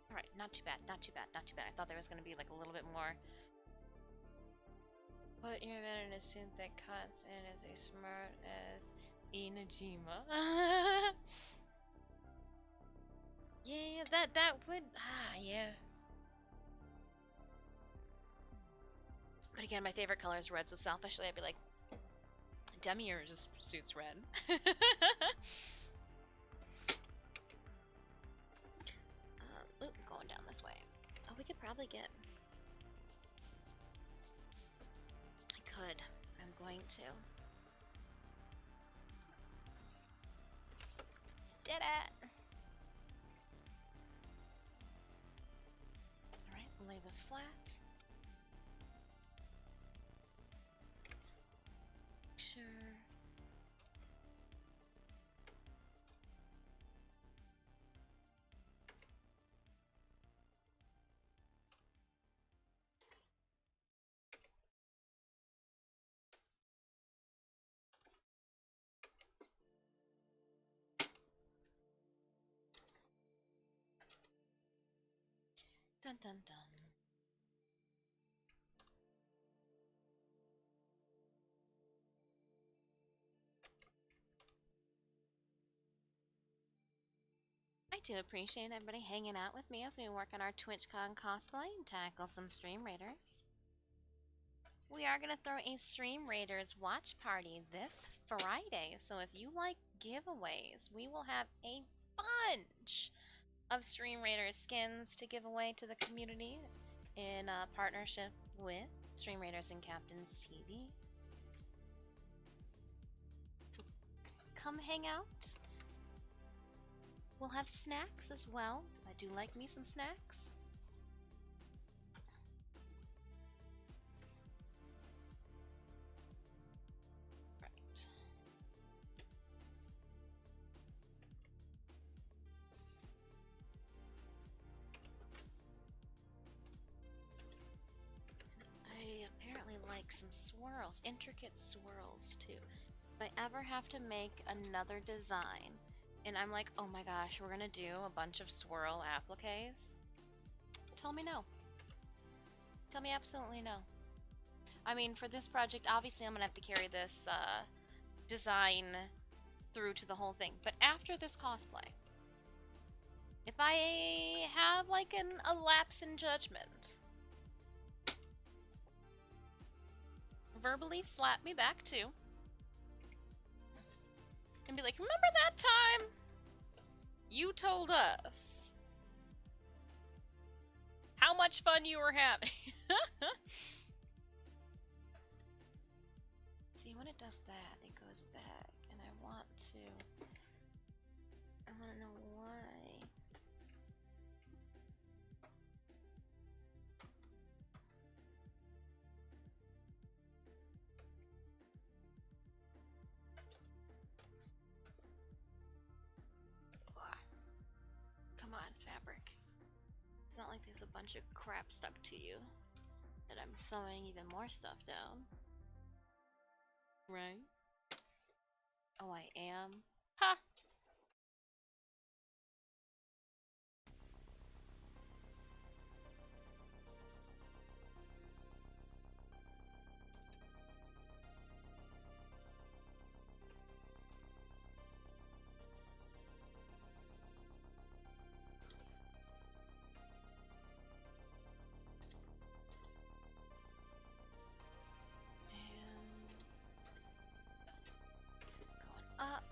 Alright, not too bad, not too bad, not too bad. I thought there was going to be like a little bit more. Put your man in a suit that cuts and is as smart as Inajima. Yeah, that would, yeah. But again, my favorite color is red, so selfishly I'd be like, Demier just suits red. Oop, going down this way. Oh, we could probably get... I could. I'm going to. Did it! Alright, we'll lay this flat. Sure. Dun dun dun. I do appreciate everybody hanging out with me as we work on our TwitchCon cosplay and tackle some Stream Raiders. We are going to throw a Stream Raiders watch party this Friday, so if you like giveaways, we will have a bunch of Stream Raiders skins to give away to the community in partnership with Stream Raiders and Captains TV. come hang out. We'll have snacks as well. I do like me some snacks. Right. I apparently like some swirls, intricate swirls too. If I ever have to make another design, and I'm like, oh my gosh, we're gonna do a bunch of swirl appliques, tell me no. Tell me absolutely no. I mean, for this project, obviously I'm gonna have to carry this design through to the whole thing. But after this cosplay, if I have like a lapse in judgment, verbally slap me back too. And be like, remember that time you told us how much fun you were having? See, when it does that, it goes back, and I want to know why. Come on, fabric. It's not like there's a bunch of crap stuck to you that I'm sewing even more stuff down. Right? Oh, I am? Ha! Up.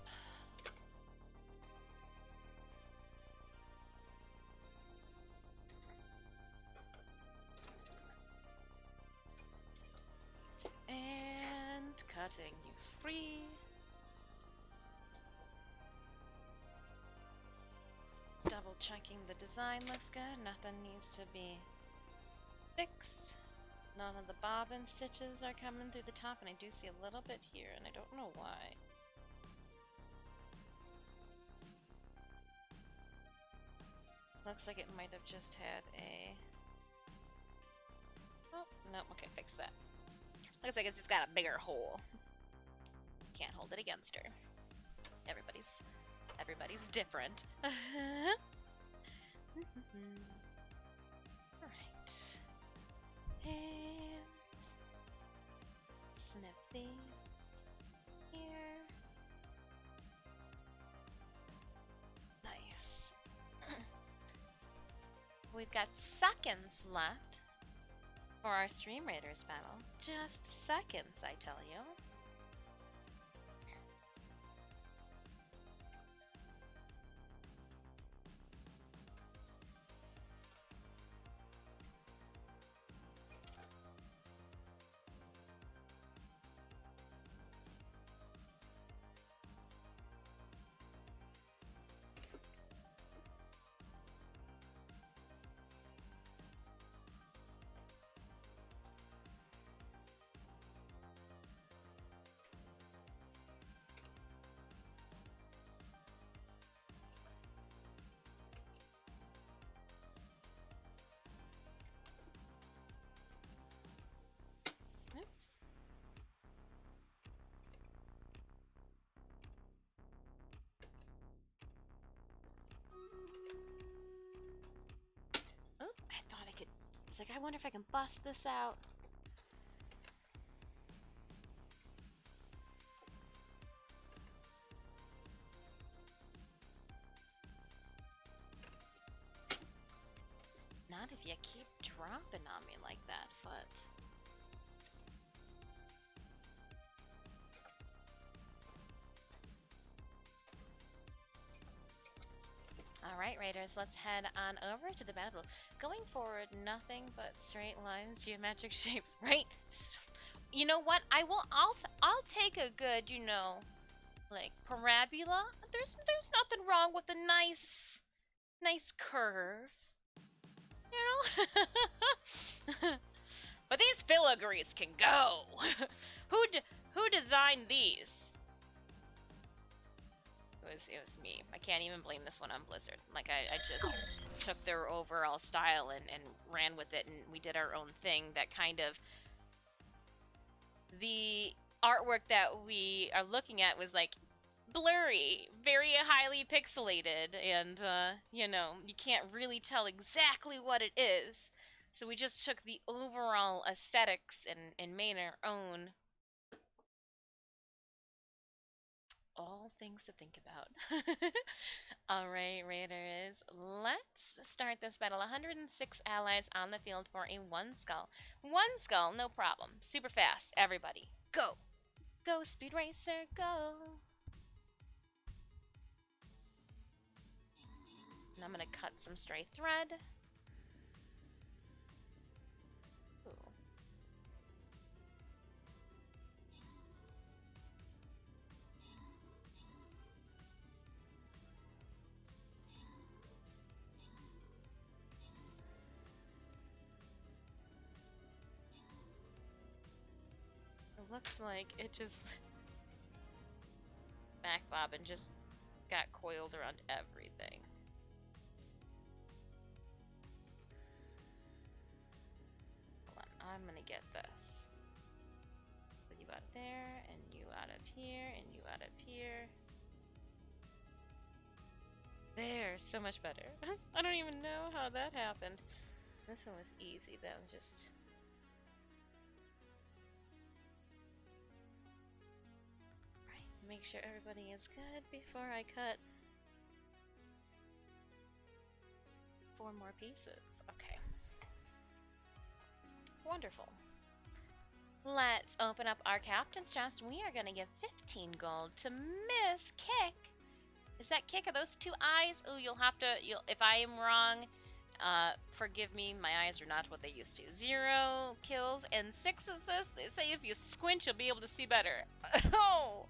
And cutting you free. Double checking the design looks good. Nothing needs to be fixed. None of the bobbin stitches are coming through the top, and I do see a little bit here, and I don't know why. Looks like it might have just had a... Oh, no, okay, fix that. Looks like it's just got a bigger hole. Can't hold it against her. Everybody's different. Alright. And... snip these here. Nice. We've got seconds left for our Stream Raiders battle. Just seconds, I tell you. Oops. Oh, I thought I could... It's like, I wonder if I can bust this out. Not if you keep dropping on me like that, foot. Alright, Raiders, let's head on over to the battlefield. Going forward, nothing but straight lines, geometric shapes, right? You know what? I'll take a good, like parabola. There's nothing wrong with a nice curve, you know. But these filigrees can go. Who designed these? It was me. I can't even blame this one on Blizzard. Like I just took their overall style and ran with it, and we did our own thing that kind of, the artwork that we are looking at was like blurry, very highly pixelated, and you know, you can't really tell exactly what it is. So we just took the overall aesthetics and made our own. All things to think about. Alright, Raiders, let's start this battle. 106 allies on the field for a one skull. One skull, no problem. Super fast, everybody. Go! Go, Speed Racer, go! And I'm gonna cut some stray thread. Ooh. It looks like it just back bobbin just got coiled around everything. Hold on, I'm gonna get this. Put you out of there, and you out of here, and you out of here. There, so much better. I don't even know how that happened. This one was easy, that was just... Right, make sure everybody is good before I cut 4 more pieces. Okay. Wonderful. Let's open up our captain's chest. We are gonna give 15 gold to Miss Kick. Is that Kick? Are those 2 eyes? Oh, you'll have to, if I am wrong, forgive me, my eyes are not what they used to. 0 kills and 6 assists. They say if you squint, you'll be able to see better. Oh!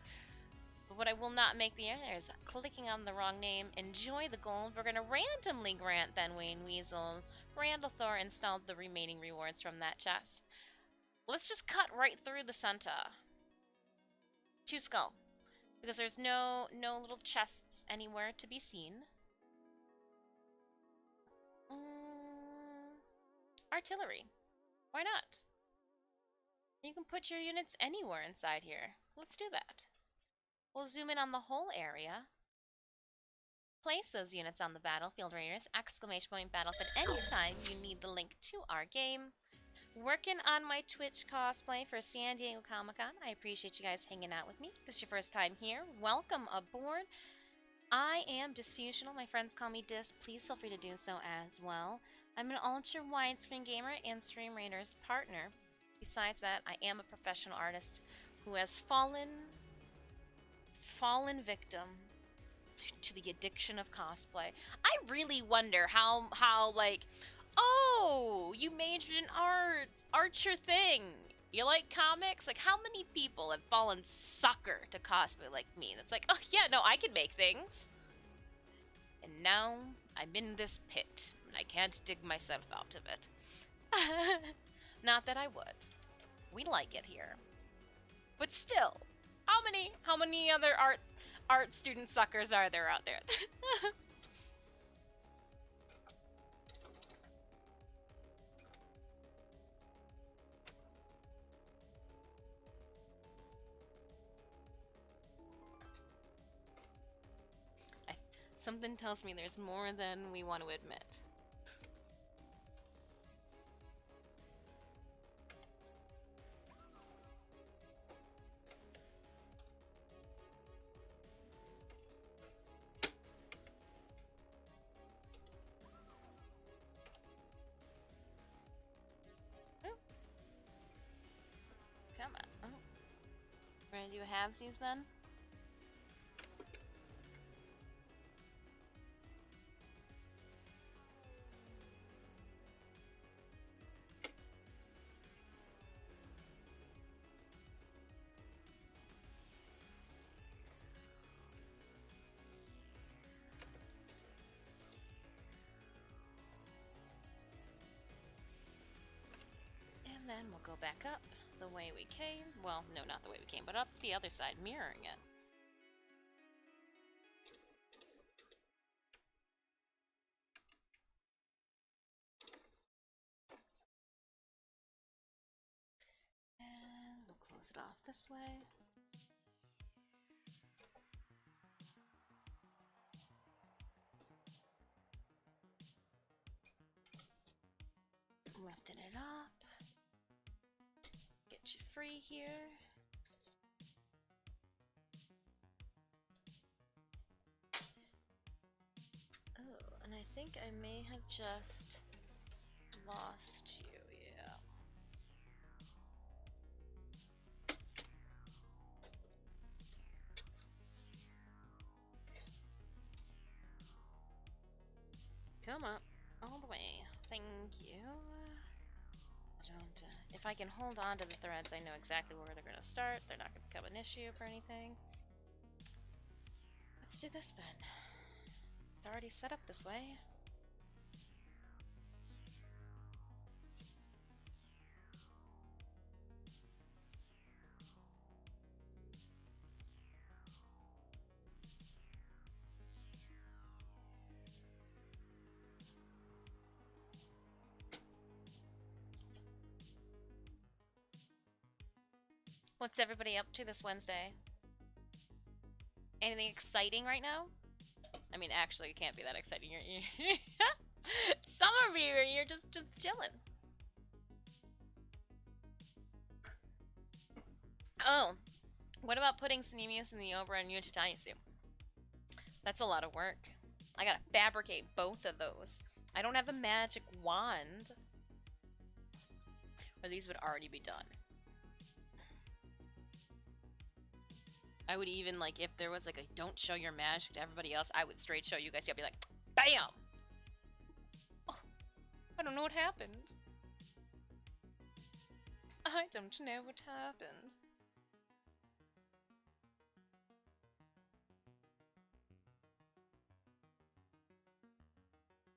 But what I will not make the error is clicking on the wrong name. Enjoy the gold. We're going to randomly grant then Wayne Weasel. Randall Thor installed the remaining rewards from that chest. Let's just cut right through the center. 2 skull. Because there's no little chests anywhere to be seen. Artillery. Why not? You can put your units anywhere inside here. Let's do that. We'll zoom in on the whole area. Place those units on the battlefield, Raiders. Exclamation point battlefield anytime you need the link to our game. Working on my Twitch cosplay for San Diego Comic-Con. I appreciate you guys hanging out with me. If this is your first time here, welcome aboard. I am Disfusional. My friends call me Dis. Please feel free to do so as well. I'm an ultra widescreen gamer and Stream Raiders partner. Besides that, I am a professional artist who has fallen victim to the addiction of cosplay. I really wonder how like, oh, you majored in art's your thing. You like comics? Like, how many people have fallen sucker to cosplay like me? And it's like, oh yeah, no, I can make things. And now I'm in this pit, and I can't dig myself out of it. Not that I would. We like it here. But still, how many other art student suckers are there out there? Something tells me there's more than we want to admit. Come on. Oh. We're gonna do halvesies then? And then we'll go back up the way we came. Well, no, not the way we came, but up the other side, mirroring it. And we'll close it off this way. Lifting it up. Get you free here. Oh, and I think I may have just lost you, yeah. Come up, all the way. Thank you. I don't, if I can hold on to the threads, I know exactly where they're going to start. They're not going to become an issue for anything. Let's do this then. It's already set up this way. What's everybody up to this Wednesday? Anything exciting right now? I mean, actually, it can't be that exciting. Some of you, you're just chilling. Oh, what about putting Synemius in the Obra and Titania soup? That's a lot of work. I gotta fabricate both of those. I don't have a magic wand. Or these would already be done. I would even, like, if there was, like, a don't show your magic to everybody else, I would straight show you guys. I'd be like, BAM! Oh, I don't know what happened. I don't know what happened.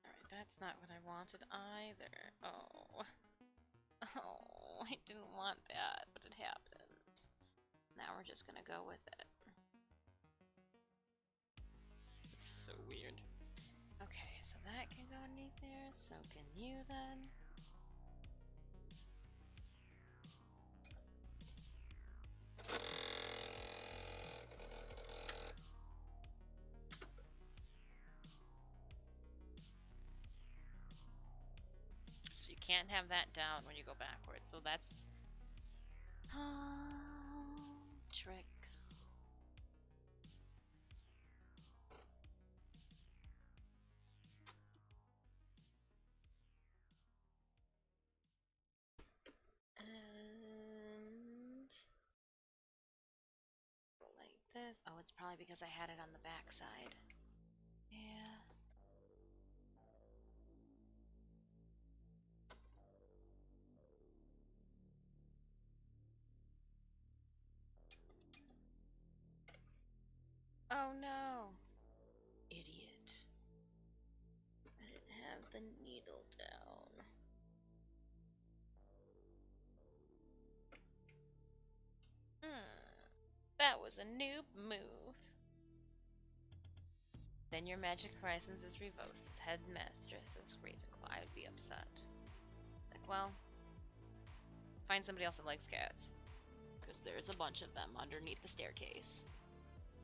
Alright, that's not what I wanted either. Oh. Oh, I didn't want that, but it happened. Now we're just gonna go with it. This is so weird. Okay, so that can go underneath there, so can you then. So you can't have that down when you go backwards, so that's tricks. And like this. Oh, it's probably because I had it on the back side. Yeah. Oh no. Idiot. I didn't have the needle down. That was a noob move. Then your magic horizons is revoked. As headmistress is Ravenclaw. I would be upset. Like, well, find somebody else that likes cats. Because there's a bunch of them underneath the staircase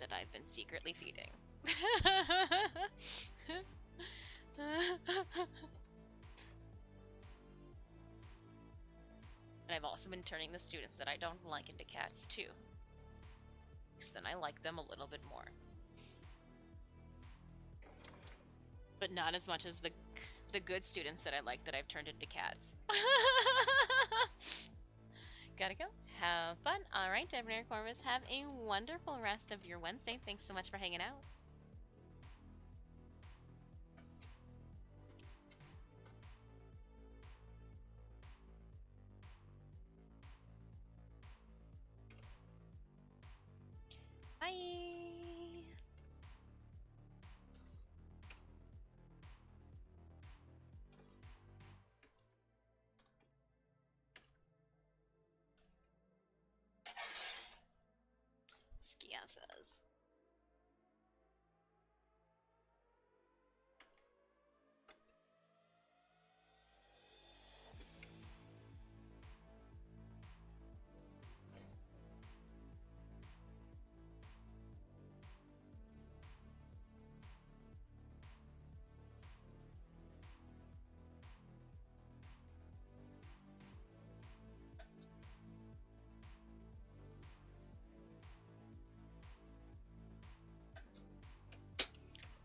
that I've been secretly feeding. And I've also been turning the students that I don't like into cats too. Because then I like them a little bit more. But not as much as the good students that I like that I've turned into cats. Gotta go. Have fun. Alright, Debonair Corvus, have a wonderful rest of your Wednesday. Thanks so much for hanging out. Bye! guesses.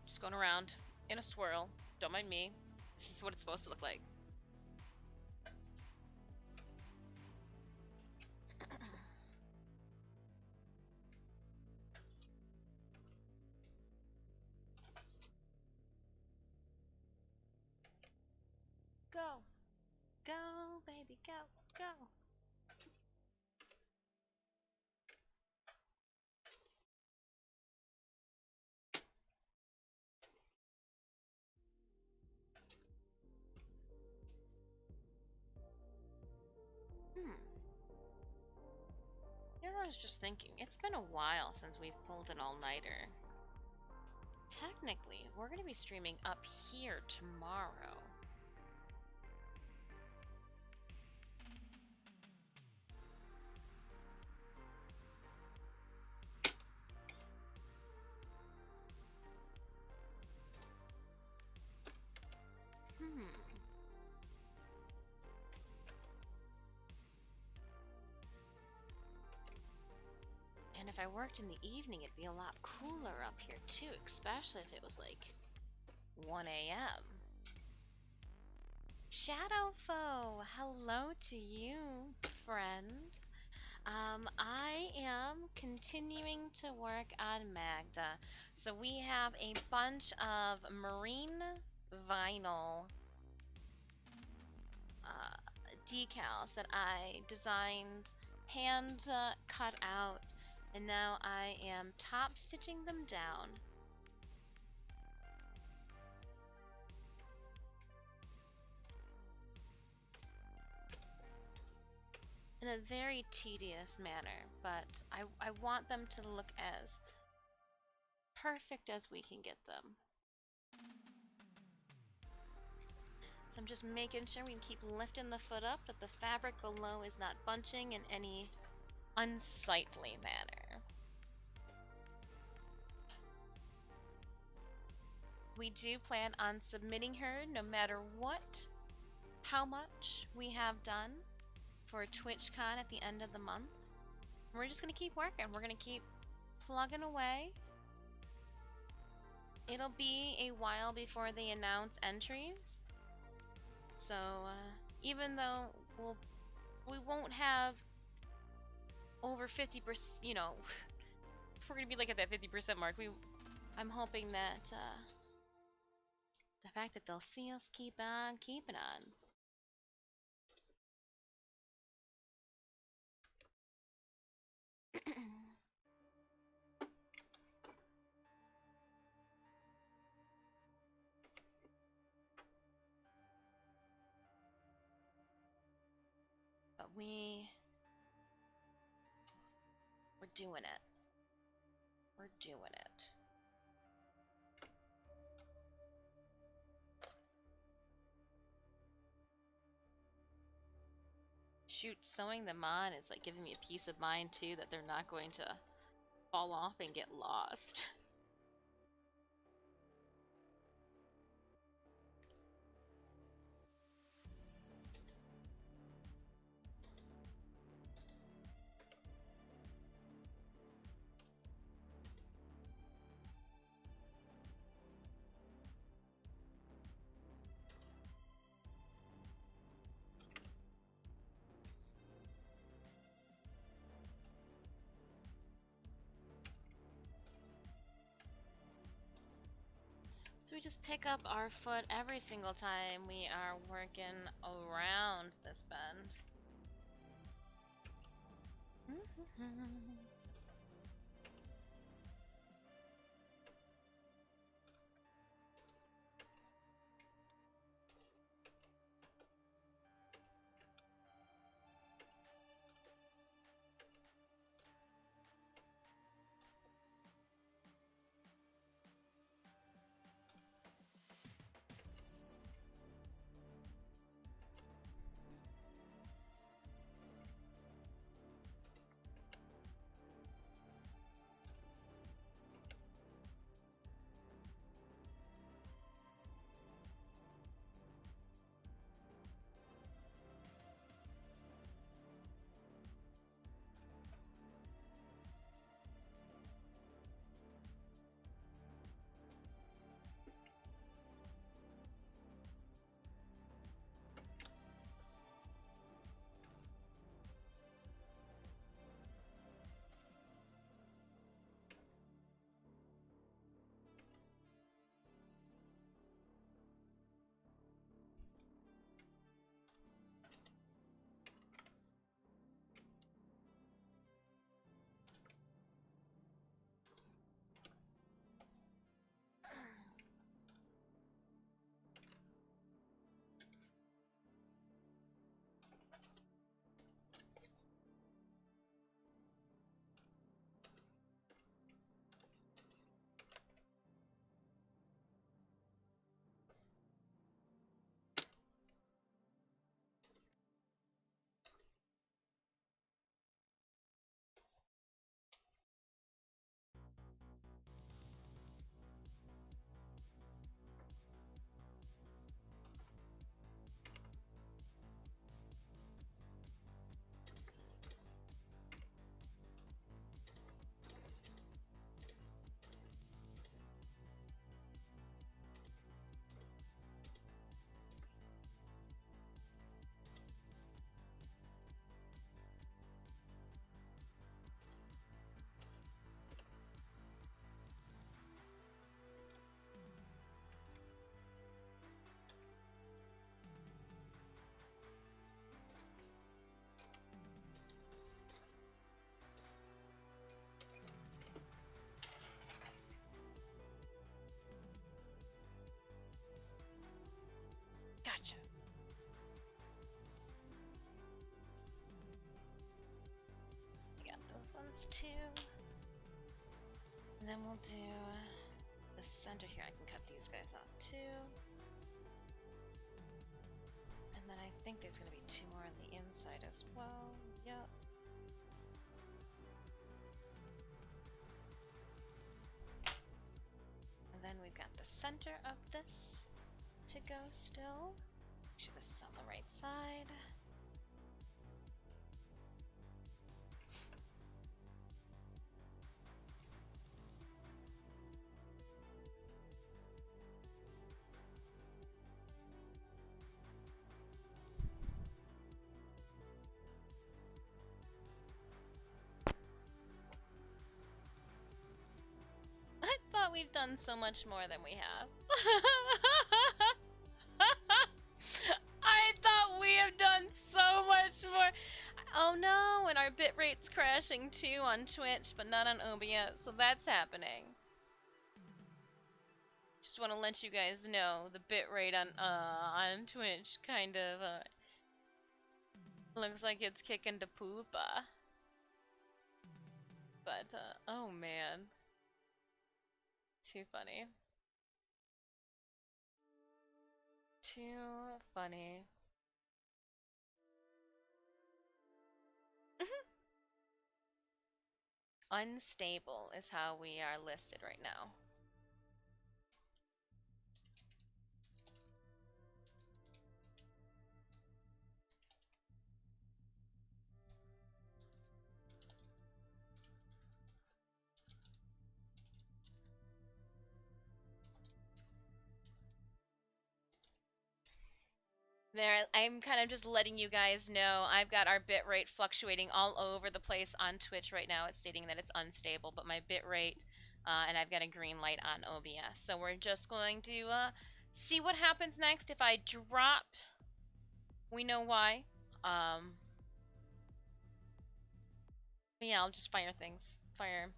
Just going around in a swirl. Don't mind me. This is what it's supposed to look like. Go. Go, baby, go, go. You know, I was just thinking, it's been a while since we've pulled an all-nighter. Technically, we're going to be streaming up here tomorrow. And if I worked in the evening, it'd be a lot cooler up here too, especially if it was like 1 a.m. Shadowfoe, hello to you, friend. I am continuing to work on Maghda. So we have a bunch of marine vinyl decals that I designed, hand cut out, and now I am top stitching them down. In a very tedious manner, but I want them to look as perfect as we can get them. So I'm just making sure we can keep lifting the foot up, that the fabric below is not bunching in any unsightly manner. We do plan on submitting her no matter what, how much we have done for TwitchCon at the end of the month. We're just going to keep working. We're going to keep plugging away. It'll be a while before they announce entries. So, even though we won't have over 50%, you know, we're going to be like at that 50% mark, I'm hoping that the fact that they'll see us keep on keeping on. But we're doing it. We're doing it. Shoot, sewing them on is like giving me a peace of mind too, that they're not going to fall off and get lost. So we just pick up our foot every single time we are working around this bend. 2. And then we'll do the center here. I can cut these guys off too. And then I think there's going to be 2 more on the inside as well. Yep. And then we've got the center of this to go still. Make sure this is on the right side. I thought we've done so much more than we have. I thought we have done so much more. Oh no, and our bitrate's crashing too on Twitch, but not on OBS, so that's happening. Just want to let you guys know the bitrate on Twitch kind of looks like it's kicking to poopa. But oh man, too funny. Too funny. Unstable is how we are listed right now. There, I'm kind of just letting you guys know I've got our bitrate fluctuating all over the place on Twitch right now. It's stating that it's unstable, but my bitrate, and I've got a green light on OBS. So we're just going to see what happens next. If I drop, we know why. But yeah, I'll just fire things. Fire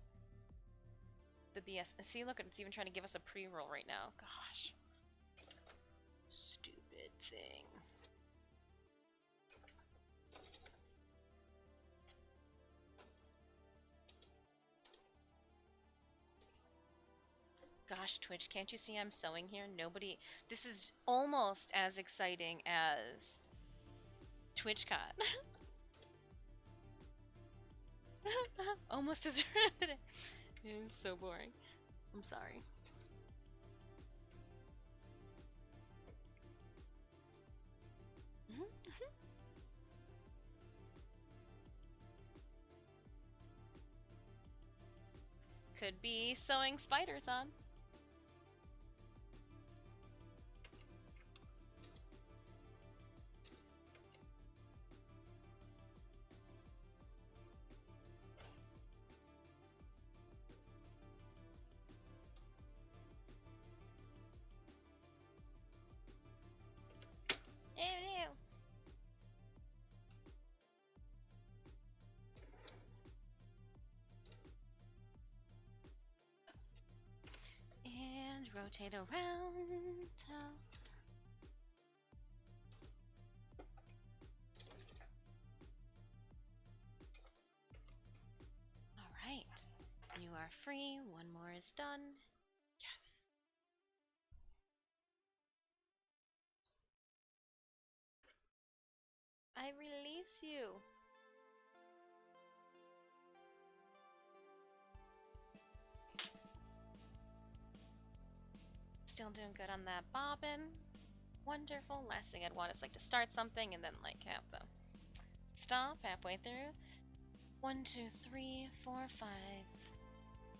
the BS. See, look, it's even trying to give us a pre-roll right now. Gosh. Stupid thing. Gosh, Twitch, can't you see I'm sewing here? Nobody... This is almost as exciting as TwitchCon. Almost as... It's so boring. I'm sorry. Could be sewing spiders on. Ew. And rotate around. Alright. You are free. One more is done. Yes. I release you. Still doing good on that bobbin. Wonderful. Last thing I'd want is like to start something and then like have the stop halfway through. 1, 2, 3, 4, 5,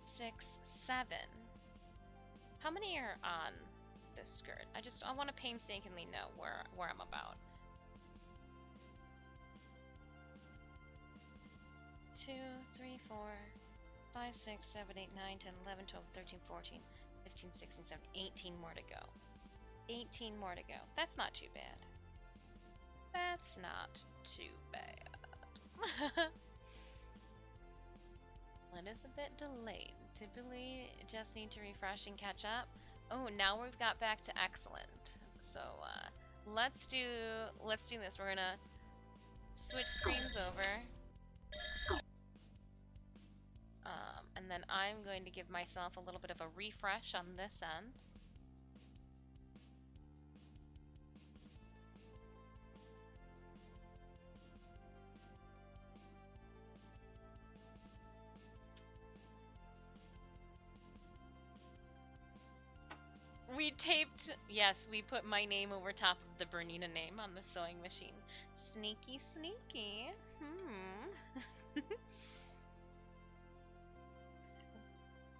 6, 7. How many are on this skirt? I want to painstakingly know where I'm about. 2, 3, 4, 5, 6, 7, 8, 9, 10, 11, 12, 13, 14, 15, 16, 17, 18 more to go. 18 more to go. That's not too bad. That's not too bad. It is a bit delayed. Typically, just need to refresh and catch up. Oh, now we've got back to excellent. So, let's do this. We're gonna switch screens over. then I'm going to give myself a little bit of a refresh on this end. We taped, yes, we put my name over top of the Bernina name on the sewing machine. Sneaky, sneaky.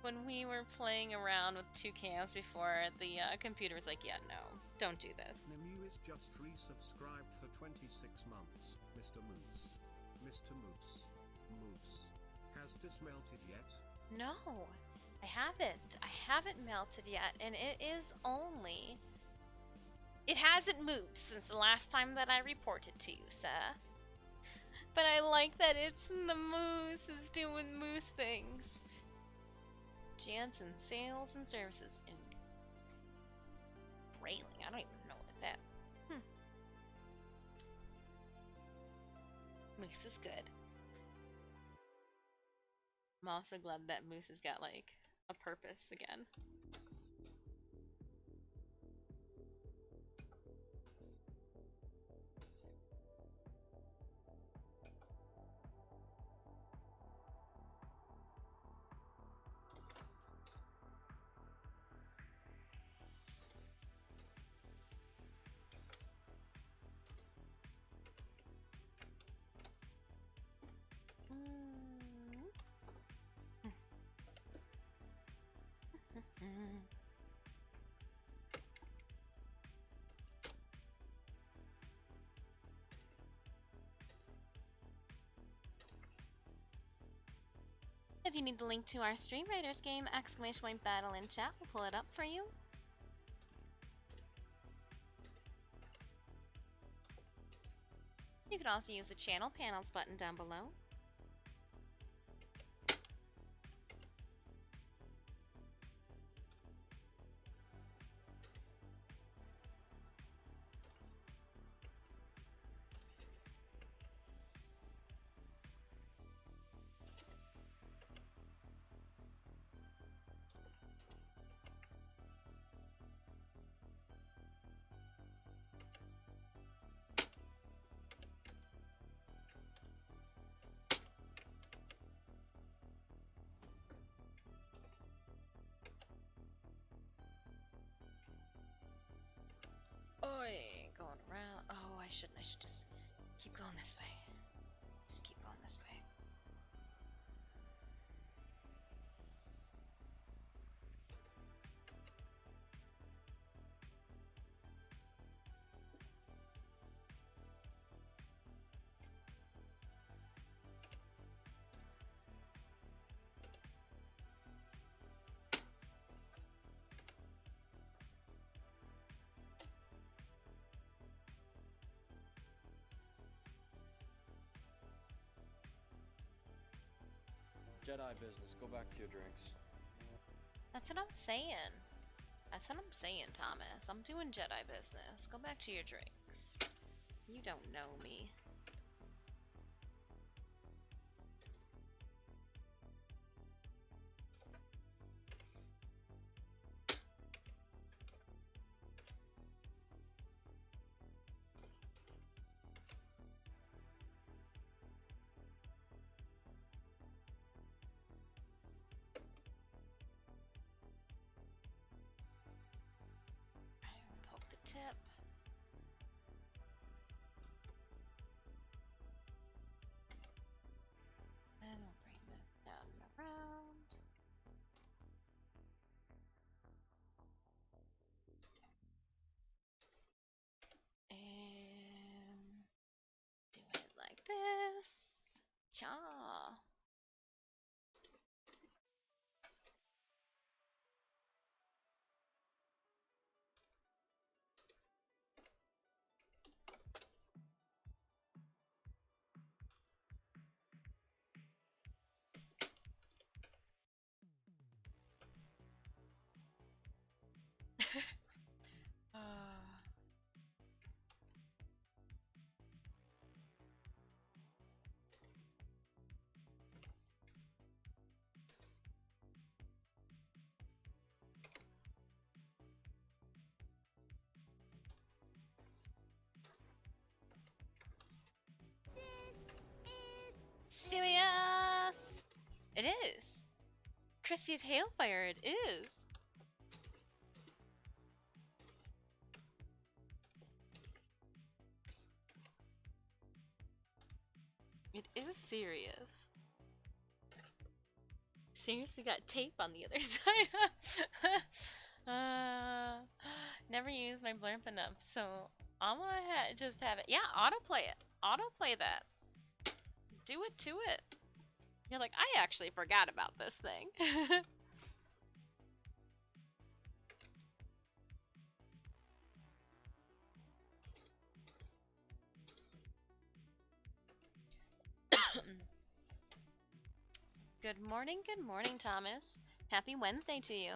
When we were playing around with 2 cams before, the computer was like, yeah, no, don't do this. Nemu is just resubscribed for 26 months. Mr. Moose. Mr. Moose. Moose. Has this melted yet? No, I haven't. I haven't melted yet, and it is only... It hasn't moved since the last time that I reported to you, sir. But I like that it's the moose is doing moose things. Jansen Sales and Services in Railing. I don't even know what that. Moose is good. I'm also glad that Moose has got like a purpose again. If you need the link to our Stream Raiders game, ! battle in chat, we'll pull it up for you. You can also use the channel panels button down below. Oi, going around. Oh, I shouldn't. I should just keep going this way. Just keep going this way. Jedi business. Go back to your drinks. That's what I'm saying. That's what I'm saying, Thomas. I'm doing Jedi business. Go back to your drinks. You don't know me. Poke the tip. Chrissy of Hailfire, it is. It is serious. Seriously got tape on the other side. Never used my blurp enough, so I'm gonna just have it. Yeah, autoplay it. Autoplay that. Do it to it. You're like, I actually forgot about this thing. Good morning, Thomas. Happy Wednesday to you.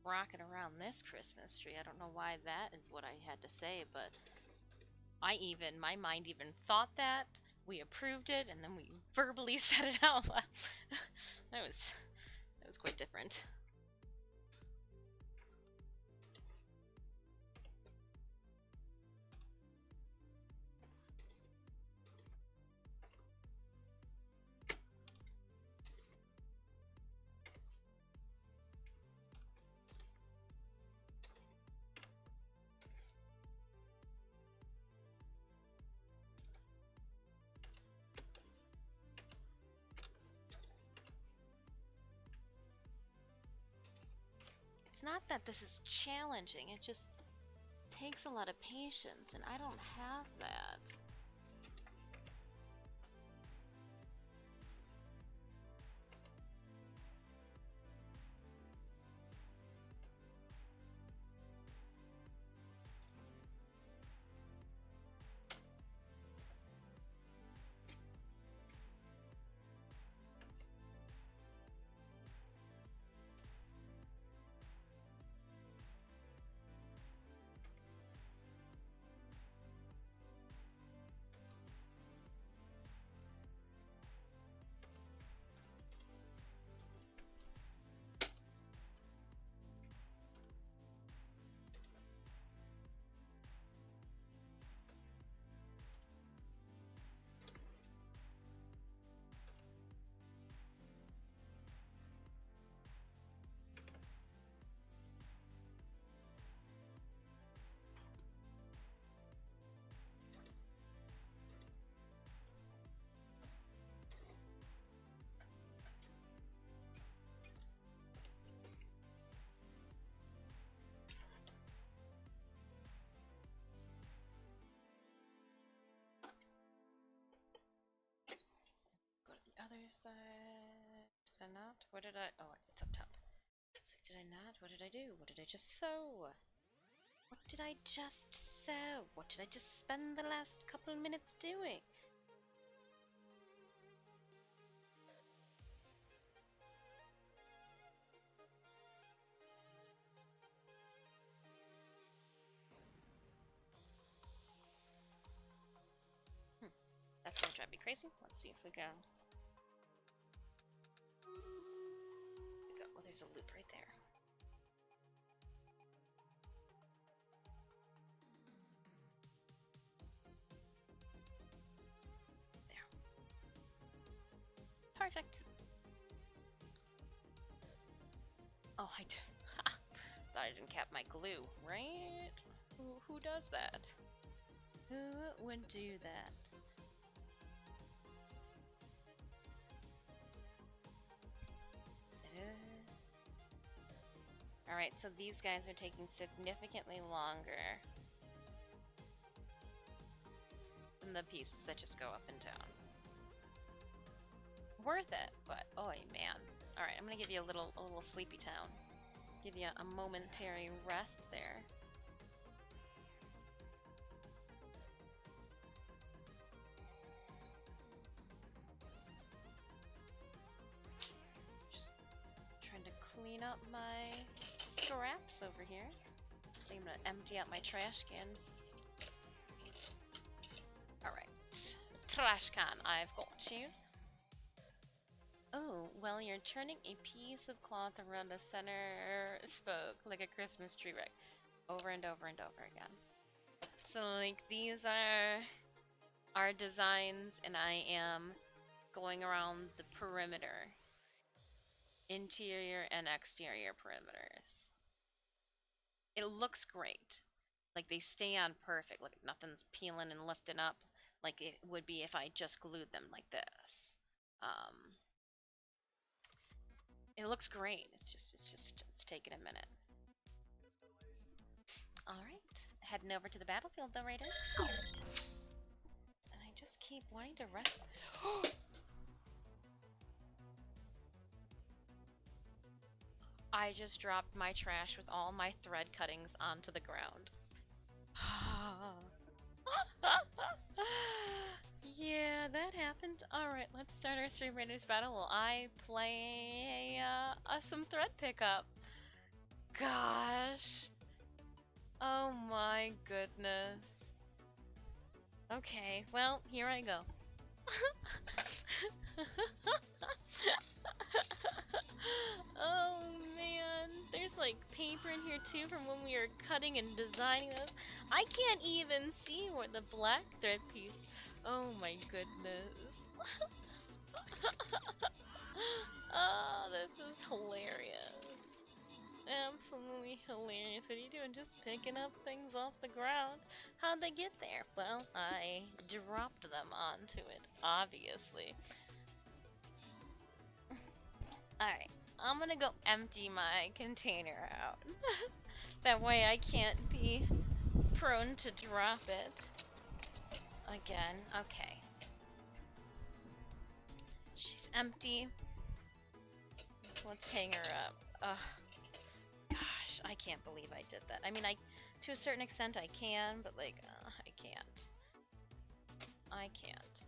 Rocking around this Christmas tree. I don't know why that is what I had to say, but my mind even thought that. We approved it, and then we verbally said it out loud. that was quite different. It's not that this is challenging, it just takes a lot of patience, and I don't have that. Other side. Did I not? What did I? Oh, it's up top. It's like, did I not? What did I do? What did I just sew? What did I just sew? What did I just spend the last couple minutes doing? That's gonna drive me crazy. Let's see if we go. Oh, there's a loop right there. Oh, I did. Thought I didn't cap my glue, right? Who does that? Who would do that? Alright, so these guys are taking significantly longer than the pieces that just go up and down. Worth it, but oh man. Alright, I'm gonna give you a little sleepy town. Give you a momentary rest there. Just trying to clean up my scraps over here. I'm gonna empty out my trash can. Alright. Trash can, I've got you. Oh, well, you're turning a piece of cloth around the center spoke like a Christmas tree wreck over and over and over again. So, like, these are our designs, and I am going around the perimeter. Interior and exterior perimeters. It looks great. Like, they stay on perfect. Like, nothing's peeling and lifting up like it would be if I just glued them like this. It looks great. It's taking a minute. Alright. Heading over to the battlefield though, Raiders. And I just keep wanting to rest. I just dropped my trash with all my thread cuttings onto the ground. Yeah, that happened. Alright, let's start our Stream Raiders battle while I play some thread pickup. Gosh. Oh my goodness. Okay, well, here I go. Oh man, there's like paper in here too from when we were cutting and designing this. I can't even see where the black thread piece. Oh my goodness. Oh, this is hilarious. Absolutely hilarious. What are you doing? Just picking up things off the ground. How'd they get there? Well, I dropped them onto it, obviously. Alright, I'm gonna go empty my container out. That way I can't be prone to drop it again. Okay. She's empty. Let's hang her up. Ugh. Gosh, I can't believe I did that. I mean, to a certain extent I can, but like, I can't. I can't.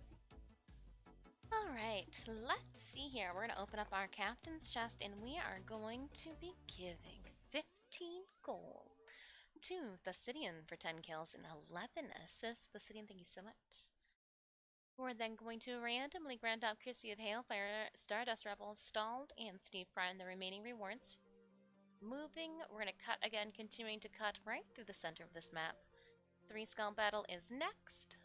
Alright, let's see here. We're gonna open up our captain's chest and we are going to be giving 15 gold to Thucydian for 10 kills and 11 assists. Thucydian, thank you so much. We're then going to randomly grant out Chrissy of Hailfire, Stardust Rebel, Stalled, and Steve Prime the remaining rewards. Moving, we're going to cut again, continuing to cut right through the center of this map. 3 Skull Battle is next.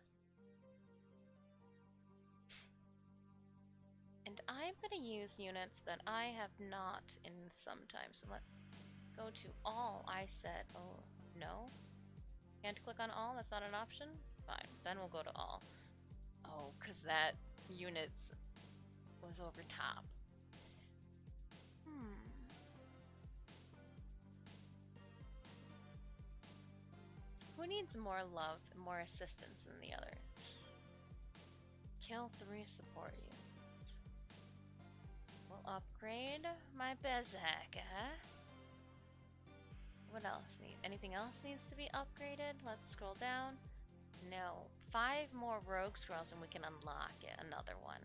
And I'm going to use units that I have not in some time. So let's go to all. I said, oh, no. Can't click on all? That's not an option? Fine, then we'll go to all. Oh, because that unit was over top. Who needs more love and more assistance than the others? Kill 3 support units. We'll upgrade my Berserker. What else anything else needs to be upgraded? Let's scroll down. No. 5 more rogue scrolls and we can unlock it. Another one.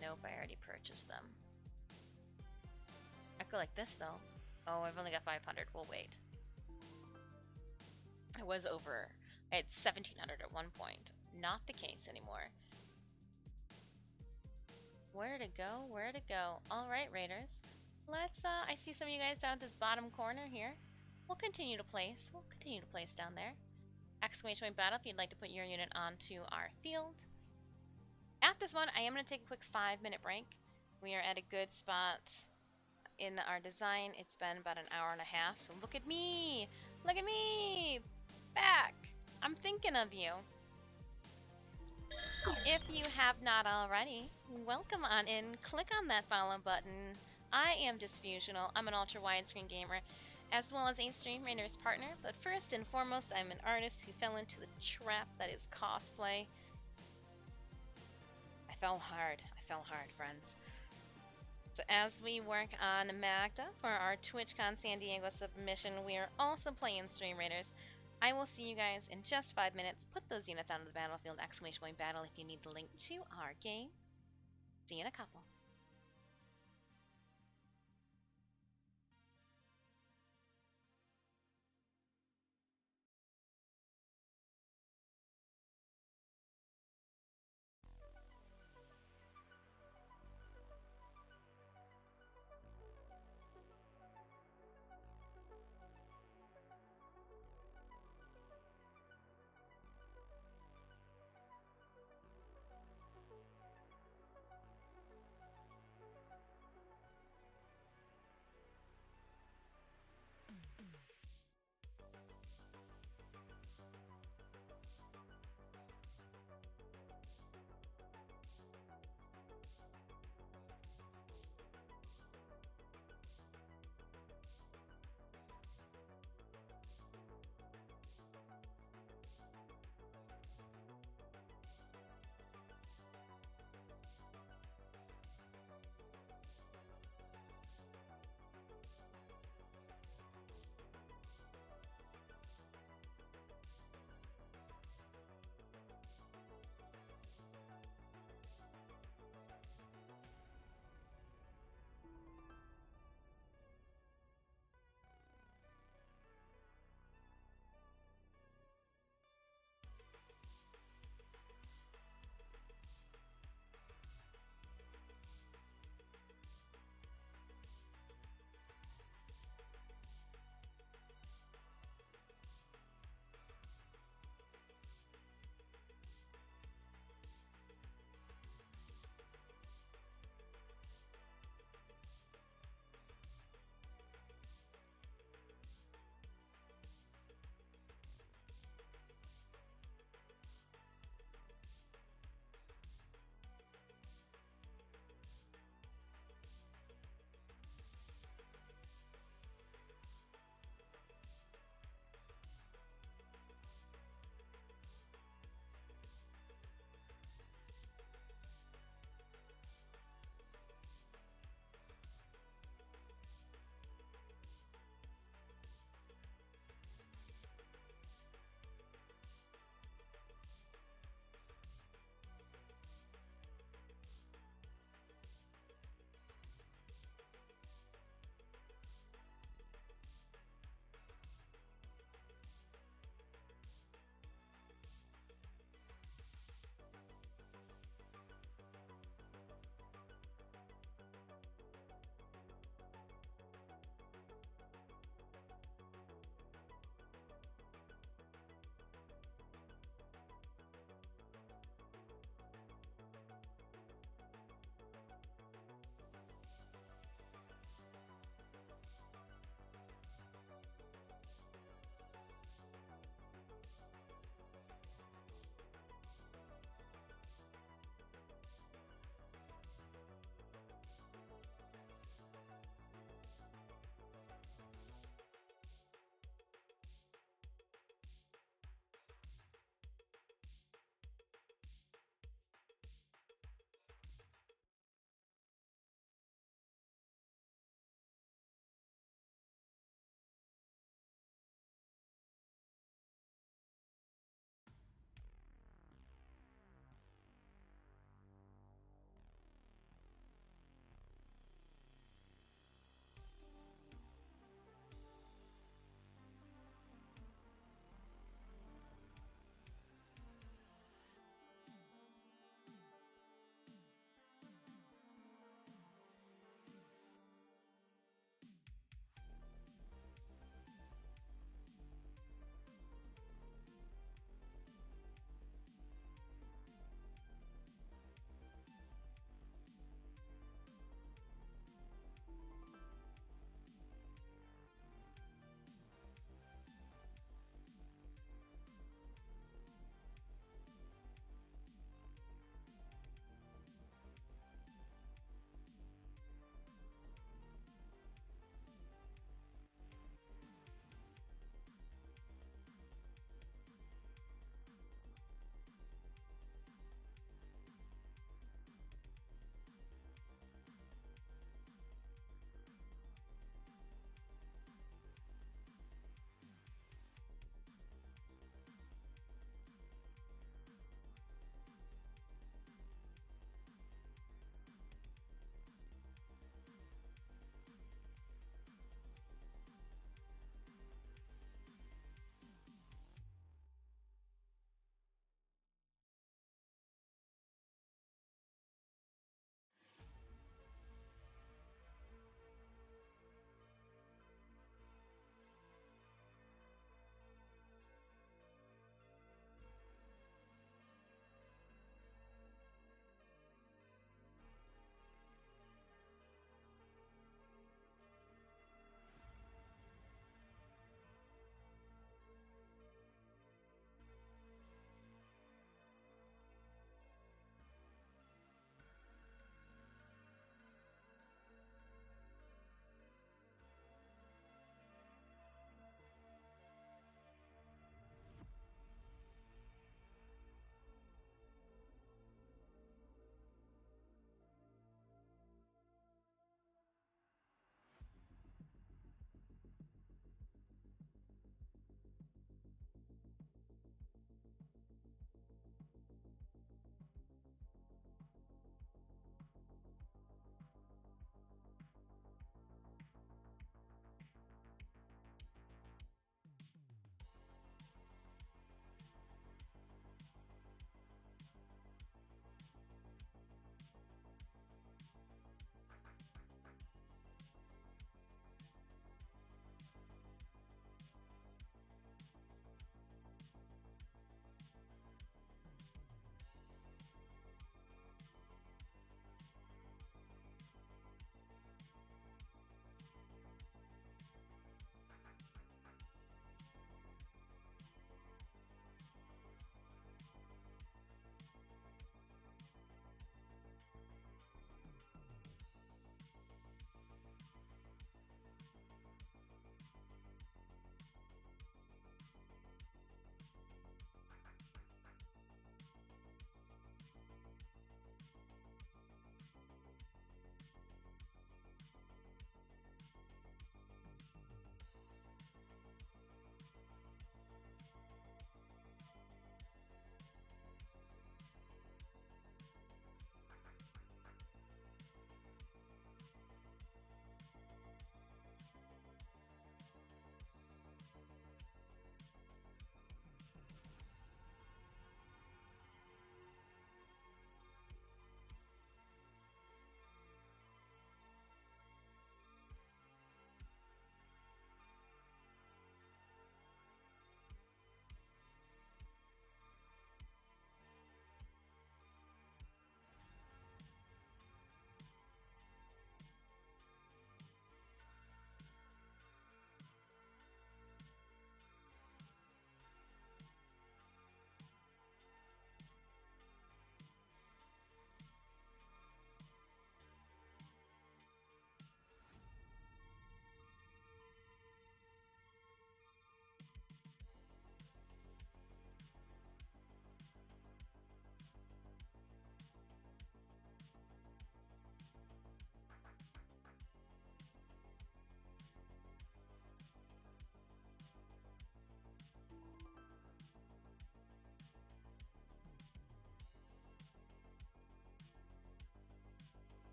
Nope, I already purchased them. I go like this though. Oh, I've only got 500. We'll wait. I was over. I had 1700 at one point. Not the case anymore. Where to go? Where to go? Alright, Raiders. Let's, I see some of you guys down at this bottom corner here. We'll continue to place. We'll continue to place down there. Exclamation point battle if you'd like to put your unit onto our field. At this one, I am going to take a quick 5-minute break. We are at a good spot in our design. It's been about an hour and a half, so look at me! Look at me! Back! I'm thinking of you. If you have not already, welcome on in. Click on that follow button. I am Disfusional. I'm an ultra widescreen gamer, as well as a Stream Raiders partner. But first and foremost, I'm an artist who fell into the trap that is cosplay. I fell hard, friends. So as we work on Maghda for our TwitchCon San Diego submission, we are also playing Stream Raiders. I will see you guys in just 5 minutes. Put those units onto the battlefield, exclamation point battle if you need the link to our game. See you in a couple.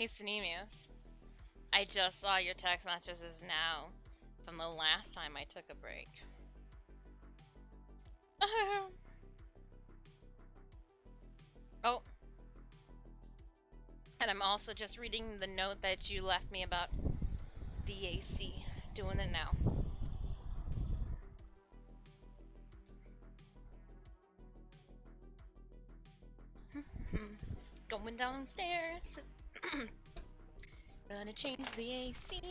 Hey, Sneemius. I just saw your text messages now from the last time I took a break. Oh. And I'm also just reading the note that you left me about the AC. Doing it now. Going downstairs. Gonna change the AC.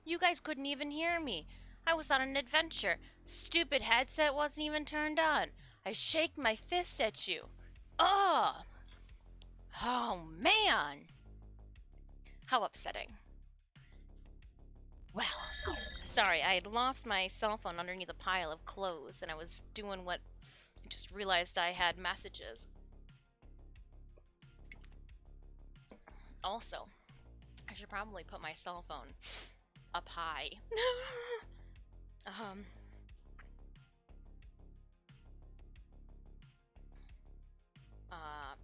You guys couldn't even hear me. I was on an adventure. Stupid headset wasn't even turned on. I shake my fist at you. Ugh! Oh, man! How upsetting. Well, sorry, I had lost my cell phone underneath a pile of clothes, and I was doing what I just realized I had messages. Also, I should probably put my cell phone up high.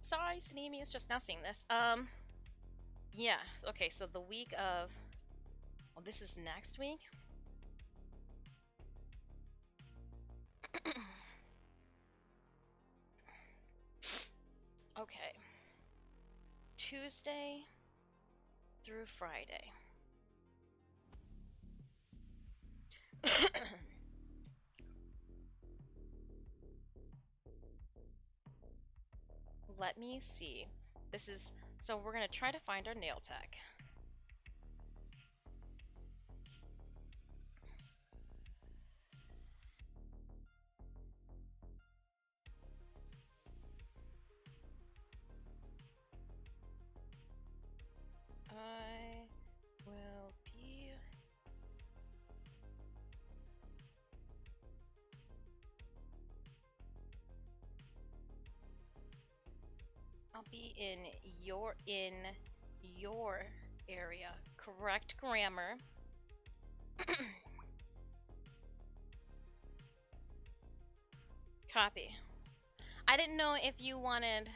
Sorry, Sneemy is just now seeing this. Yeah, okay, so the week of, well, this is next week? Okay. Tuesday through Friday. Let me see. This is, so we're gonna try to find our nail tech. I will be I'll be in your area. Correct grammar. Copy. I didn't know if you wanted.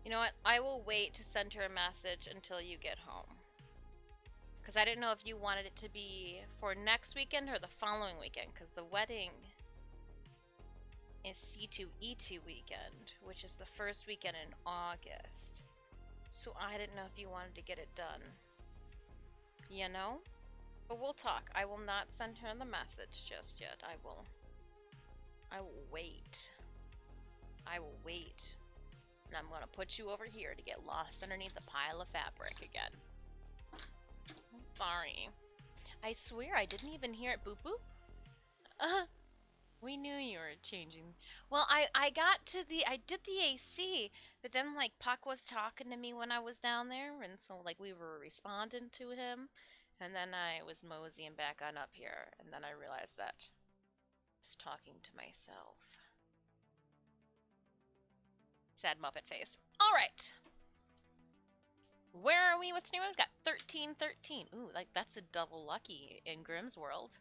You know what? I will wait to send her a message until you get home. Because I didn't know if you wanted it to be for next weekend or the following weekend. Because the wedding is C2E2 weekend, which is the first weekend in August. So I didn't know if you wanted to get it done. You know? But we'll talk. I will not send her the message just yet. I will wait. I will wait. And I'm gonna put you over here to get lost underneath a pile of fabric again. Sorry. I swear I didn't even hear it boop boop. We knew you were changing. Well, I did the AC, but then like Puck was talking to me when I was down there, and so like we were responding to him, and then I was moseying back on up here, and then I realized that I was talking to myself. Sad Muppet face. Alright. Where are we? What's new? We've got 1313. Ooh, like that's a double lucky in Grimm's world.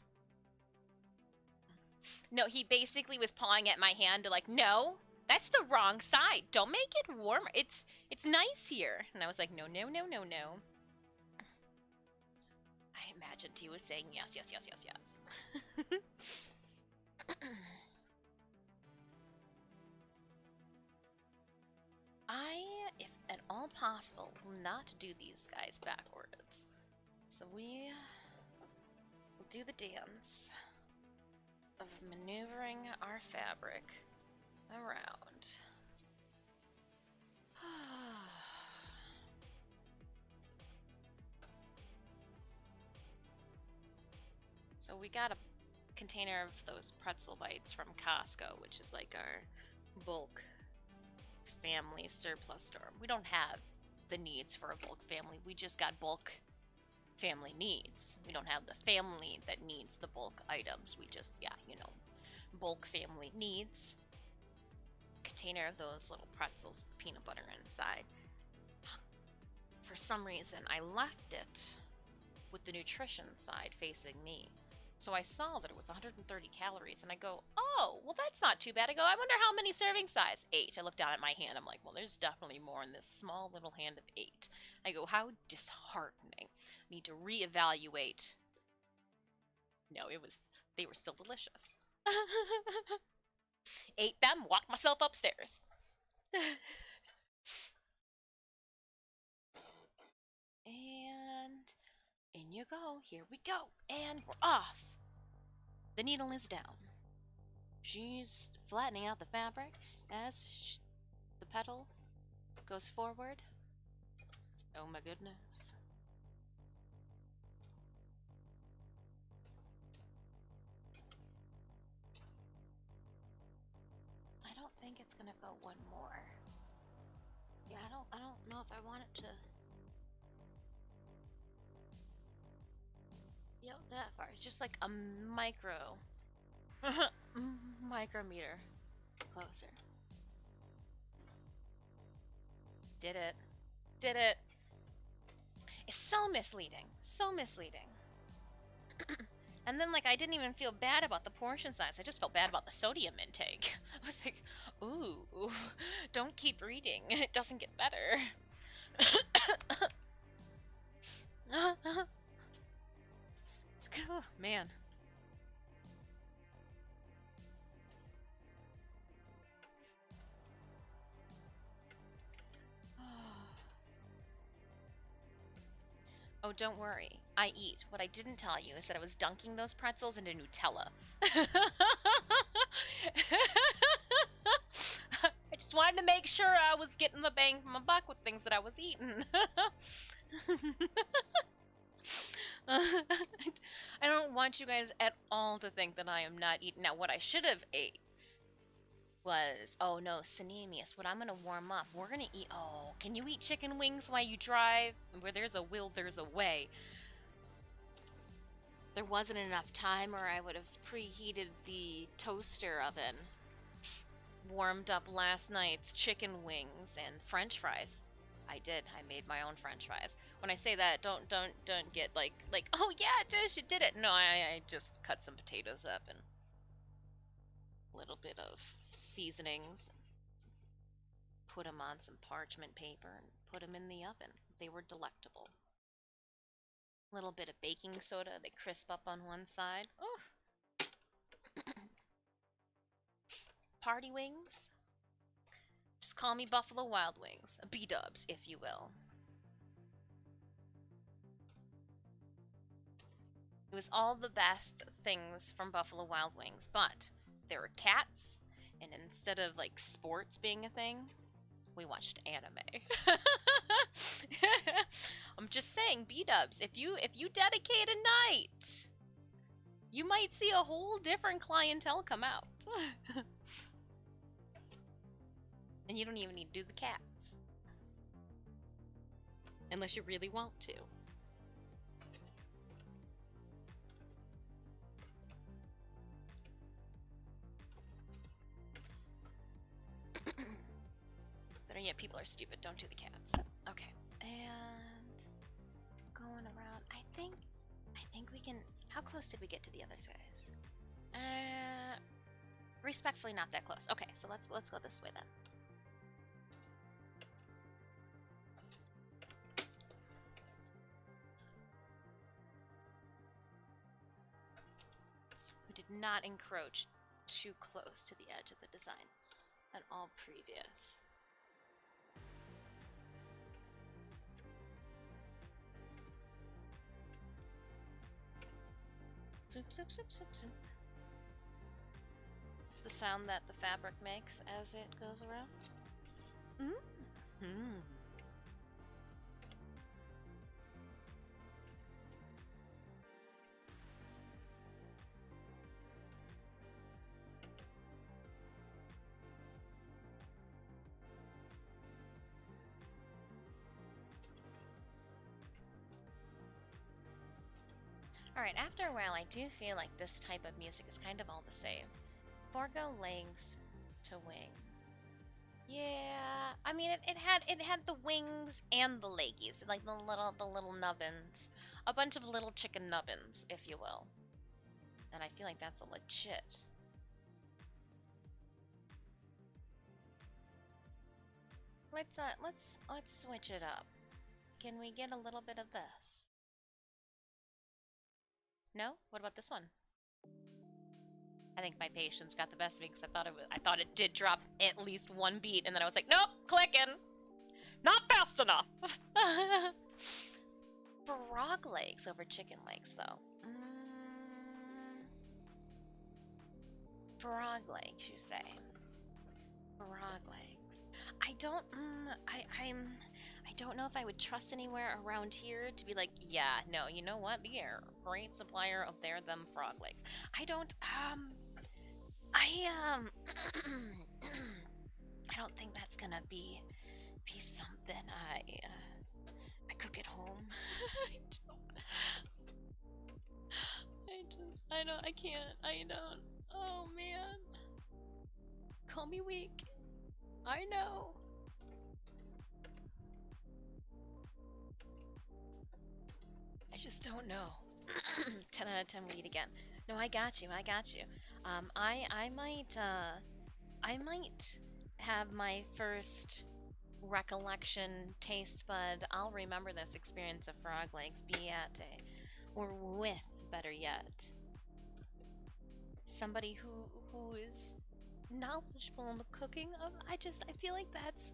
No, he basically was pawing at my hand to like, no, That's the wrong side. Don't make it warmer. It's nice here. And I was like, no, no, no, no, no. I imagined he was saying yes, yes, yes, yes, yes. I, if at all possible, will not do these guys backwards. So we will do the dance of maneuvering our fabric around. So we got a container of those pretzel bites from Costco, which is like our bulk family surplus store. We don't have the needs for a bulk family. We just got bulk family needs. We don't have the family that needs the bulk items. We just, yeah, you know, bulk family needs. Container of those little pretzels with peanut butter inside. For some reason, I left it with the nutrition side facing me. So I saw that it was 130 calories, and I go, oh, well, that's not too bad. I go, I wonder how many serving size? 8. I look down at my hand. I'm like, well, there's definitely more in this small little hand of 8. I go, how disheartening. Need to reevaluate. No, they were still delicious. Ate them, walked myself upstairs. And in you go. Here we go. And we're off. The needle is down. She's flattening out the fabric as the petal goes forward. Oh my goodness. I don't think it's gonna go one more. Yeah, I don't know if I want it to. Yep, that far. It's just like a micrometer closer. Did it. Did it. It's so misleading. So misleading. And then, like, I didn't even feel bad about the portion size. I just felt bad about the sodium intake. I was like, ooh, don't keep reading. It doesn't get better. Let's go. Man. Oh, don't worry. I eat. What I didn't tell you is that I was dunking those pretzels into Nutella. I just wanted to make sure I was getting the bang for my buck with things that I was eating. I don't want you guys at all to think that I am not eating. Now, what I should have ate was, oh no, Sanemius, what I'm gonna warm up. We're gonna eat, oh, can you eat chicken wings while you drive? Where there's a will, there's a way. There wasn't enough time, or I would have preheated the toaster oven. Warmed up last night's chicken wings and French fries. I did. I made my own French fries. When I say that, don't get like, oh yeah, Dish, you did it. No, I just cut some potatoes up and a little bit of seasonings, put them on some parchment paper, and put them in the oven. They were delectable. A little bit of baking soda, they crisp up on one side. Oh. Party wings? Just call me Buffalo Wild Wings. B-dubs, if you will. It was all the best things from Buffalo Wild Wings, but there were cats, and instead of like sports being a thing, we watched anime. I'm just saying, B-dubs, if you dedicate a night, you might see a whole different clientele come out. And you don't even need to do the cats. Unless you really want to. Better yet, people are stupid. Don't do the cats. Okay. And going around. I think we can. How close did we get to the other guys? respectfully not that close. Okay, so let's go this way then. We did not encroach too close to the edge of the design on all previous. Swoop, swoop, swoop, swoop, swoop. It's the sound that the fabric makes as it goes around. Mm-hmm. Alright, after a while I do feel like this type of music is kind of all the same. Forgo legs to wings. Yeah, I mean it had the wings and the leggies, like the little nubbins. A bunch of little chicken nubbins, if you will. And I feel like that's a legit. Let's switch it up. Can we get a little bit of this? No? What about this one? I think my patience got the best of me because I thought it did drop at least one beat, and then I was like, nope, clicking, not fast enough. Frog legs over chicken legs, though. Frog legs, you say? Frog legs. I don't know if I would trust anywhere around here to be like, yeah, no, you know what? They are a great supplier of them frog legs. I don't don't think that's gonna be something I cook at home. I can't, oh man. Call me weak. I know. I just don't know. 10 out of 10 weed again. No, I got you. I might have my first recollection taste bud. I'll remember this experience of frog legs be at or with, better yet, somebody who is knowledgeable in the cooking of. I feel like that's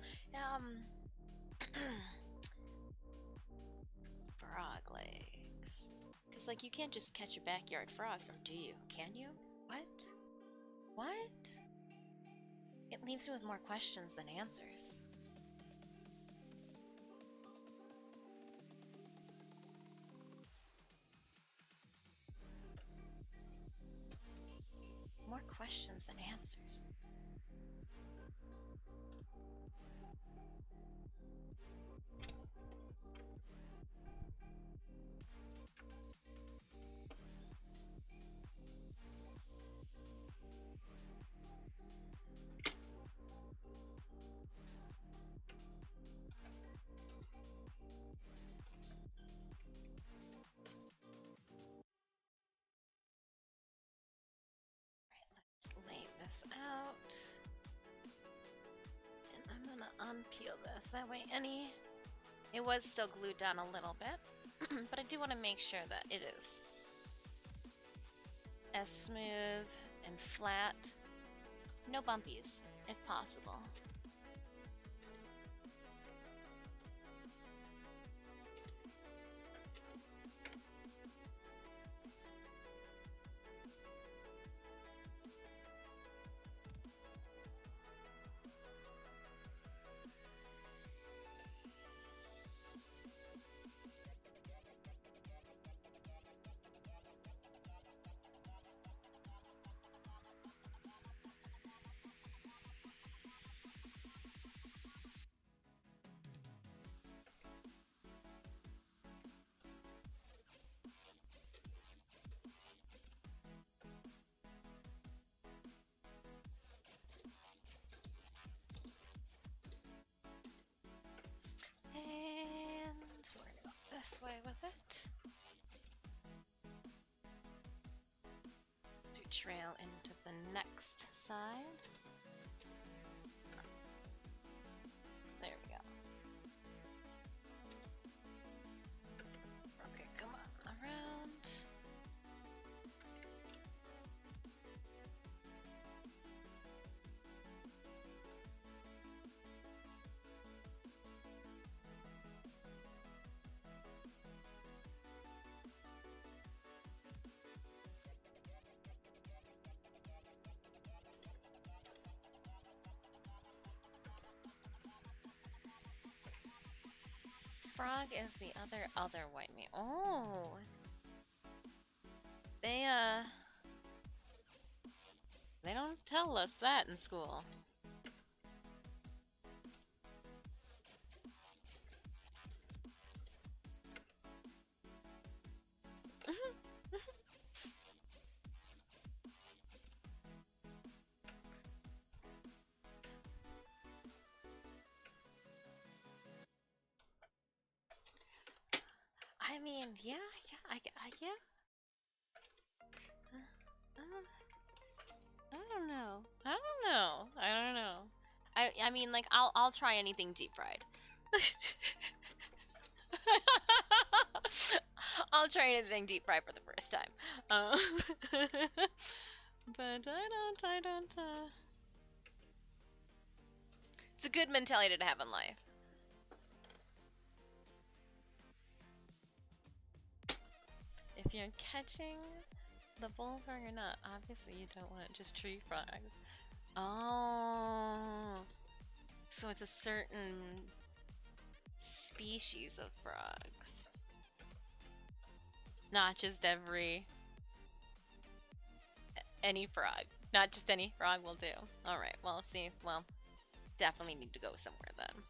frog legs. Cause like you can't just catch your backyard frogs, or do you? Can you? What? What? It leaves me with more questions than answers. More questions than answers. Lay this out, and I'm gonna unpeel this. That way it was still glued down a little bit, but I do want to make sure that it is as smooth and flat, no bumpies, if possible. And we're gonna go this way with it to trail into the next side. There we go. Okay, come on, around. Frog is the other white meat. Oh, they don't tell us that in school. I mean, yeah. I don't know. I mean, like, I'll try anything deep fried. I'll try anything deep fried for the first time. But I don't. It's a good mentality to have in life. If you're catching the bullfrog or not, obviously you don't want just tree frogs. Oh, so it's a certain species of frogs, not just any frog. Not just any frog will do. All right. Well, see. Well, definitely need to go somewhere then.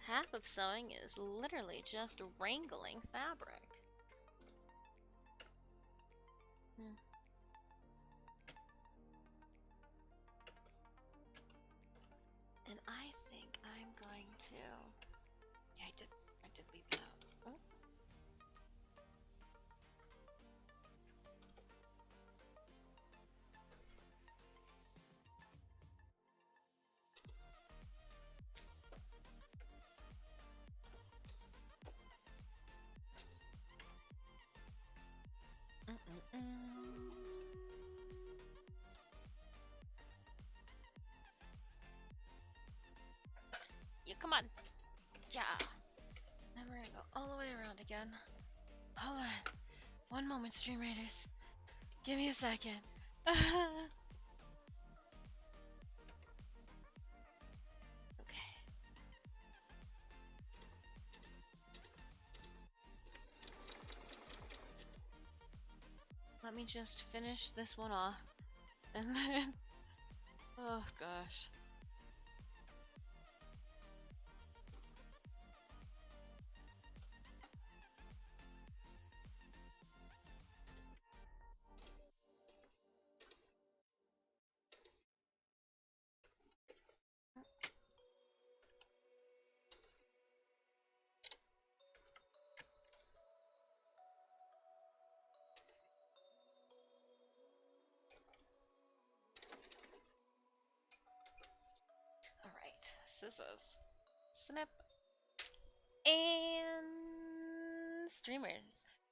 Half of sewing is literally just wrangling fabric. And I think I'm going to... Yeah, I did leave it out. Oh. Yeah, come on. Yeah. Then we're gonna go all the way around again. Hold on. One moment, Stream Raiders. Give me a second. Okay. Let me just finish this one off. And then... Oh, gosh. Scissors. Snip. And streamers.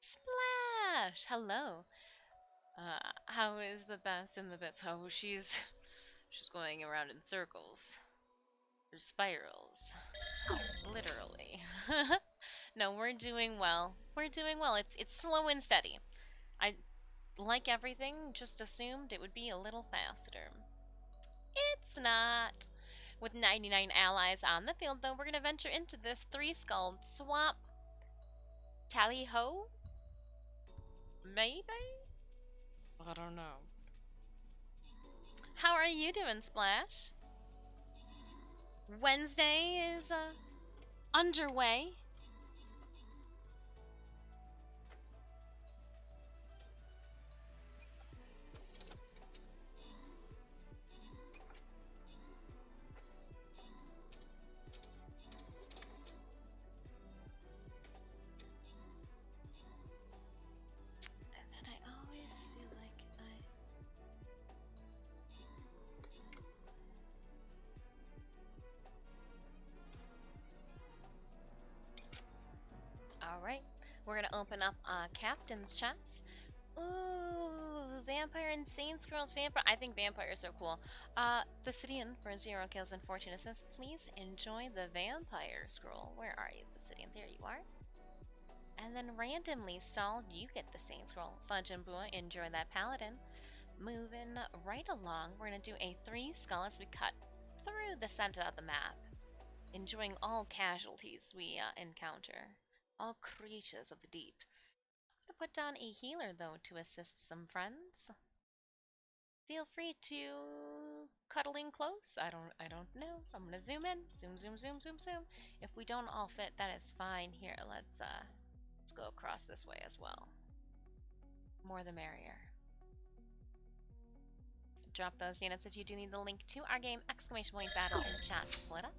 Splash! Hello. How is the best in the bits? Oh, she's going around in circles. Or spirals. Literally. No, we're doing well. We're doing well. It's slow and steady. I, like everything, just assumed it would be a little faster. It's not. With 99 allies on the field, though, we're going to venture into this three-skulled swamp. Tally-ho? Maybe? I don't know. How are you doing, Splash? Wednesday is underway. And then I always feel like Alright, we're gonna open up Captain's Chest. Ooh, Vampire and Saint Scrolls Vampire. I think vampires are cool. The Sidian for 0 kills and 14 assists. Please enjoy the Vampire Scroll. Where are you, the Sidian? There you are. And then randomly stalled, you get the Saint Scroll. Fudge and Bua, enjoy that Paladin. Moving right along, we're gonna do a 3 skull as we cut through the center of the map. Enjoying all casualties we encounter. All creatures of the deep. I'm gonna put down a healer though to assist some friends. Feel free to cuddle in close. I don't know. I'm gonna zoom in. Zoom, zoom, zoom, zoom, zoom. If we don't all fit, that is fine. Here, let's go across this way as well. More the merrier. Drop those units if you do need the link to our game, ! Battle in chat to pull it up.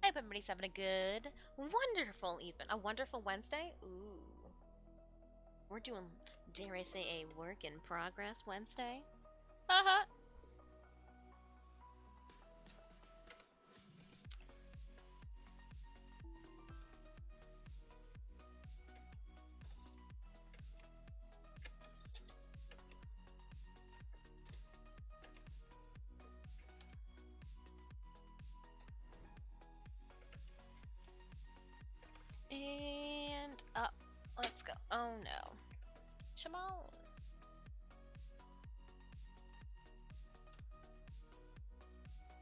I hope everybody's having a good, wonderful even. A wonderful Wednesday? Ooh. We're doing, dare I say, a work in progress Wednesday? Haha. And up. Let's go. Oh no. Shimon.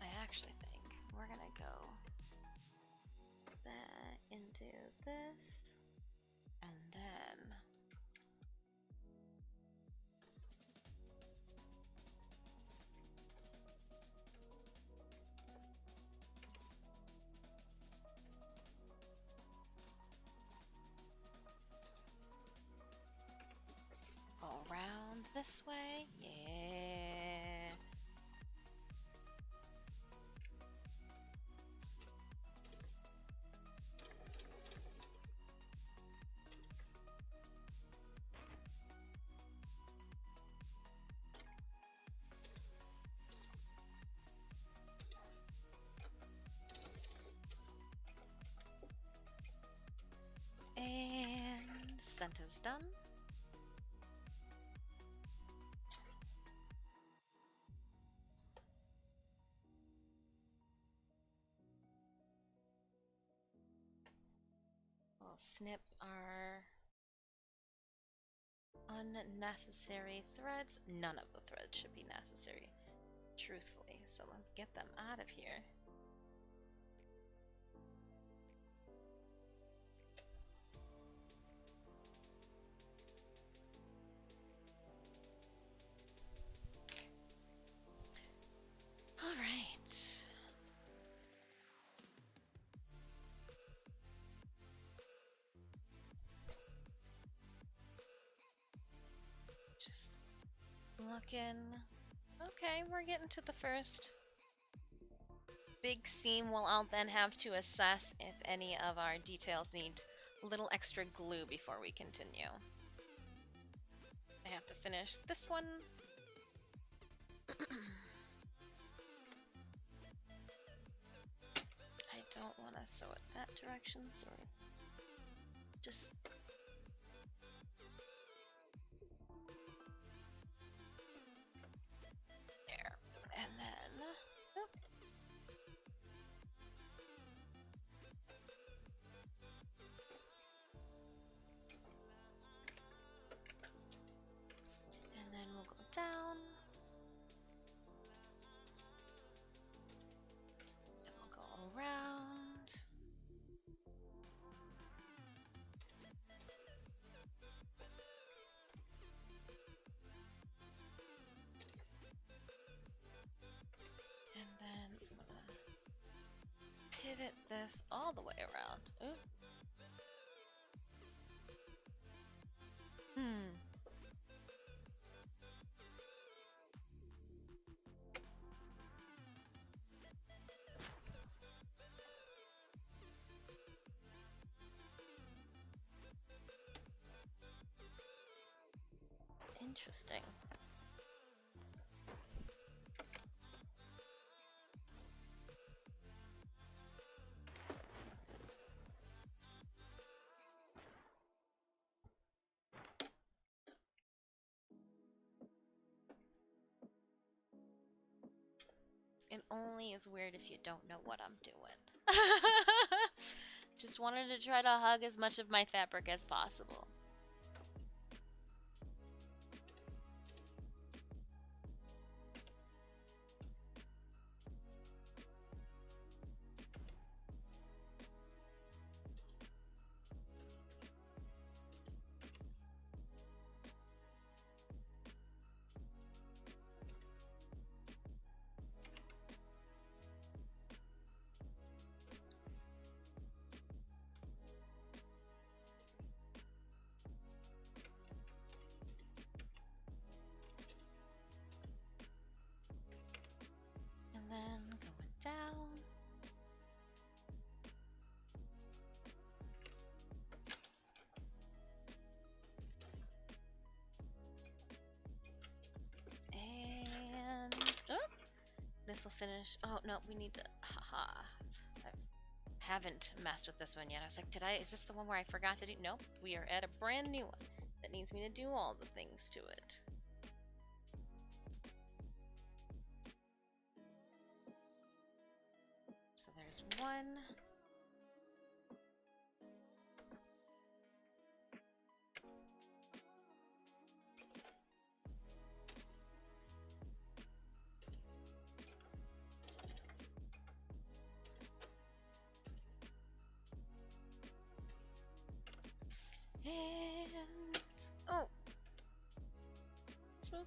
I actually think we're gonna go back into this and then go around this way. Yeah. And center's done. We'll snip our unnecessary threads. None of the threads should be necessary, truthfully. So let's get them out of here. All right. Just looking. Okay, we're getting to the first big seam. I'll then have to assess if any of our details need a little extra glue before we continue. I have to finish this one. I don't want to sew it that direction, so just there, and then oh. And then we'll go down. And we'll go around. pivot this all the way around. Ooh. Interesting. It only is weird if you don't know what I'm doing. Just wanted to try to hug as much of my fabric as possible. Then going down. And oh, this will finish. Oh no, we need to. Haha. I haven't messed with this one yet. I was like, is this the one where I forgot to do? Nope. We are at a brand new one that needs me to do all the things to it. So there's one. And oh, smooth.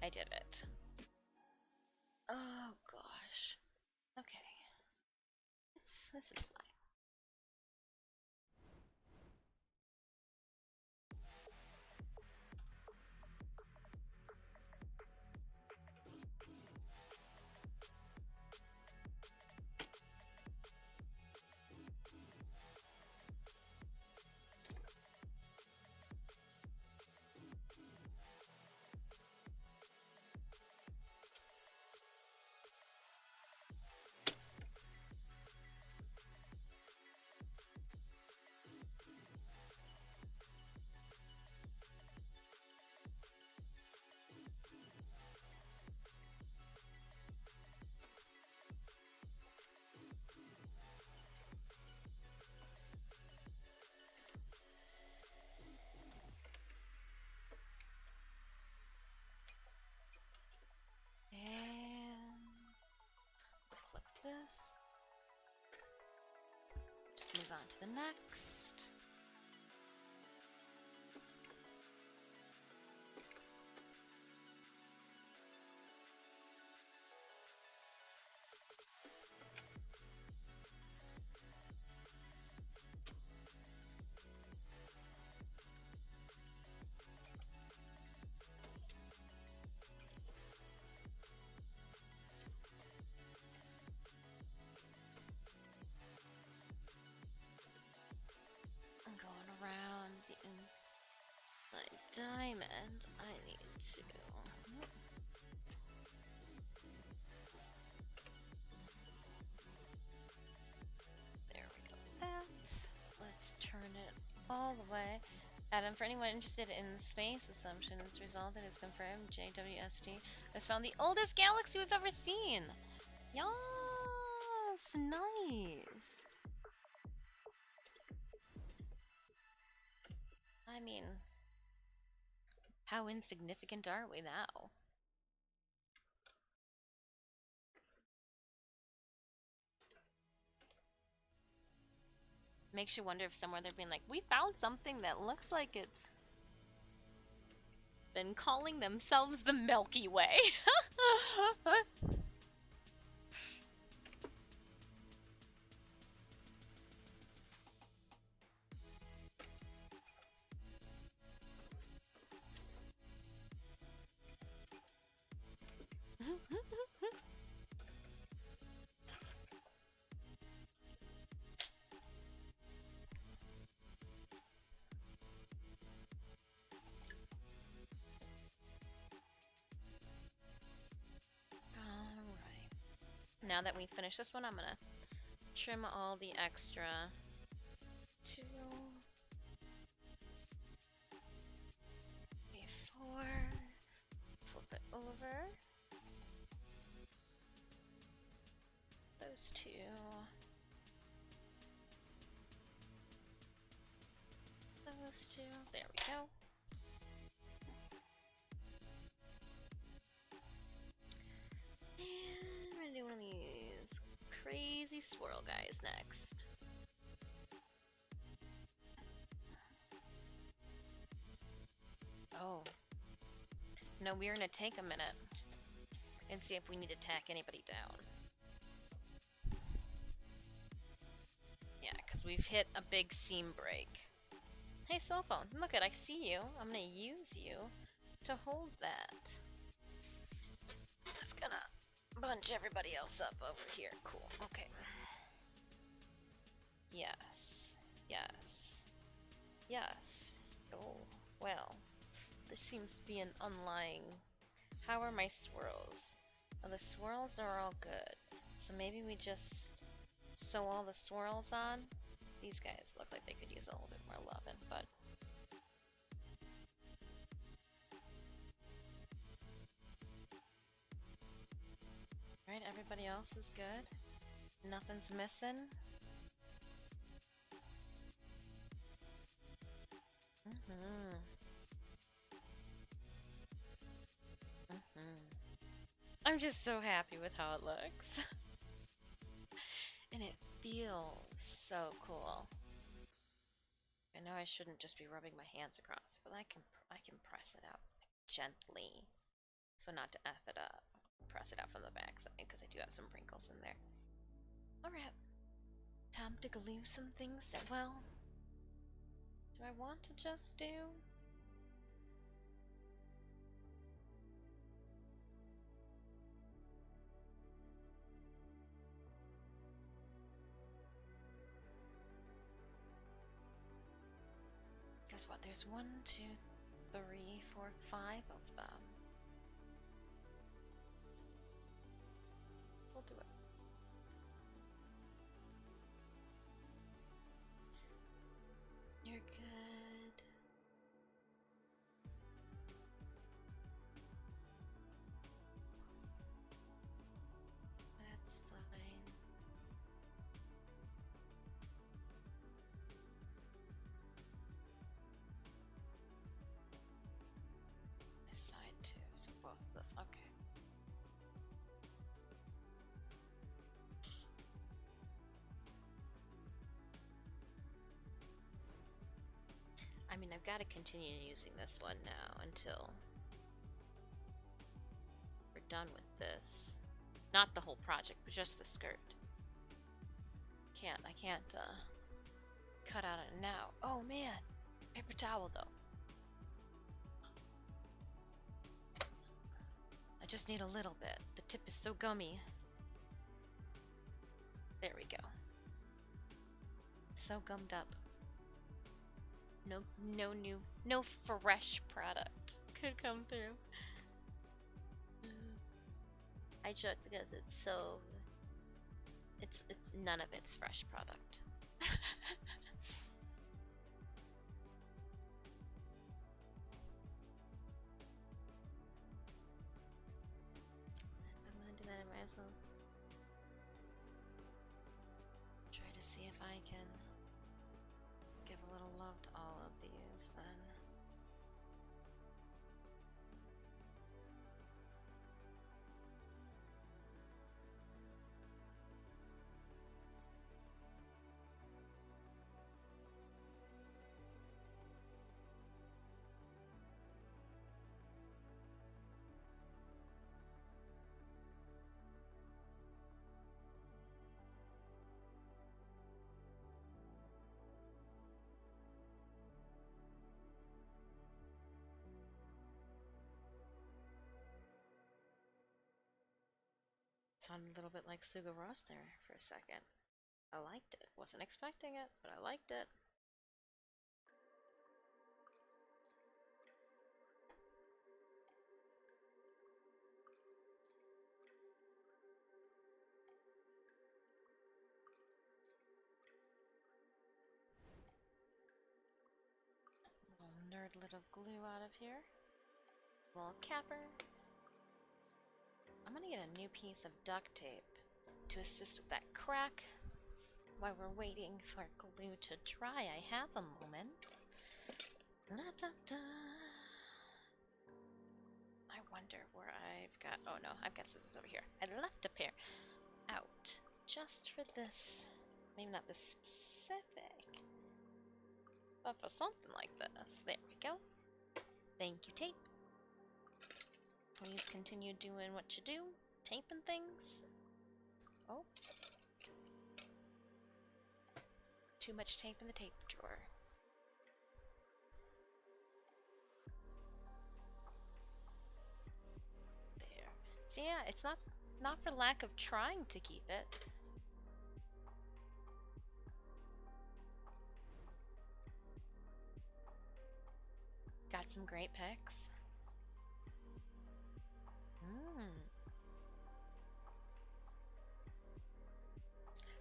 I did it. Oh gosh. Okay. This is fine. Click this. Just move on to the next. Around the inside diamond, I need to. There we go. That. Let's turn it all the way. Adam, for anyone interested in space assumptions, resulted is confirmed. JWST has found the oldest galaxy we've ever seen. Yes, nice. mean, how insignificant are we now? Makes you wonder if somewhere they're being like, we found something that looks like it's been calling themselves the Milky Way. Alright. Now that we finish this one, I'm gonna trim all the extra two, four, flip it over. Those two. Those two. There we go. And we're gonna do one of these crazy swirl guys next. Oh. No, we're gonna take a minute and see if we need to tack anybody down. Yeah, because we've hit a big seam break. Hey, cell phone, look at, I see you. I'm gonna use you to hold that. Just gonna bunch everybody else up over here. Cool, okay. Yes, yes, yes. Oh, well, there seems to be an unlying... How are my swirls? Oh, the swirls are all good. So maybe we just sew all the swirls on. These guys look like they could use a little bit more loving, but... Alright, everybody else is good. Nothing's missing. I'm just so happy with how it looks. And it feels so cool. I know I shouldn't just be rubbing my hands across, but I can press it out gently, so not to F it up. Press it out from the back side because I do have some wrinkles in there. Alright, time to glue some things down. Well, do I want to just do? Guess what? There's 1, 2, 3, 4, 5 of them. We'll do it. You're good. That's fine. This side too, so both of this. Okay. I mean, I've got to continue using this one now until we're done with this. Not the whole project, but just the skirt. I can't cut out it now. Oh man, paper towel though. I just need a little bit. The tip is so gummy. There we go. So gummed up. No fresh product could come through. I joke because it's none of it's fresh product. I'm gonna do that in myself. Try to see if I can give a little love to all of these then. sounded a little bit like Suga Ross there for a second. I liked it. Wasn't expecting it, but I liked it. Little nerdlet of glue out of here. Little capper. I'm gonna get a new piece of duct tape to assist with that crack. While we're waiting for glue to dry, I have a moment. La da da. I wonder where I've got. Oh no, I've got scissors over here. I left a pair out just for this. Maybe not this specific, but for something like this. There we go. Thank you, tape. Please continue doing what you do, taping things. Oh. Too much tape in the tape drawer. There. So yeah, it's not for lack of trying to keep it. Got some great pics.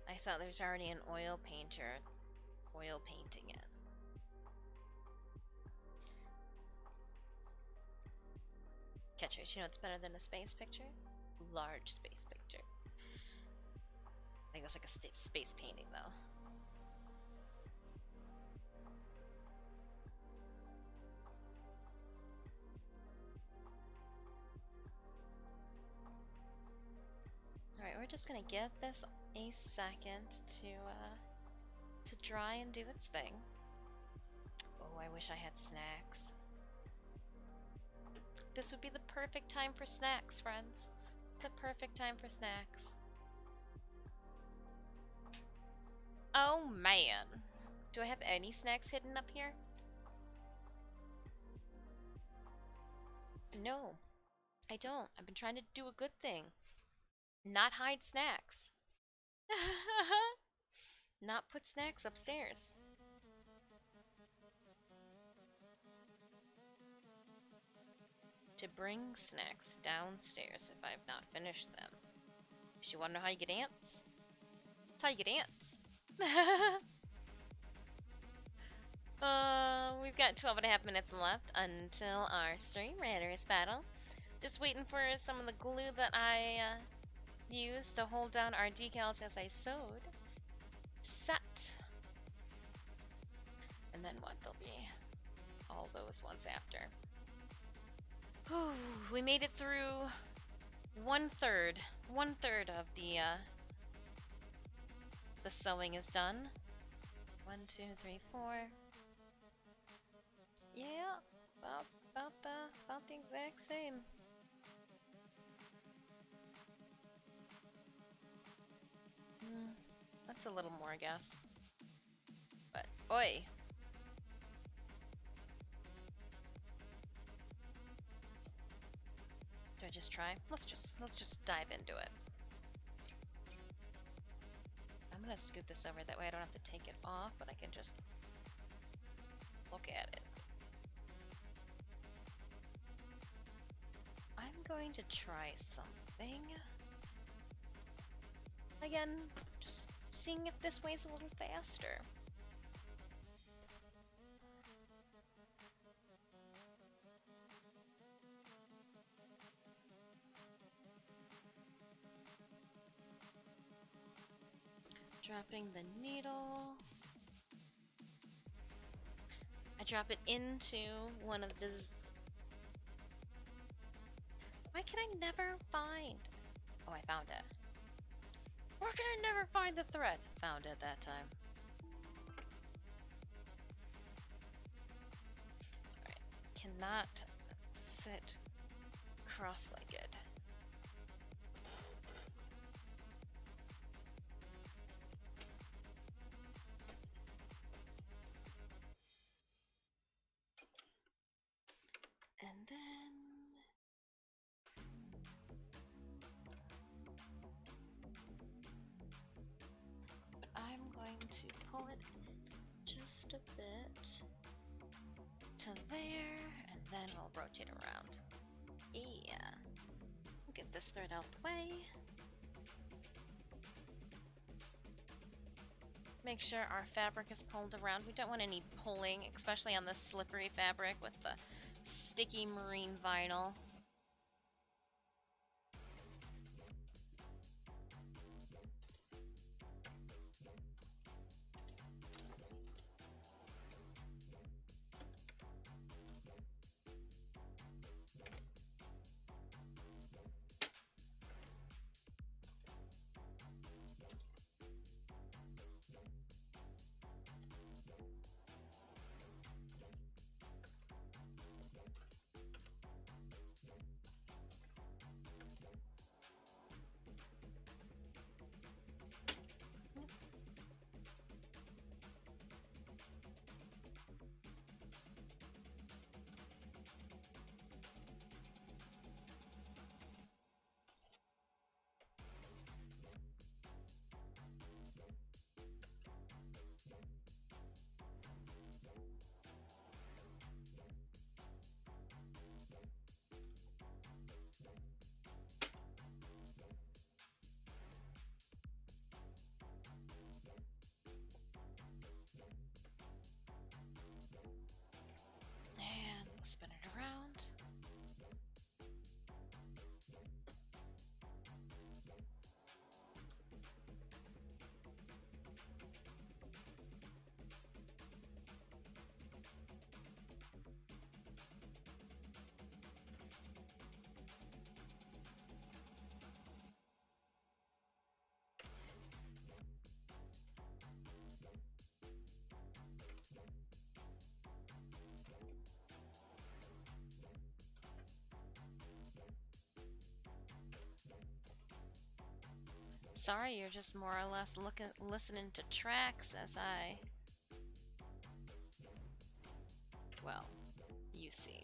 I saw there's already an oil painter oil painting it. Catch it, you know what's better than a space picture? Large space picture. I think it's like a space painting though. Alright, we're just gonna give this a second to dry and do its thing. Oh, I wish I had snacks. This would be the perfect time for snacks, friends. The perfect time for snacks. Oh man. Do I have any snacks hidden up here? No, I don't. I've been trying to do a good thing. Not hide snacks. Not put snacks upstairs. To bring snacks downstairs if I have not finished them. You wanna know how you get ants? That's how you get ants. We've got 12.5 minutes left until our Stream Raiders battle. Just waiting for some of the glue that I used to hold down our decals as I sewed. Set. And then what? There'll be all those ones after. Whew, we made it through one third of the sewing is done. 1, 2, 3, 4. Yeah, about the exact same. That's a little more, I guess. But oi. Do I just try? Let's just dive into it. I'm gonna scoot this over, that way I don't have to take it off, but I can just look at it. I'm going to try something. Again, just seeing if this way's a little faster. Dropping the needle. I drop it into one of the... Why can I never find... Oh, I found it. Why can I never find the thread? Found it that time. Alright. Cannot sit cross-legged. And then... to pull it just a bit to there, and then we'll rotate around. Yeah. Get this thread out the way. Make sure our fabric is pulled around. We don't want any pulling, especially on the slippery fabric with the sticky marine vinyl. Spin it around. Sorry, you're just more or less listening to tracks as I... Well, you see.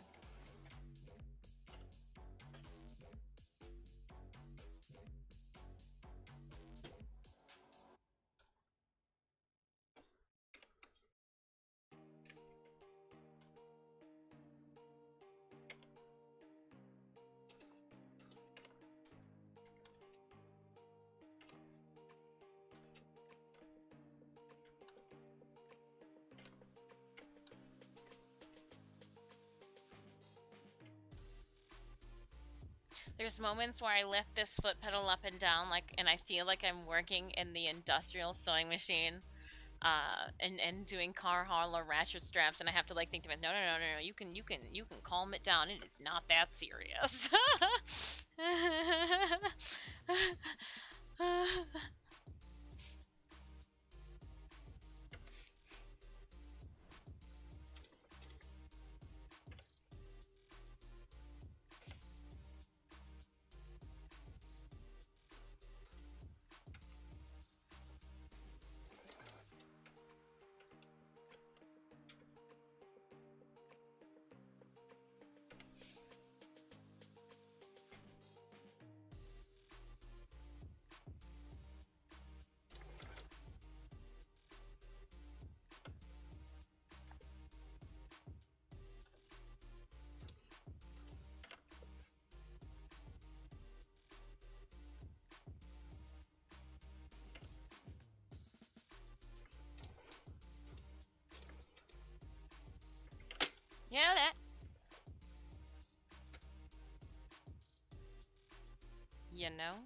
There's moments where I lift this foot pedal up and down, like, and I feel like I'm working in the industrial sewing machine, and doing Carhartt or ratchet straps, and I have to like think to myself, no, you can calm it down. It is not that serious. You know that? You know?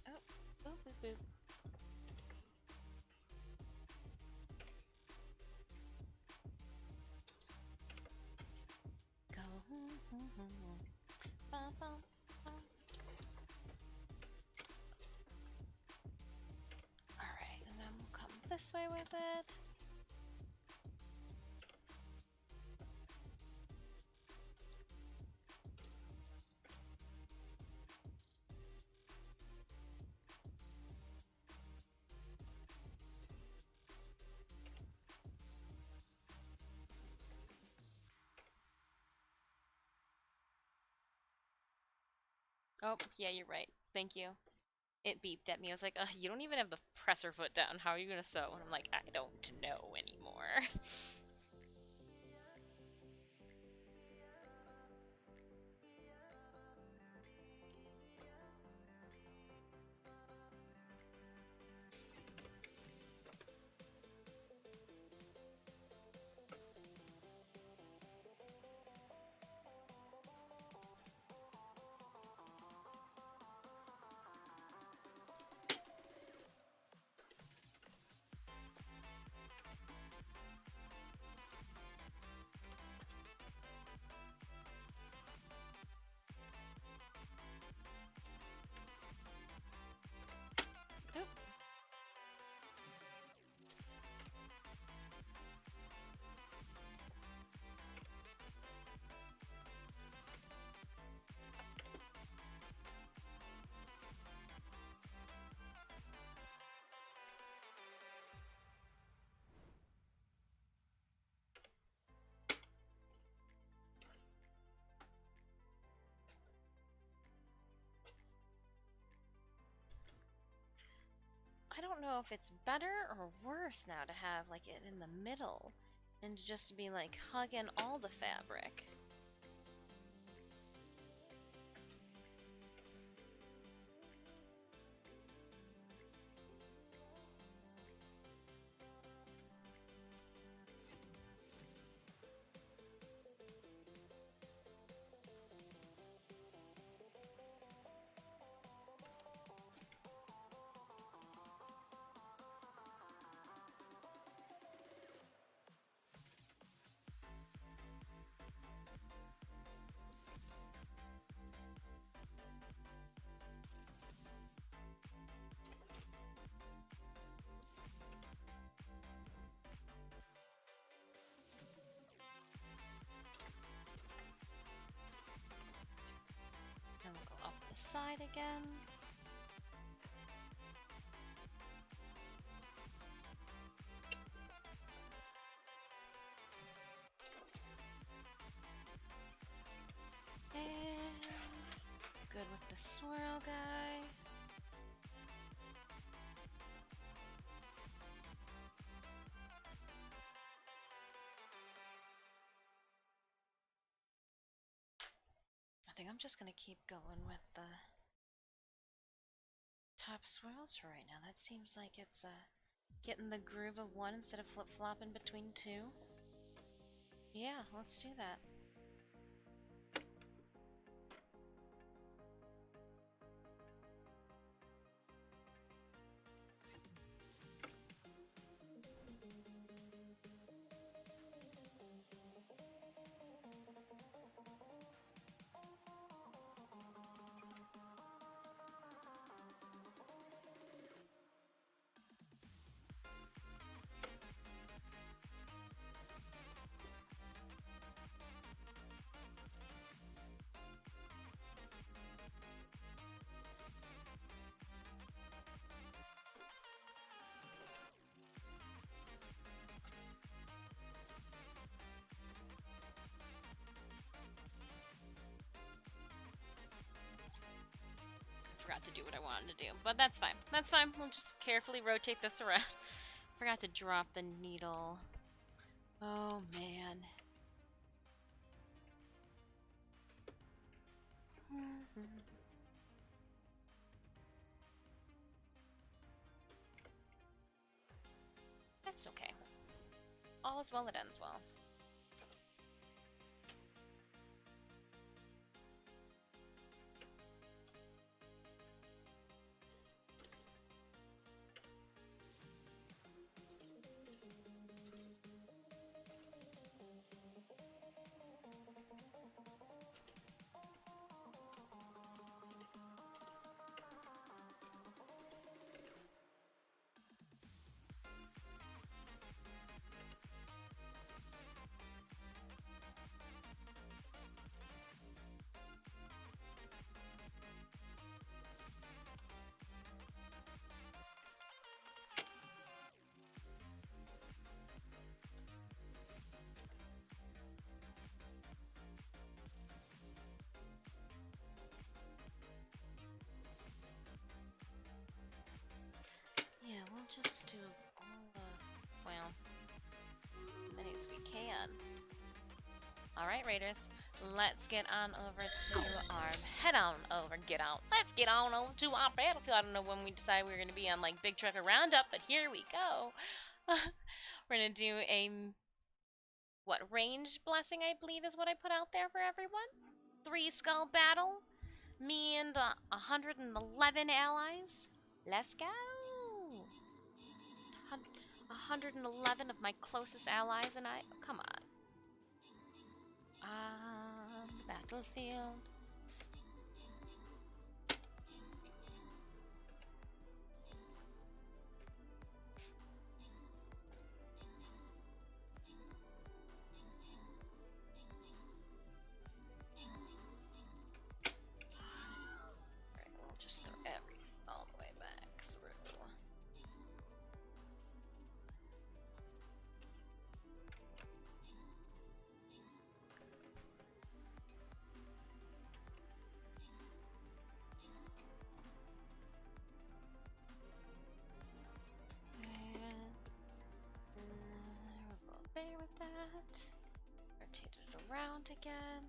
Oh, boop, boop, boop. Go. Bum, bum, bum. Alright, and then we'll come this way with it. Oh, yeah, you're right. Thank you. It beeped at me. I was like, you don't even have the presser foot down. How are you gonna sew? And I'm like, I don't know anymore. Oop. I don't know if it's better or worse now to have like it in the middle and to just be like hugging all the fabric. Then we'll go up the side again. And good with the swirl guy. I think I'm just gonna keep going with the top swirls for right now. That seems like it's getting the groove of one instead of flip-flopping between two. Yeah, let's do that. Forgot to do what I wanted to do, but that's fine. That's fine. We'll just carefully rotate this around. Forgot to drop the needle. Oh man. That's okay. All is well that ends well. Alright, Raiders. Let's get on over to our... Head on over. Let's get on over to our battlefield. I don't know when we decided we were going to be on, like, Big Trucker Roundup, but here we go. We're going to do a... What, range blessing, I believe, is what I put out there for everyone. 3 skull battle. Me and 111 allies. Let's go. 111 of my closest allies and I. Oh, come on. On the battlefield. Alright, we'll just throw everything all the way back through. We'll go there with that. Rotate it around again.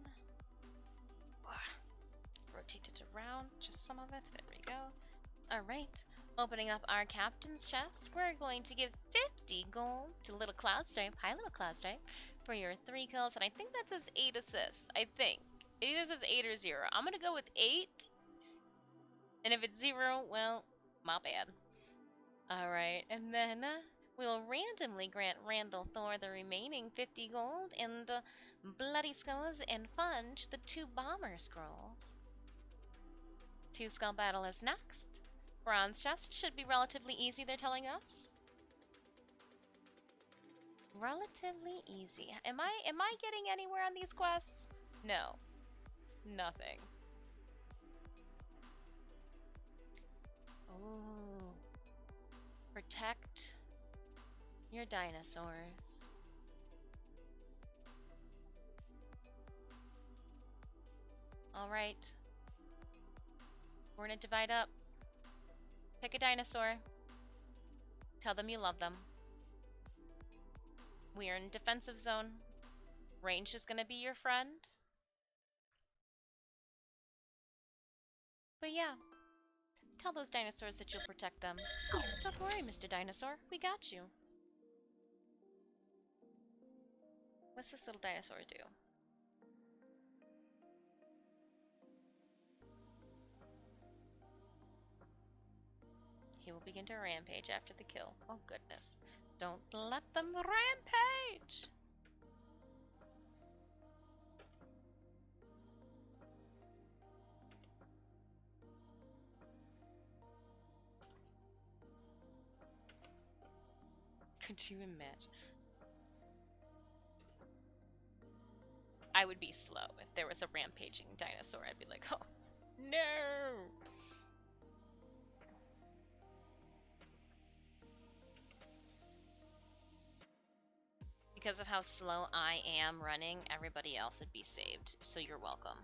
Rotate it around, just some of it. There we go. Alright, opening up our captain's chest, we're going to give 50 gold to Little Cloudstripe. Hi, Little Cloudstripe, for your 3 kills, and I think that says 8 assists. I think. It either says 8 or 0. I'm gonna go with 8, and if it's 0, well, my bad. Alright, and then we'll randomly grant Randall Thor the remaining 50 gold and Bloody Skulls and Funge the 2 bomber scrolls. 2 skull battle is next. Bronze chest should be relatively easy, they're telling us. Relatively easy. Am I getting anywhere on these quests? No. Nothing. Ooh. Protect your dinosaurs. Alright. We're gonna divide up. Pick a dinosaur. Tell them you love them. We are in defensive zone. Range is gonna be your friend. But yeah. Tell those dinosaurs that you'll protect them. Don't worry, Mr. Dinosaur. We got you. What's this little dinosaur do? He will begin to rampage after the kill. Oh goodness. Don't let them rampage! Could you imagine? I would be slow if there was a rampaging dinosaur. I'd be like, oh, no! Because of how slow I am running, everybody else would be saved, so you're welcome.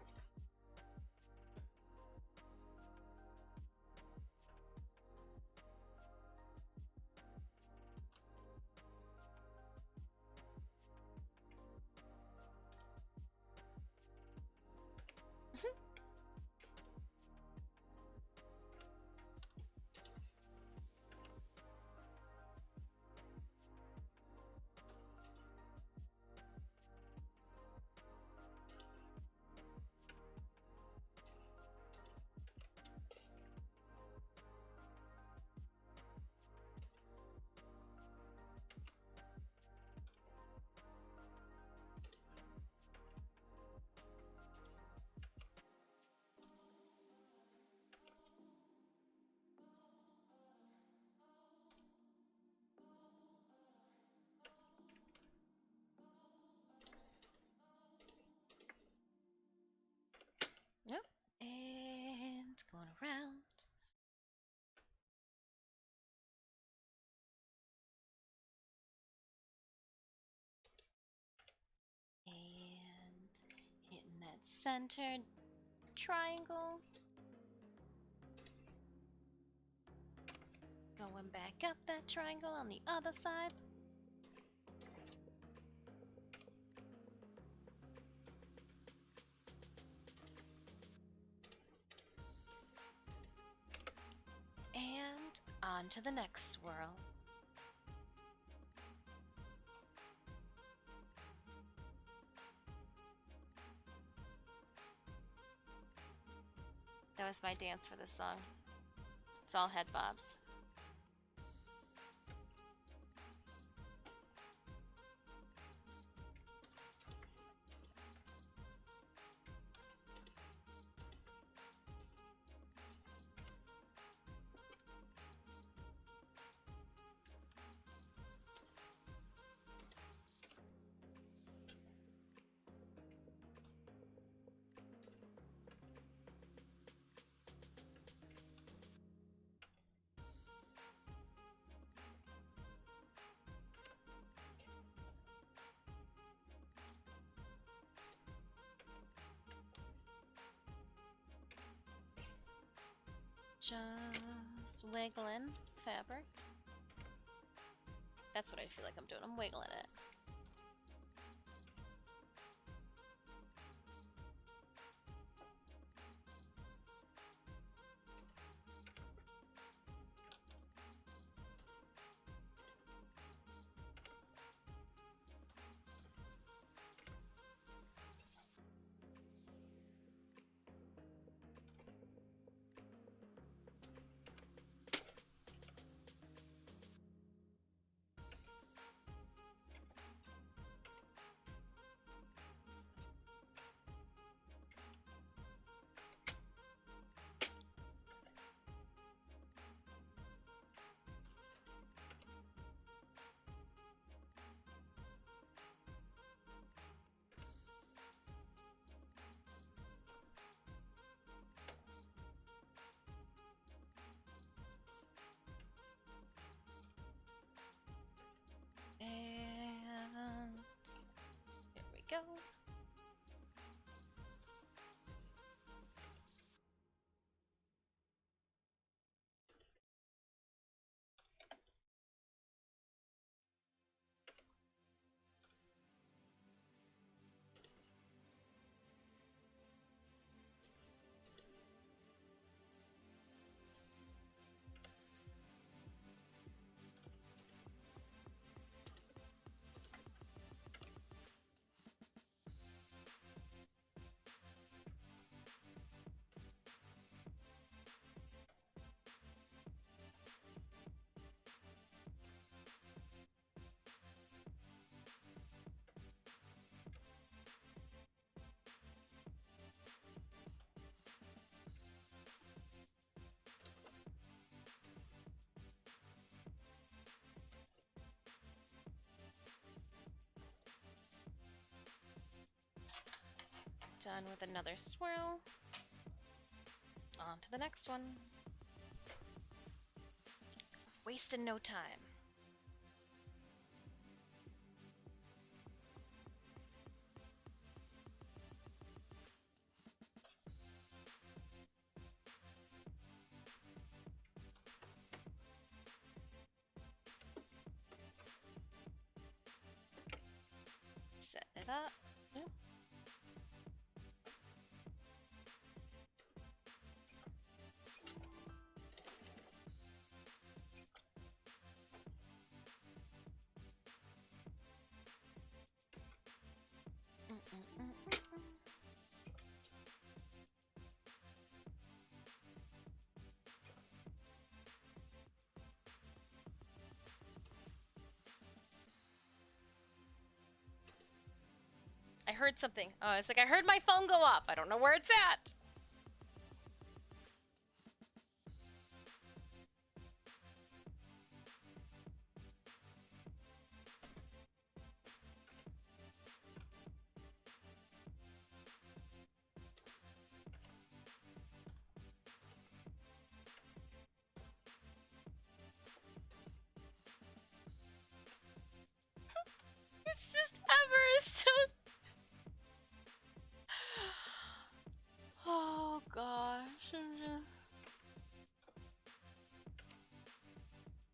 Yep. And going around. And hitting that centered triangle. Going back up that triangle on the other side. On to the next swirl. That was my dance for this song. It's all head bobs. Just wiggling fabric. That's what I feel like I'm doing. I'm wiggling it. And here we go. Done with another swirl. On to the next one. Wasting no time. Set it up. Yep. I heard something. Oh, it's like I heard my phone go up. I don't know where it's at. It's just ever so. Oh gosh, I'm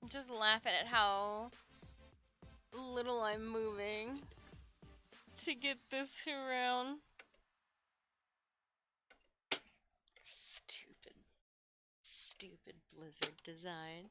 just laughing at how little I'm moving to get this around. Stupid Blizzard design.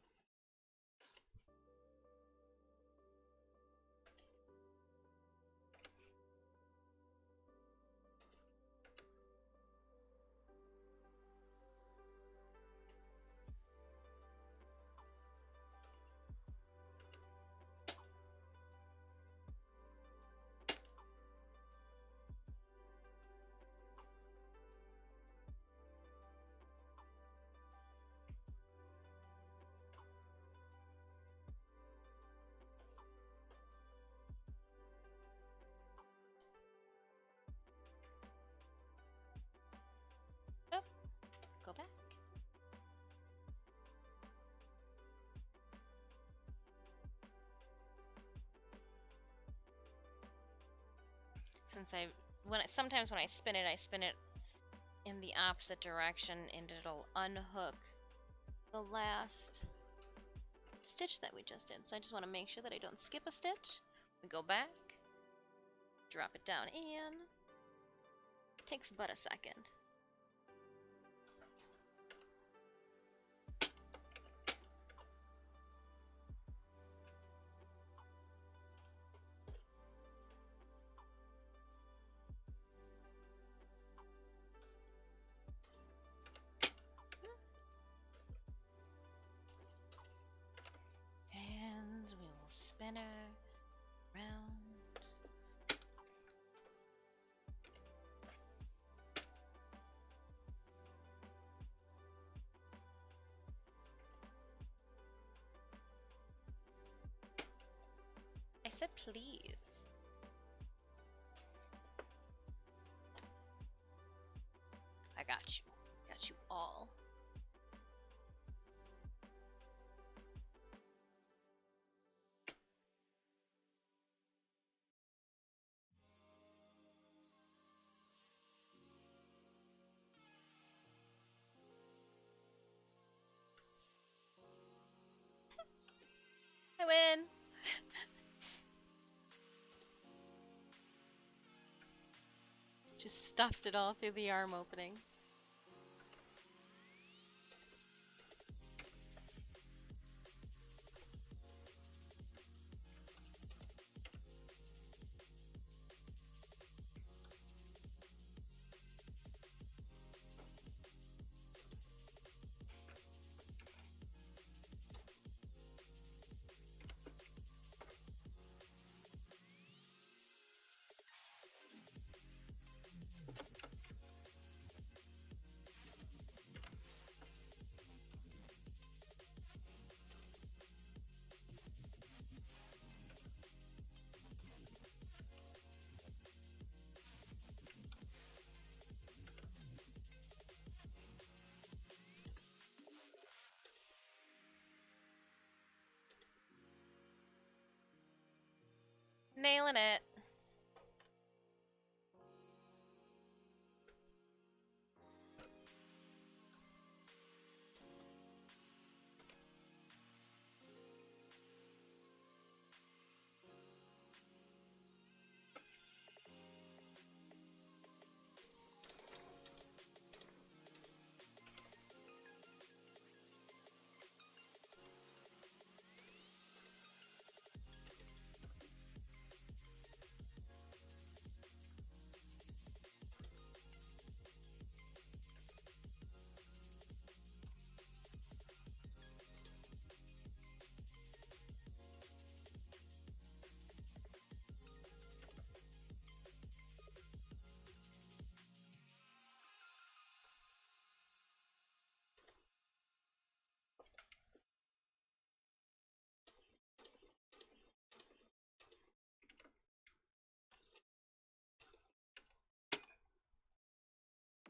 since sometimes when I spin it in the opposite direction, and it'll unhook the last stitch that we just did. So I just want to make sure that I don't skip a stitch. We go back, drop it down in. It takes but a second. And we will spin her around. I said please. I got you. Got you all. I win! Just stuffed it all through the arm opening. Nailing it.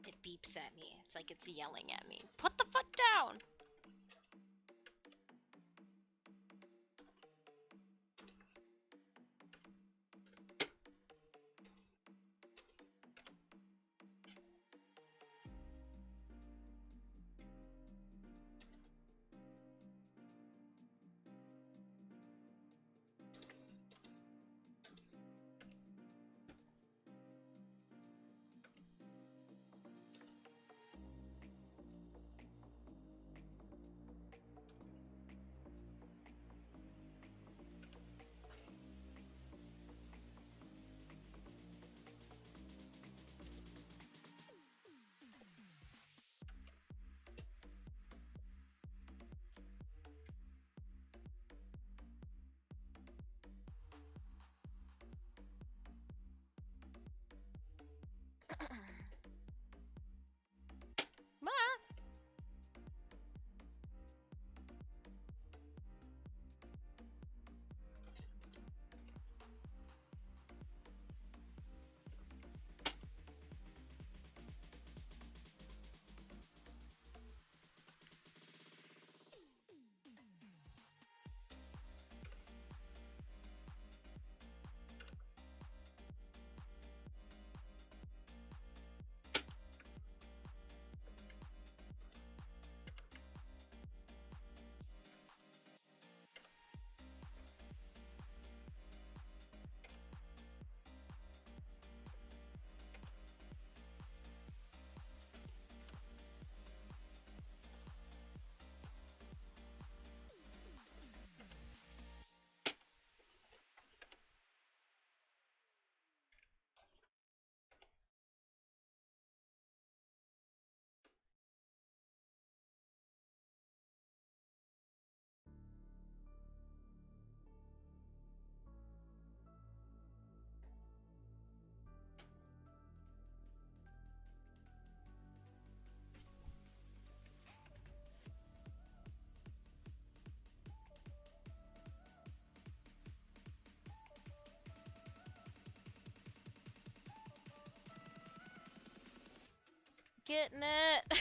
It beeps at me. It's like it's yelling at me. Put the foot down! getting it.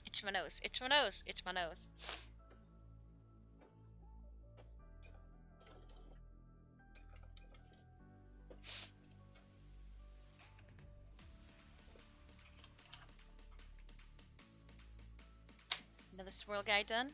Itch my nose, itch my nose, itch my nose. Another swirl guy done.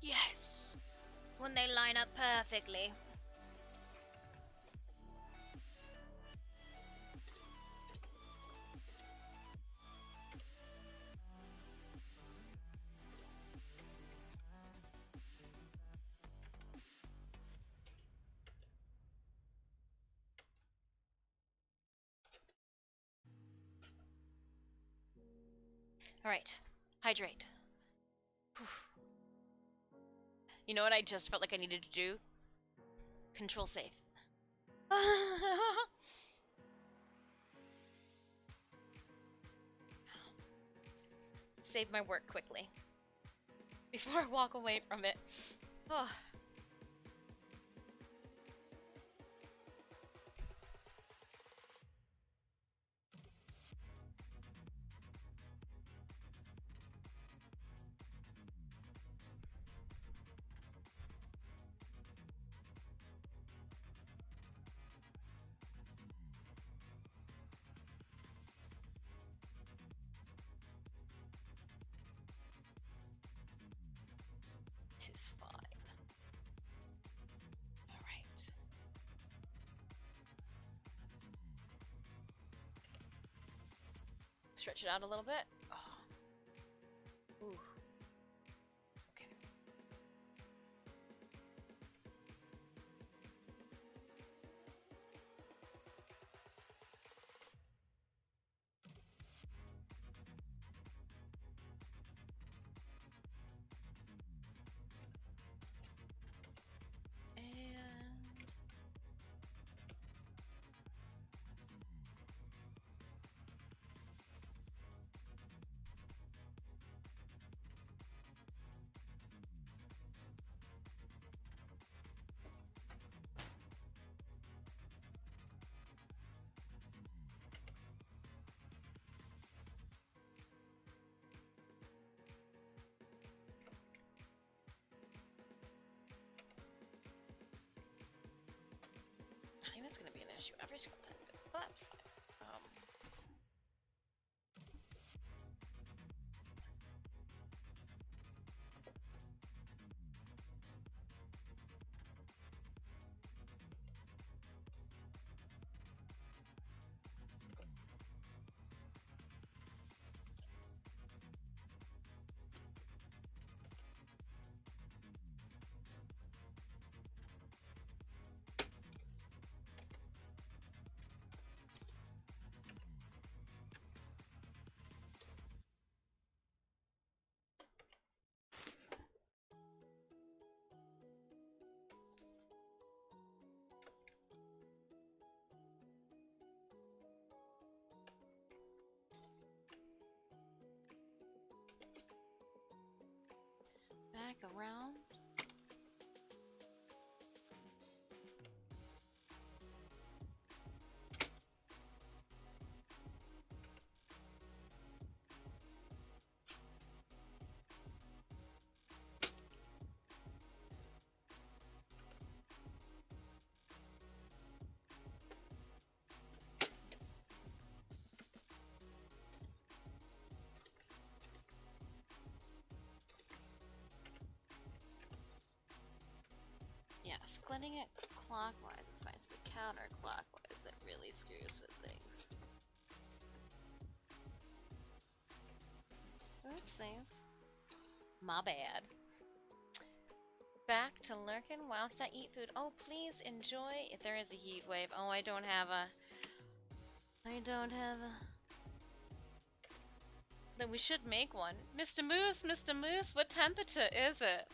Yes! When they line up perfectly. Alright, hydrate. Whew. You know what I just felt like I needed to do? Control save. Save my work quickly. Before I walk away from it. Oh. Tis fine. Alright. Stretch it out a little bit. Oh. Ooh. Okay. And I think that's gonna be an issue every single time, but that's fine. around. Yeah, splitting it clockwise is fine. It's the counterclockwise that really screws with things. Oopsies. My bad. Back to lurking whilst I eat food. Oh, please enjoy. If there is a heat wave. Oh, I don't have a. Then we should make one. Mr. Moose, what temperature is it?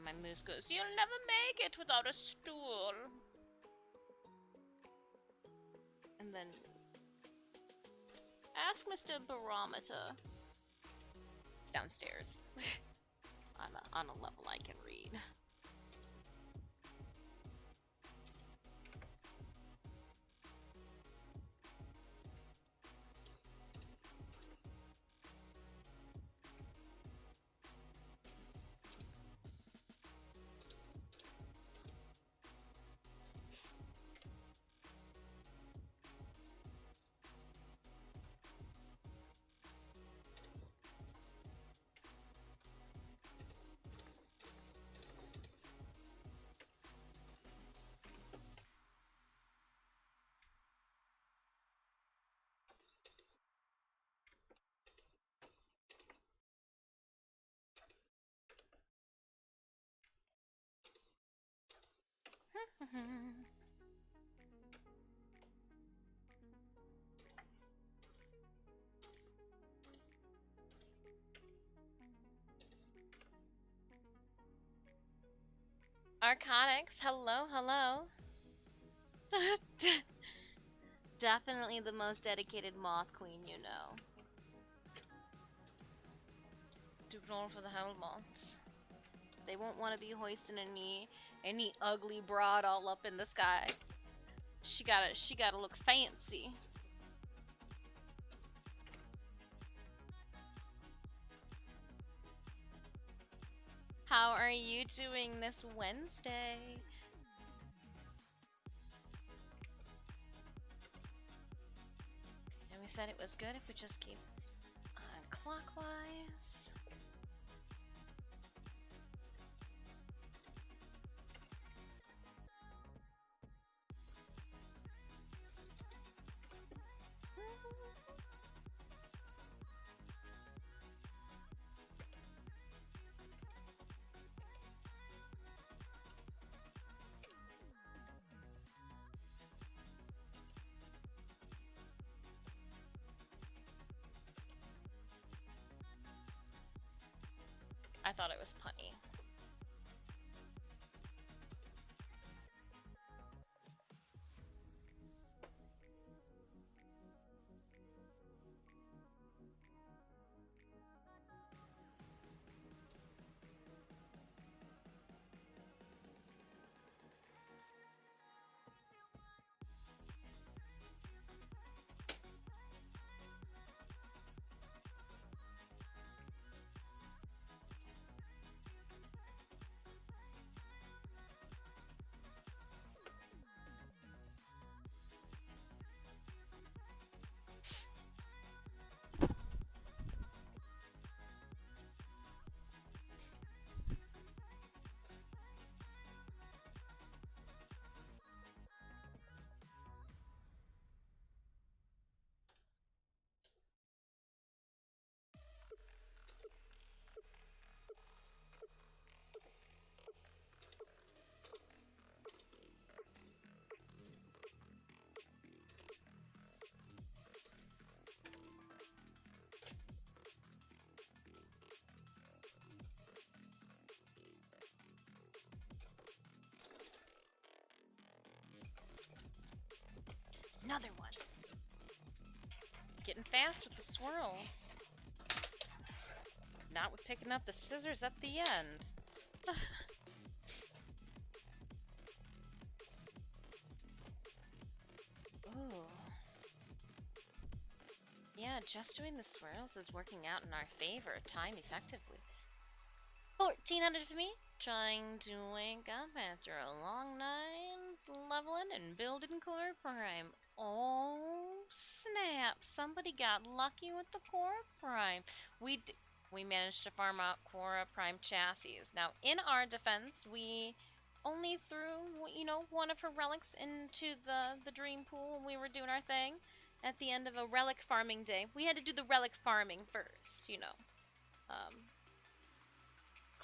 My moose goes, you'll never make it without a stool. And then ask Mr. Barometer. It's downstairs. on a level I can read. Arconics, hello. Definitely the most dedicated moth queen you know. Do roll for the hell moths. They won't want to be hoisting any ugly broad all up in the sky. She gotta look fancy. How are you doing this Wednesday? And we said it was good if we just keep on clockwise. I thought it was punny. Another one. Getting fast with the swirls. Not with picking up the scissors at the end. Ooh. Yeah, just doing the swirls is working out in our favor time effectively. 1400 for me, trying to wake up after a long night leveling and building core prime. Oh snap, somebody got lucky with the core prime. We managed to farm out core prime chassis. Now, in our defense, we only threw, you know, one of her relics into the dream pool when we were doing our thing at the end of a relic farming day. We had to do the relic farming first, you know.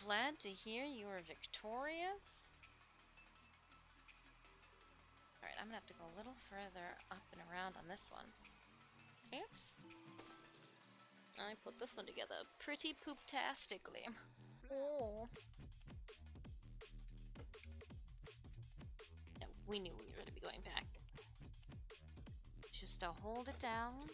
Glad to hear you were victorious. Alright, I'm gonna have to go a little further up and around on this one. Oops. I put this one together pretty poop-tastically. Oh. No, we knew we were gonna be going back. Just to hold it down.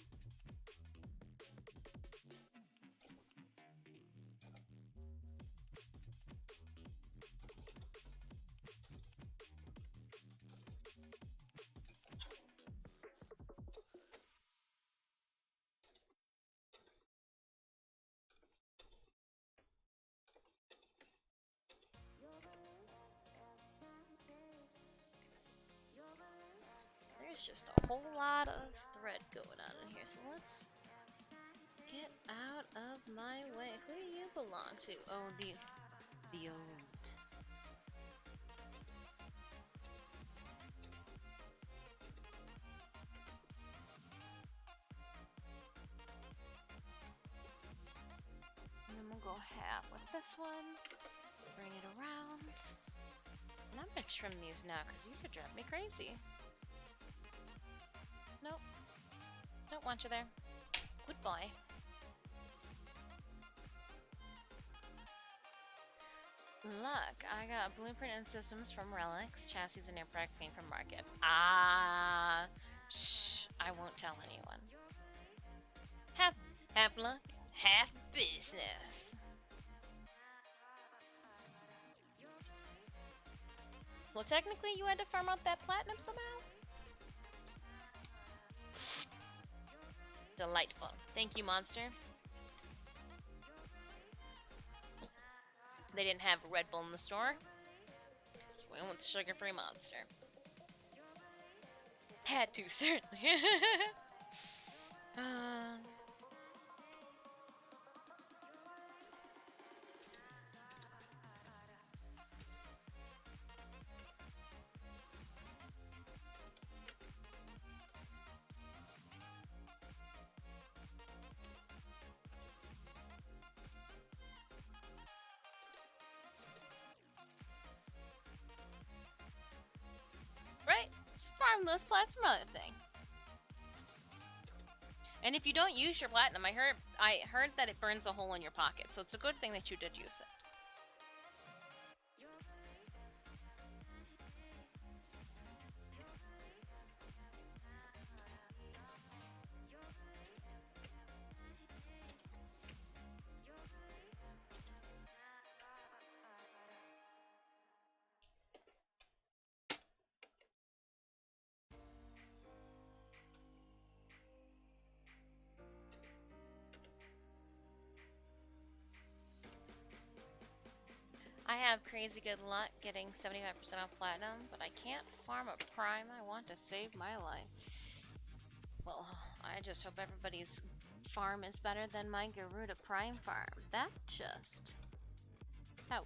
There's just a whole lot of thread going on in here, so let's get out of my way. Who do you belong to? Oh, the old. And then we'll go half with this one. Bring it around. And I'm gonna trim these now because these are driving me crazy. Nope. Don't want you there. Good boy. Look, I got blueprint and systems from relics, chassis and air products came from market. Ah, shh, I won't tell anyone. Half luck, half business. Well, technically you had to farm out that platinum somehow? Delightful. Thank you, monster. They didn't have a Red Bull in the store, so we went with sugar-free monster. Had to, certainly. Right? Just farm those plats from other thing. And if you don't use your platinum, I heard that it burns a hole in your pocket, so it's a good thing that you did use it. I have crazy good luck getting 75% off platinum, but I can't farm a prime. I want to save my life. Well, I just hope everybody's farm is better than my Garuda prime farm. That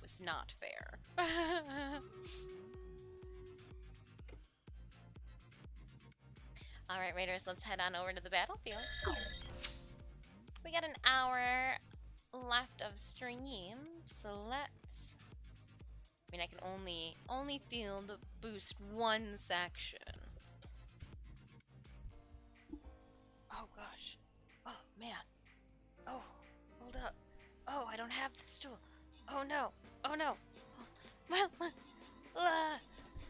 was not fair. Alright, Raiders, let's head on over to the battlefield. We got an hour left of stream, so let's... I mean, I can only field boost one section. Oh gosh. Oh man. Oh, hold up. Oh, I don't have this tool. Oh no. Oh no.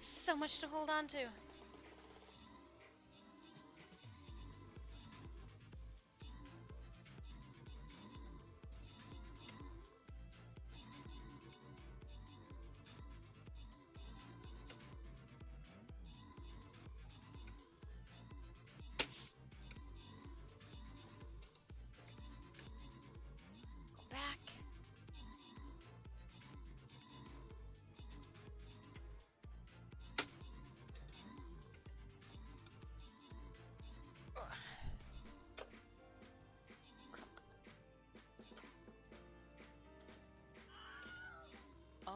So much to hold on to.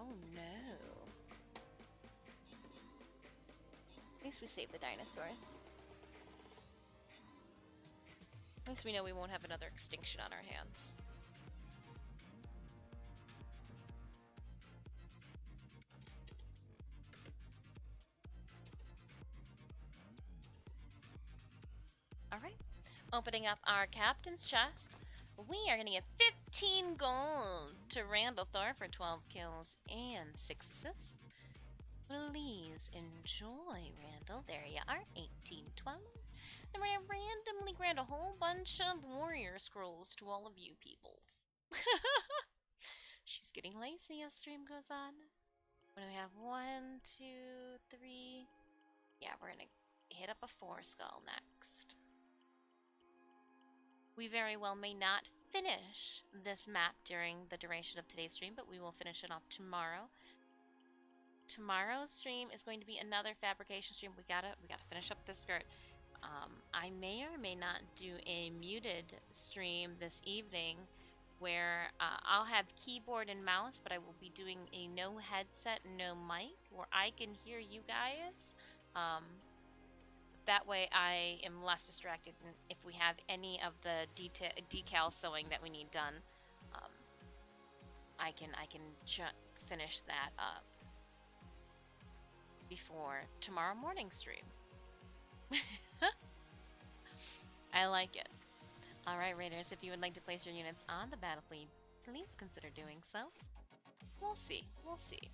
Oh no. At least we saved the dinosaurs. At least we know we won't have another extinction on our hands. Alright. Opening up our captain's chest. We are gonna get 15 gold to Randall Thor for 12 kills and 6 assists. Please enjoy, Randall. There you are, 1812. And we're gonna randomly grant a whole bunch of warrior scrolls to all of you peoples. She's getting lazy as stream goes on. What do we have? 1, 2, 3. Yeah, we're gonna hit up a 4 skull next. We very well may not finish this map during the duration of today's stream, but we will finish it off tomorrow. Tomorrow's stream is going to be another fabrication stream. We gotta finish up this skirt. I may or may not do a muted stream this evening where I'll have keyboard and mouse, but I will be doing a no headset, no mic, where I can hear you guys. That way I am less distracted, and if we have any of the decal sewing that we need done, I can finish that up before tomorrow morning stream. I like it. Alright, Raiders, if you would like to place your units on the battlefield, please consider doing so. We'll see. We'll see.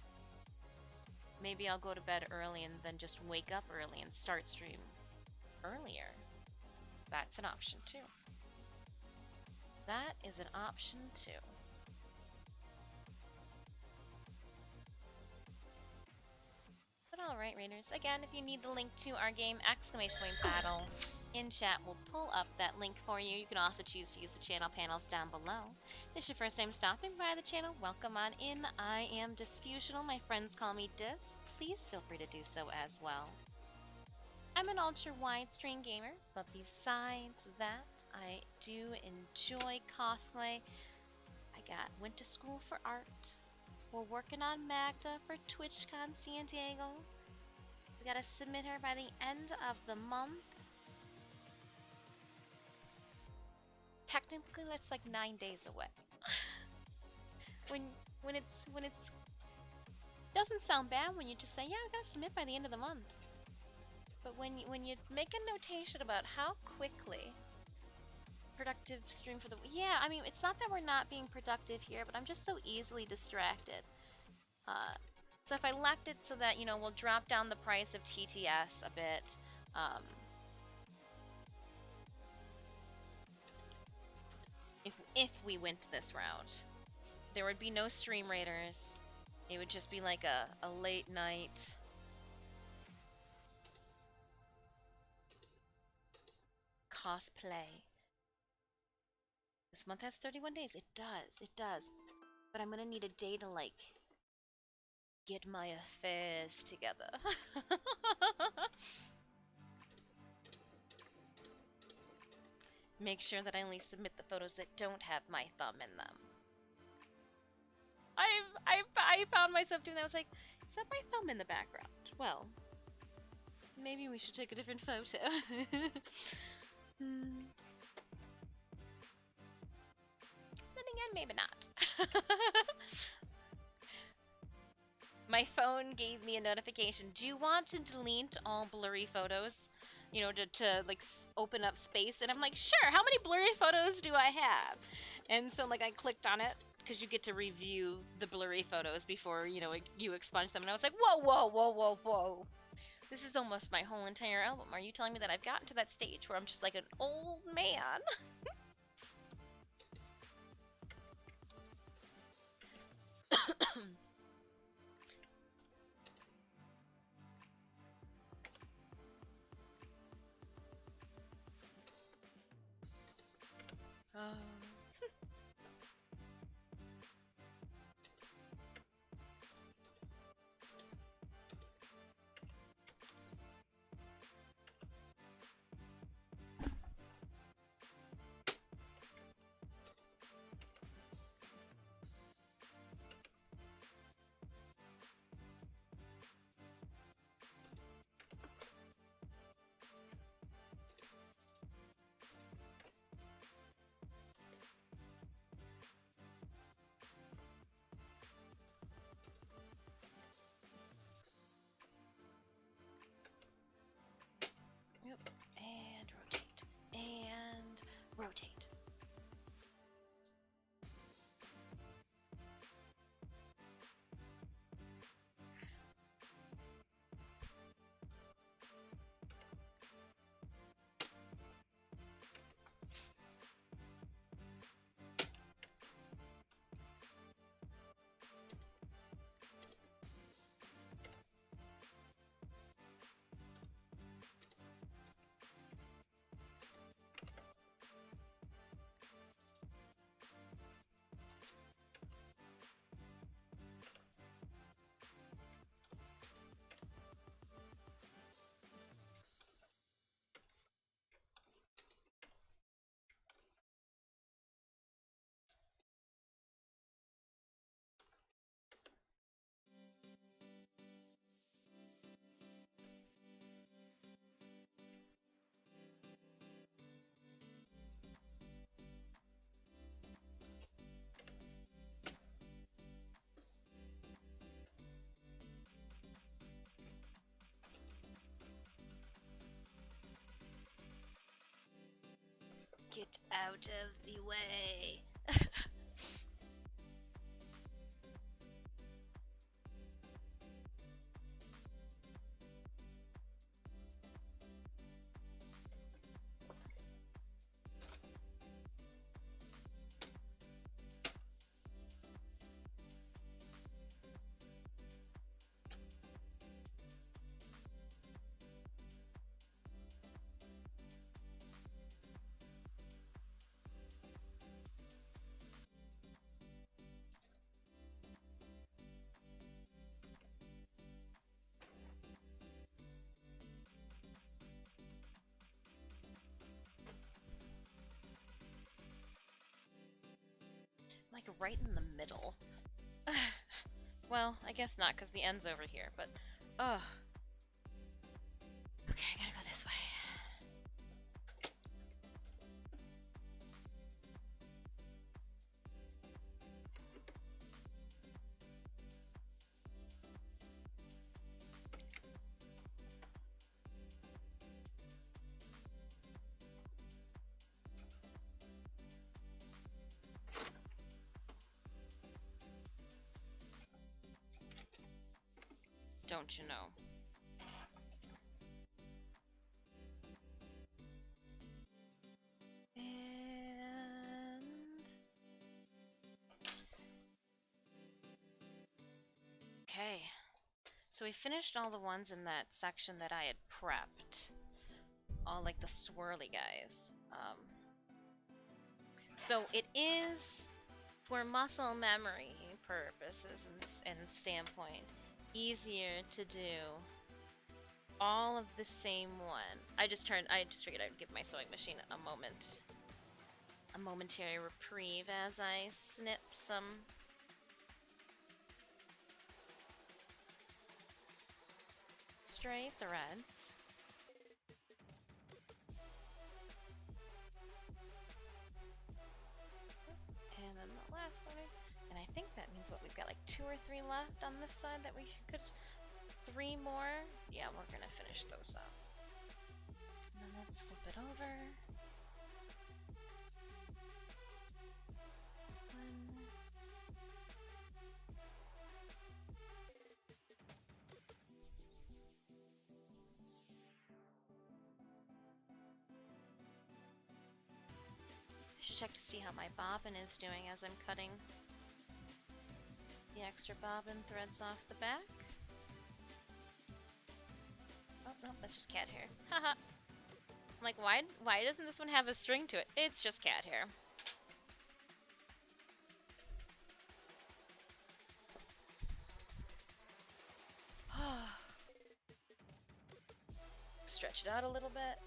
Maybe I'll go to bed early and then just wake up early and start stream earlier. That's an option too. That is an option too. But alright, Raiders, again, if you need the link to our game, !battle, in chat will pull up that link for you. You can also choose to use the channel panels down below. If it's your first time stopping by the channel, welcome on in. I am Disfusional. My friends call me Dis. Please feel free to do so as well. I'm an ultra widescreen gamer, but besides that, I do enjoy cosplay. Went to school for art. We're working on Maghda for TwitchCon San Diego. We gotta submit her by the end of the month. Technically, that's like 9 days away. when it's doesn't sound bad when you just say, yeah, I gotta submit by the end of the month. But when you make a notation about how quickly productive stream for the yeah, I mean, it's not that we're not being productive here, but I'm just so easily distracted. So if I left it so that, you know, we'll drop down the price of TTS a bit, if we went this route, there would be no stream raiders. It would just be like a late night cosplay. This month has 31 days. It does. But I'm gonna need a day to, like, get my affairs together. Make sure that I only submit the photos that don't have my thumb in them. I found myself doing that. I was like, is that my thumb in the background? Well, maybe we should take a different photo. Then again, maybe not. My phone gave me a notification. Do you want to delete all blurry photos? You know, to like open up space. And I'm like, sure, how many blurry photos do I have? And so like I clicked on it because you get to review the blurry photos before, you know, you expunge them. And I was like, whoa. This is almost my whole entire album. Are you telling me that I've gotten to that stage where I'm just like an old man? rotate. Get out of the way. Like right in the middle. Well, I guess not, because the end's over here, but... Ugh. Okay, I gotta go this way. Don't you know? And... Okay. So we finished all the ones in that section that I had prepped. All like the swirly guys. So it is, for muscle memory purposes and standpoint, easier to do all of the same one. I just figured I'd give my sewing machine a momentary reprieve as I snip some stray threads. And then the last one, and I think that means what, we've got like 2 or 3 left on this side that we could, 3 more? Yeah, we're gonna finish those up. And then let's flip it over. I should check to see how my bobbin is doing as I'm cutting the extra bobbin threads off the back. Oh, no, that's just cat hair. Haha. I'm like, why doesn't this one have a string to it? It's just cat hair. Stretch it out a little bit.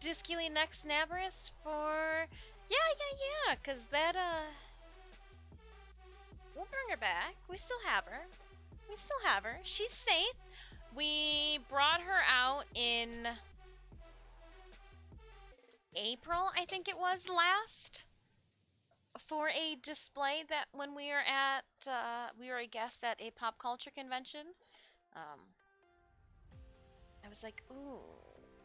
Disculi neck snabberus for... Yeah, cause that, we'll bring her back. We still have her. She's safe. We brought her out in April, I think it was, last, for a display that when we were at, we were a guest at a pop culture convention. I was like, ooh,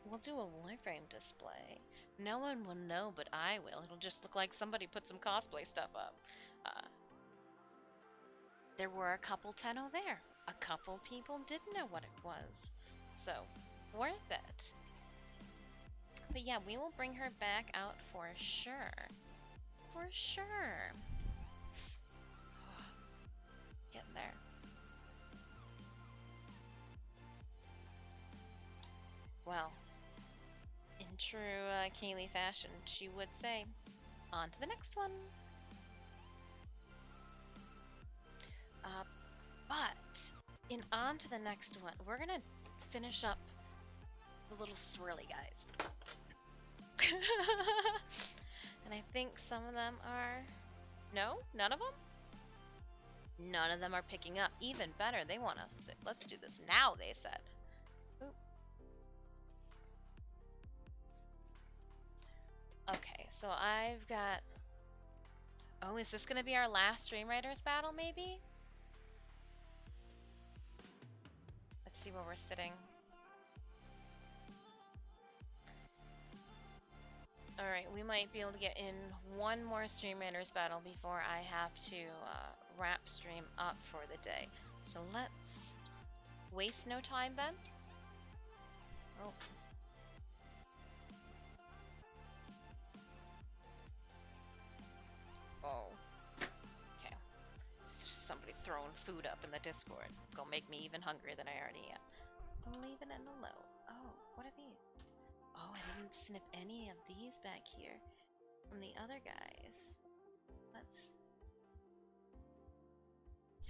we'll do a Warframe display. No one will know, but I will. It'll just look like somebody put some cosplay stuff up. There were a couple Tenno there. A couple people didn't know what it was. So, worth it. But yeah, we will bring her back out for sure. For sure. Getting there. Well, in true Kaylee fashion, she would say, on to the next one. But, on to the next one, we're gonna finish up the little swirly guys. And I think some of them are... No? None of them? None of them are picking up. Even better, they want us to... Let's do this now, they said. Oop. Okay, so I've got... Oh, is this gonna be our last Stream Riders battle, maybe? Let's see where we're sitting. Alright, we might be able to get in one more Stream Raiders battle before I have to wrap stream up for the day. So let's waste no time then. Oh. Oh. Okay. Somebody throwing food up in the Discord. Gonna make me even hungrier than I already am. Leaving it alone. Oh, what are these? Oh, I didn't snip any of these back here from the other guys. Let's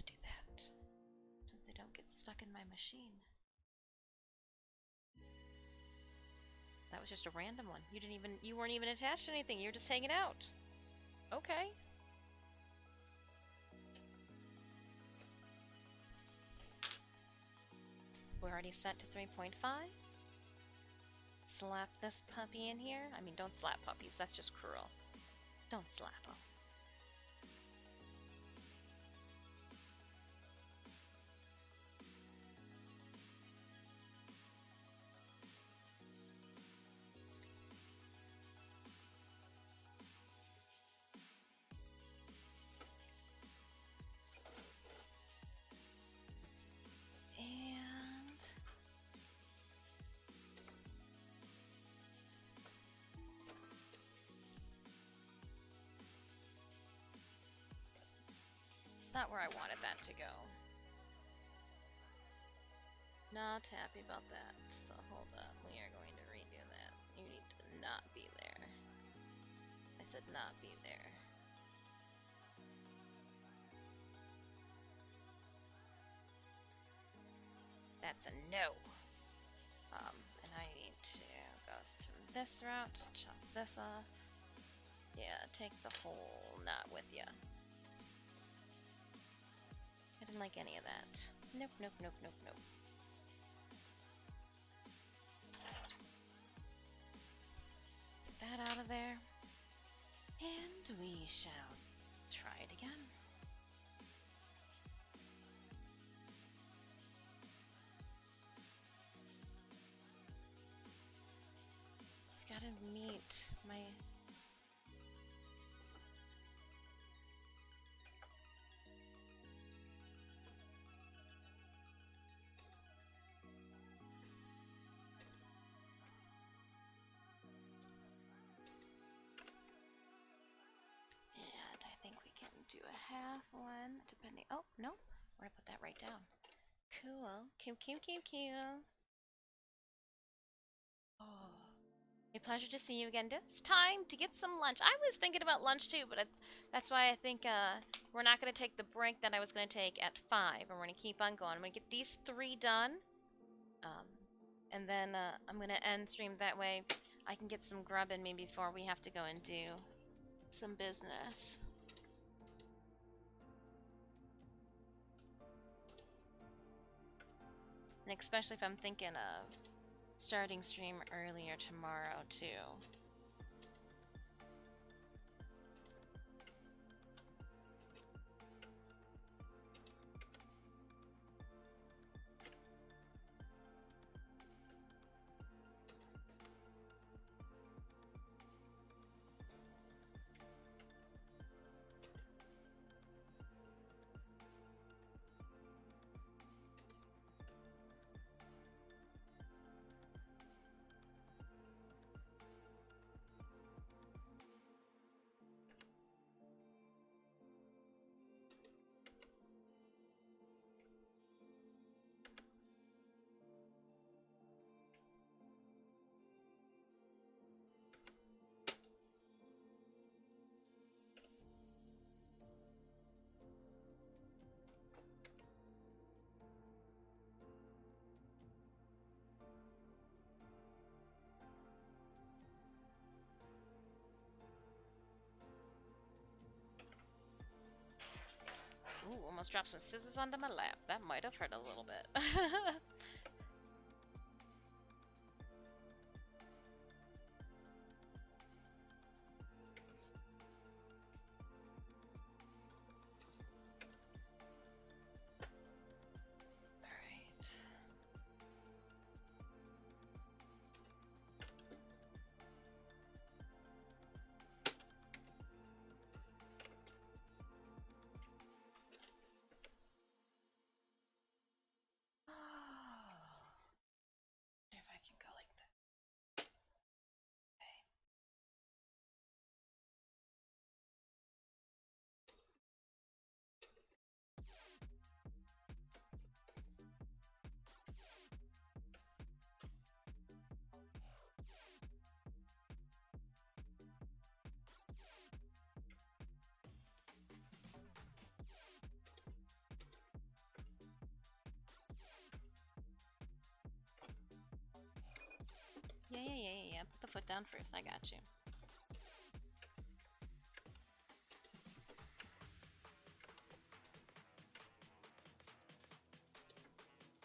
do that, so they don't get stuck in my machine. That was just a random one. You weren't even attached to anything. You were just hanging out. Okay. We're already set to 3.5. Slap this puppy in here. I mean, don't slap puppies. That's just cruel. Don't slap them. Not where I wanted that to go. Not happy about that. So hold up. We are going to redo that. You need to not be there. I said not be there. That's a no. And I need to go through this route, chop this off. Yeah, take the whole knot with ya. I didn't like any of that. Nope, nope, nope, nope, nope. Get that out of there. And we shall try it again. I've gotta meet my... do a half one, depending. Oh, no. We're gonna put that right down. Cool. Cool, cool, cool, cool. Oh. A pleasure to see you again. It's time to get some lunch. I was thinking about lunch too, but that's why I think we're not gonna take the break that I was gonna take at 5, and we're gonna keep on going. I'm gonna get these 3 done. And then I'm gonna end stream that way. I can get some grub in me before we have to go and do some business. And especially if I'm thinking of starting stream earlier tomorrow too. almost dropped some scissors onto my lap. That might have hurt a little bit. If I can go like that. Okay. Yeah. Put the foot down first. I got you.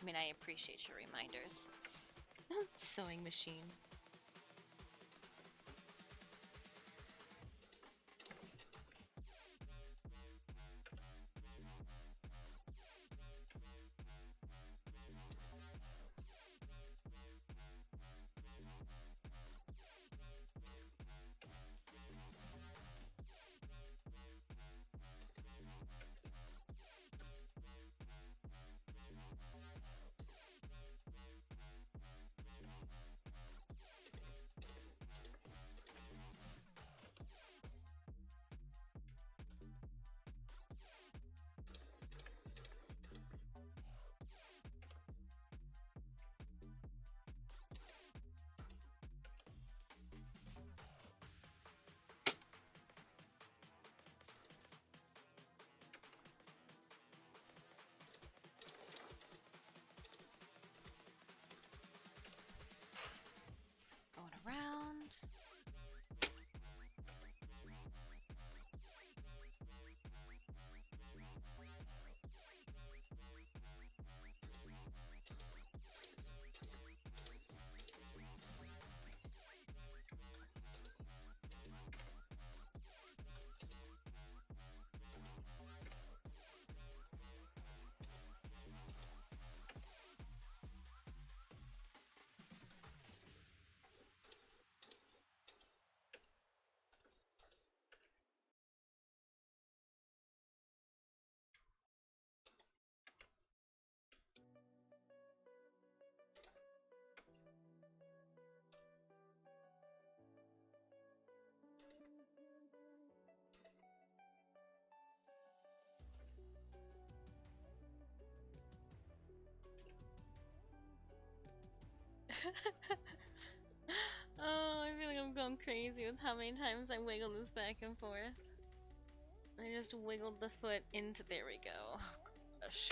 I mean, I appreciate your reminders. Sewing machine. Going around. Oh, I feel like I'm going crazy with how many times I wiggle this back and forth. I just wiggled the foot into. There we go. Oh, gosh.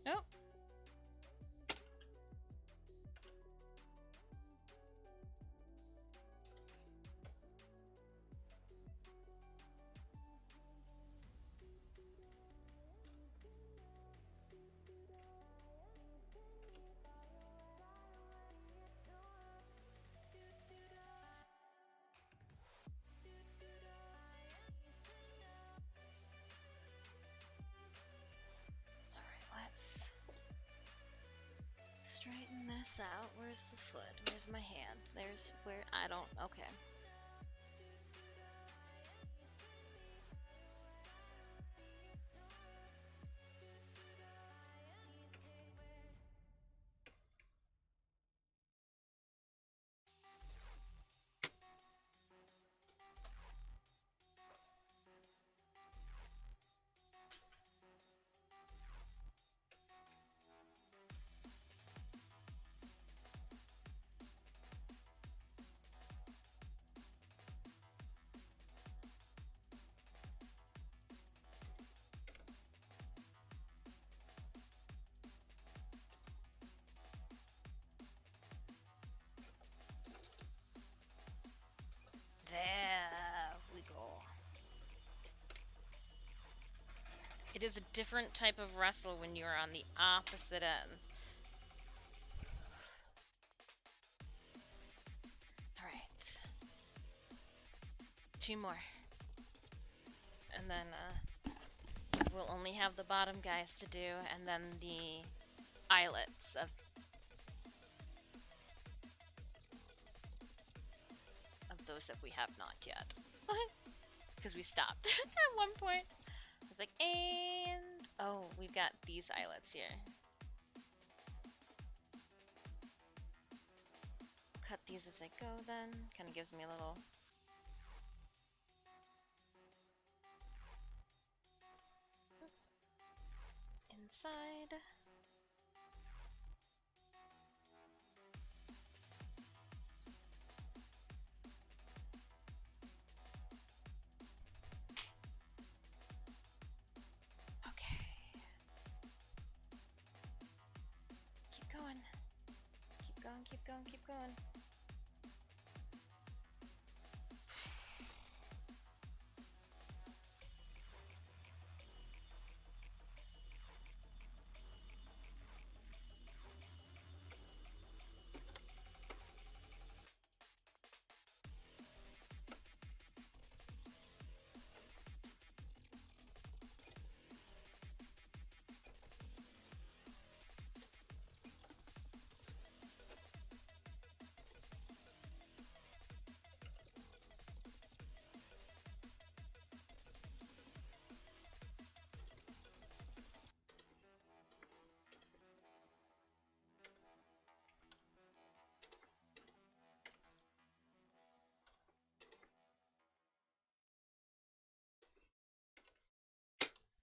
Oh. Alright, let's straighten this out. Where's the foot? Where's my hand? There's where I don't. Okay. There we go. It is a different type of wrestle when you're on the opposite end. Alright. 2 more. And then we'll only have the bottom guys to do, and then the islets of those that we have not yet. Because we stopped at one point. I was like, and... oh, we've got these islets here. Cut these as I go then. Kind of gives me a little... inside. Keep going, keep going.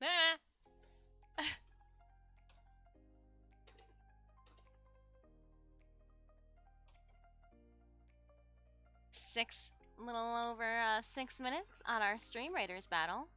Ah! 6, little over 6 minutes on our Stream Raiders battle.